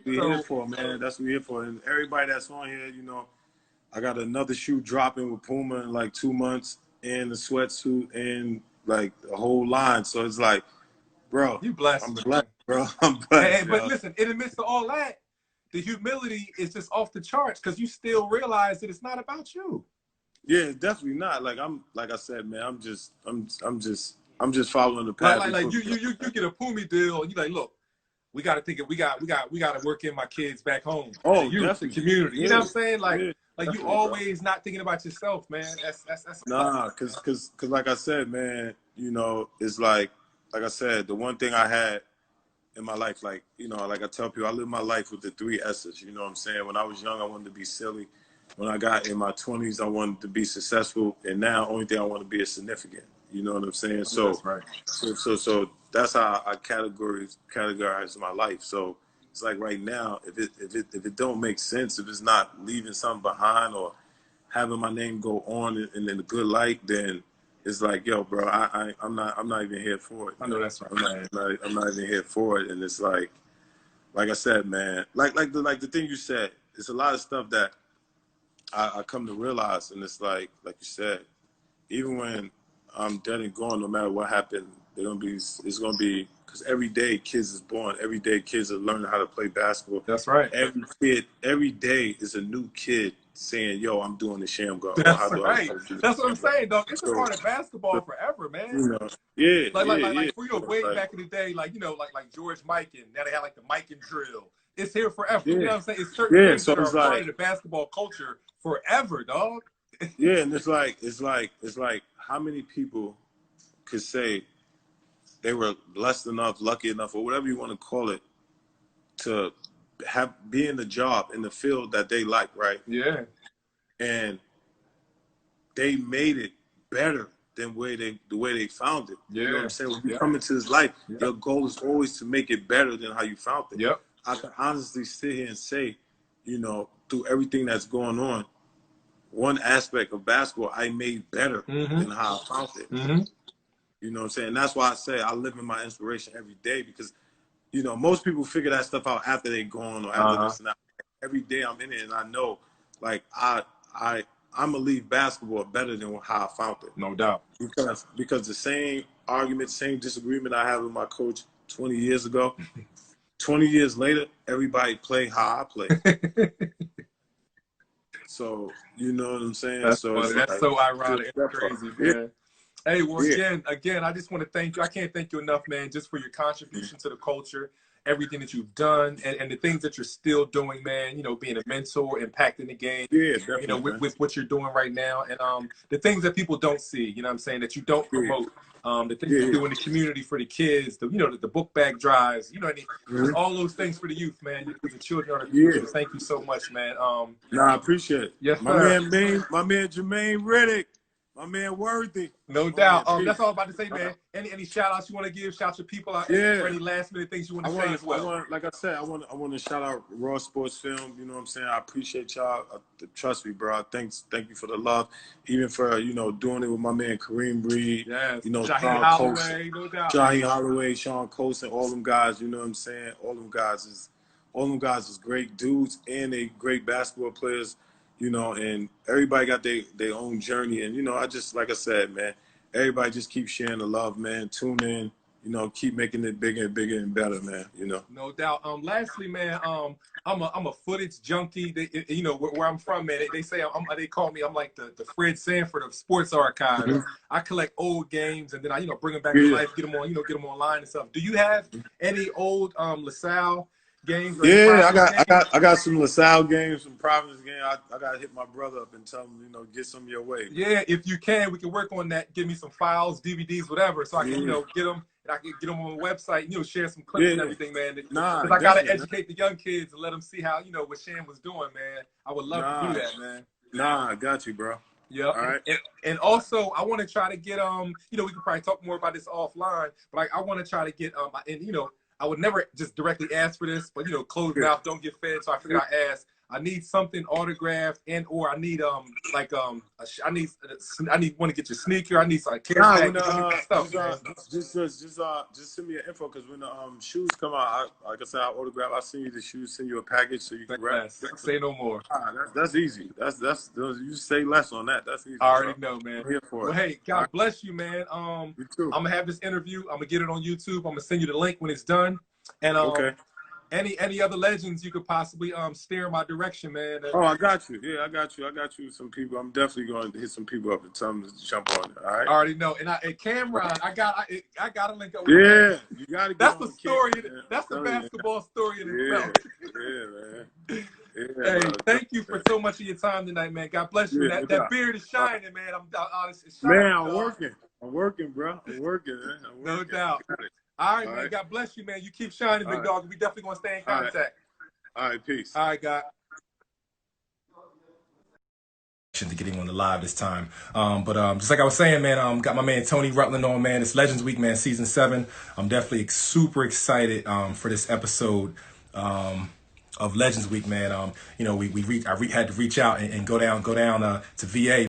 S2: we're
S1: here
S2: for, man. That's what we're here for. And everybody that's on here, I got another shoe dropping with Puma in like 2 months, and the sweatsuit, and like the whole line. So it's like, bro,
S1: you blessed.
S2: I'm blessed, bro. I'm blessed.
S1: Hey, but listen, in the midst of all that, the humility is just off the charts because you still realize that it's not about you.
S2: Yeah, definitely not. Like like I said, man, I'm just following the path.
S1: Like you get a Pumi deal, and you like, look, we got to think we got to work in my kids back home.
S2: Oh,
S1: the community. You know what I'm saying? Like you always not thinking about yourself, man. That's
S2: nah, cause like I said, man, it's like I said, the one thing I had in my life, like I tell people, I live my life with the 3 S's. You know what I'm saying? When I was young, I wanted to be silly. When I got in my 20s, I wanted to be successful, and now only thing I want to be is significant. You know what I'm saying? So
S1: that's right.
S2: So that's how I categorize my life. So it's like right now, if it don't make sense, if it's not leaving something behind or having my name go on in a good light, then it's like, yo, bro, I'm not even here for it.
S1: I know that's right.
S2: I'm not even here for it. And it's like I said, man, like the thing you said, it's a lot of stuff that I come to realize, and it's like you said, even when I'm dead and gone, no matter what happened, it's gonna be because every day kids is born, every day kids are learning how to play basketball.
S1: That's right.
S2: Every day is a new kid saying, yo, I'm doing the SHAMMGOD.
S1: That's right. That's what I'm saying, dog. It's a part of basketball forever, man. Like way back in the day, like George Mikan. Now they had like the Mikan drill. It's here forever. You know what I'm saying? It's certain things that are part of the basketball culture forever, dog.
S2: Yeah, and it's like how many people could say they were blessed enough, lucky enough, or whatever you want to call it, to be in the job in the field that they like, right?
S1: Yeah.
S2: And they made it better than the way they found it.
S1: Yeah.
S2: You know what I'm saying? When you come into this life, your goal is always to make it better than how you found it.
S1: Yep.
S2: can honestly sit here and say, you know, through everything that's going on, one aspect of basketball I made better than how I found it. You know what I'm saying? And that's why I say I live in my inspiration every day, because, you know, most people figure that stuff out after they're gone or after this and that. Every day I'm in it, and I know, like, I'm gonna leave basketball better than how I found it.
S1: No doubt.
S2: Because the same argument, same disagreement I had with my coach 20 years ago, 20 years later, everybody play how I play. So, you know what I'm saying?
S1: That's
S2: so
S1: funny. That's like, so ironic. It's crazy, man. Hey, well, again, I just want to thank you. I can't thank you enough, man, just for your contribution to the culture, everything that you've done, and the things that you're still doing, man. You know, being a mentor, impacting the game.
S2: You
S1: know, with what you're doing right now, and the things that people don't see. You know what I'm saying? That you don't promote. The things you do in the community for the kids, the book bag drives, you know, all those things for the youth, man, because the children are the future. Thank you so much, man.
S2: I appreciate it.
S1: Yes,
S2: my man Jermaine Riddick, my man Worthy.
S1: No doubt. That's all I'm about to say, man. Any shout outs you want to give? Shout your people out. Any last minute things you want to say as well?
S2: Like I said, I want to shout out Raw Sports Film. You know what I'm saying? I appreciate y'all. Trust me, bro. Thank you for the love, even for, you know, doing it with my man Kareem Breed.
S1: Yes.
S2: You know,
S1: Shaheed Holloway, no doubt.
S2: Shaheed Holloway, Sean Colson, all them guys. You know what I'm saying? All them guys is great dudes, and they great basketball players. You know, and everybody got their own journey. And, you know, like I said, man, everybody just keep sharing the love, man. Tune in, you know, keep making it bigger and bigger and better, man, you know.
S1: No doubt. Lastly, man, I'm a footage junkie. You know, where I'm from, man, they say, they call me, I'm like the Fred Sanford of sports archives. I collect old games, and then I, you know, bring them back to life, get them online and stuff. Do you have any old LaSalle games?
S2: I got some LaSalle games, some Providence games. I got to hit my brother up and tell him, you know, get some your way.
S1: Yeah, if you can, we can work on that. Give me some files, DVDs, whatever, so I can, you know, get them. And I can get them on the website, you know, share some clips and everything, man. Because I got to educate the young kids and let them see how, you know, what Sham was doing, man. I would love to do that, man.
S2: I got you, bro.
S1: Yeah.
S2: All right.
S1: And also, I want to try to get, you know, we can probably talk more about this offline, but I want to try to get, and, you know, I would never just directly ask for this, but, you know, closed mouth don't get fed. So I figured I'd ask. I need something autographed, or I need I want to get your sneaker. I need some stuff.
S2: Just send me your info, because when the shoes come out, like I said, I'll autograph. I'll send you the shoes, send you a package so you can grab.
S1: Say no more.
S2: That's easy. That's you say less on that. That's easy.
S1: I already know, man.
S2: I'm here for it.
S1: Hey, God bless you, man.
S2: You too.
S1: I'm gonna have this interview. I'm gonna get it on YouTube. I'm gonna send you the link when it's done. And
S2: okay.
S1: Any other legends you could possibly steer in my direction, man?
S2: Oh, I got you. Yeah, I got you. Some people. I'm definitely going to hit some people up and tell them to jump on it. All right.
S1: I already know. And Cameron, I got to link up with
S2: you got to.
S1: That's the story. That's the basketball story in itself.
S2: Yeah, man.
S1: Hey, thank you for so much of your time tonight, man. God bless you. That beard is shining, man. I'm honest. It's shining,
S2: man, I'm working, bro. I'm working, man.
S1: No doubt. All right, man. God bless you, man. You keep shining, big dog. We definitely gonna stay in contact.
S2: All right, peace.
S1: All right, God. To getting on the live this time, but just like I was saying, man, got my man Tony Rutland on, man. It's Legends Week, man, season 7. I'm definitely super excited for this episode of Legends Week, man. You know, I had to reach out and go down to VA.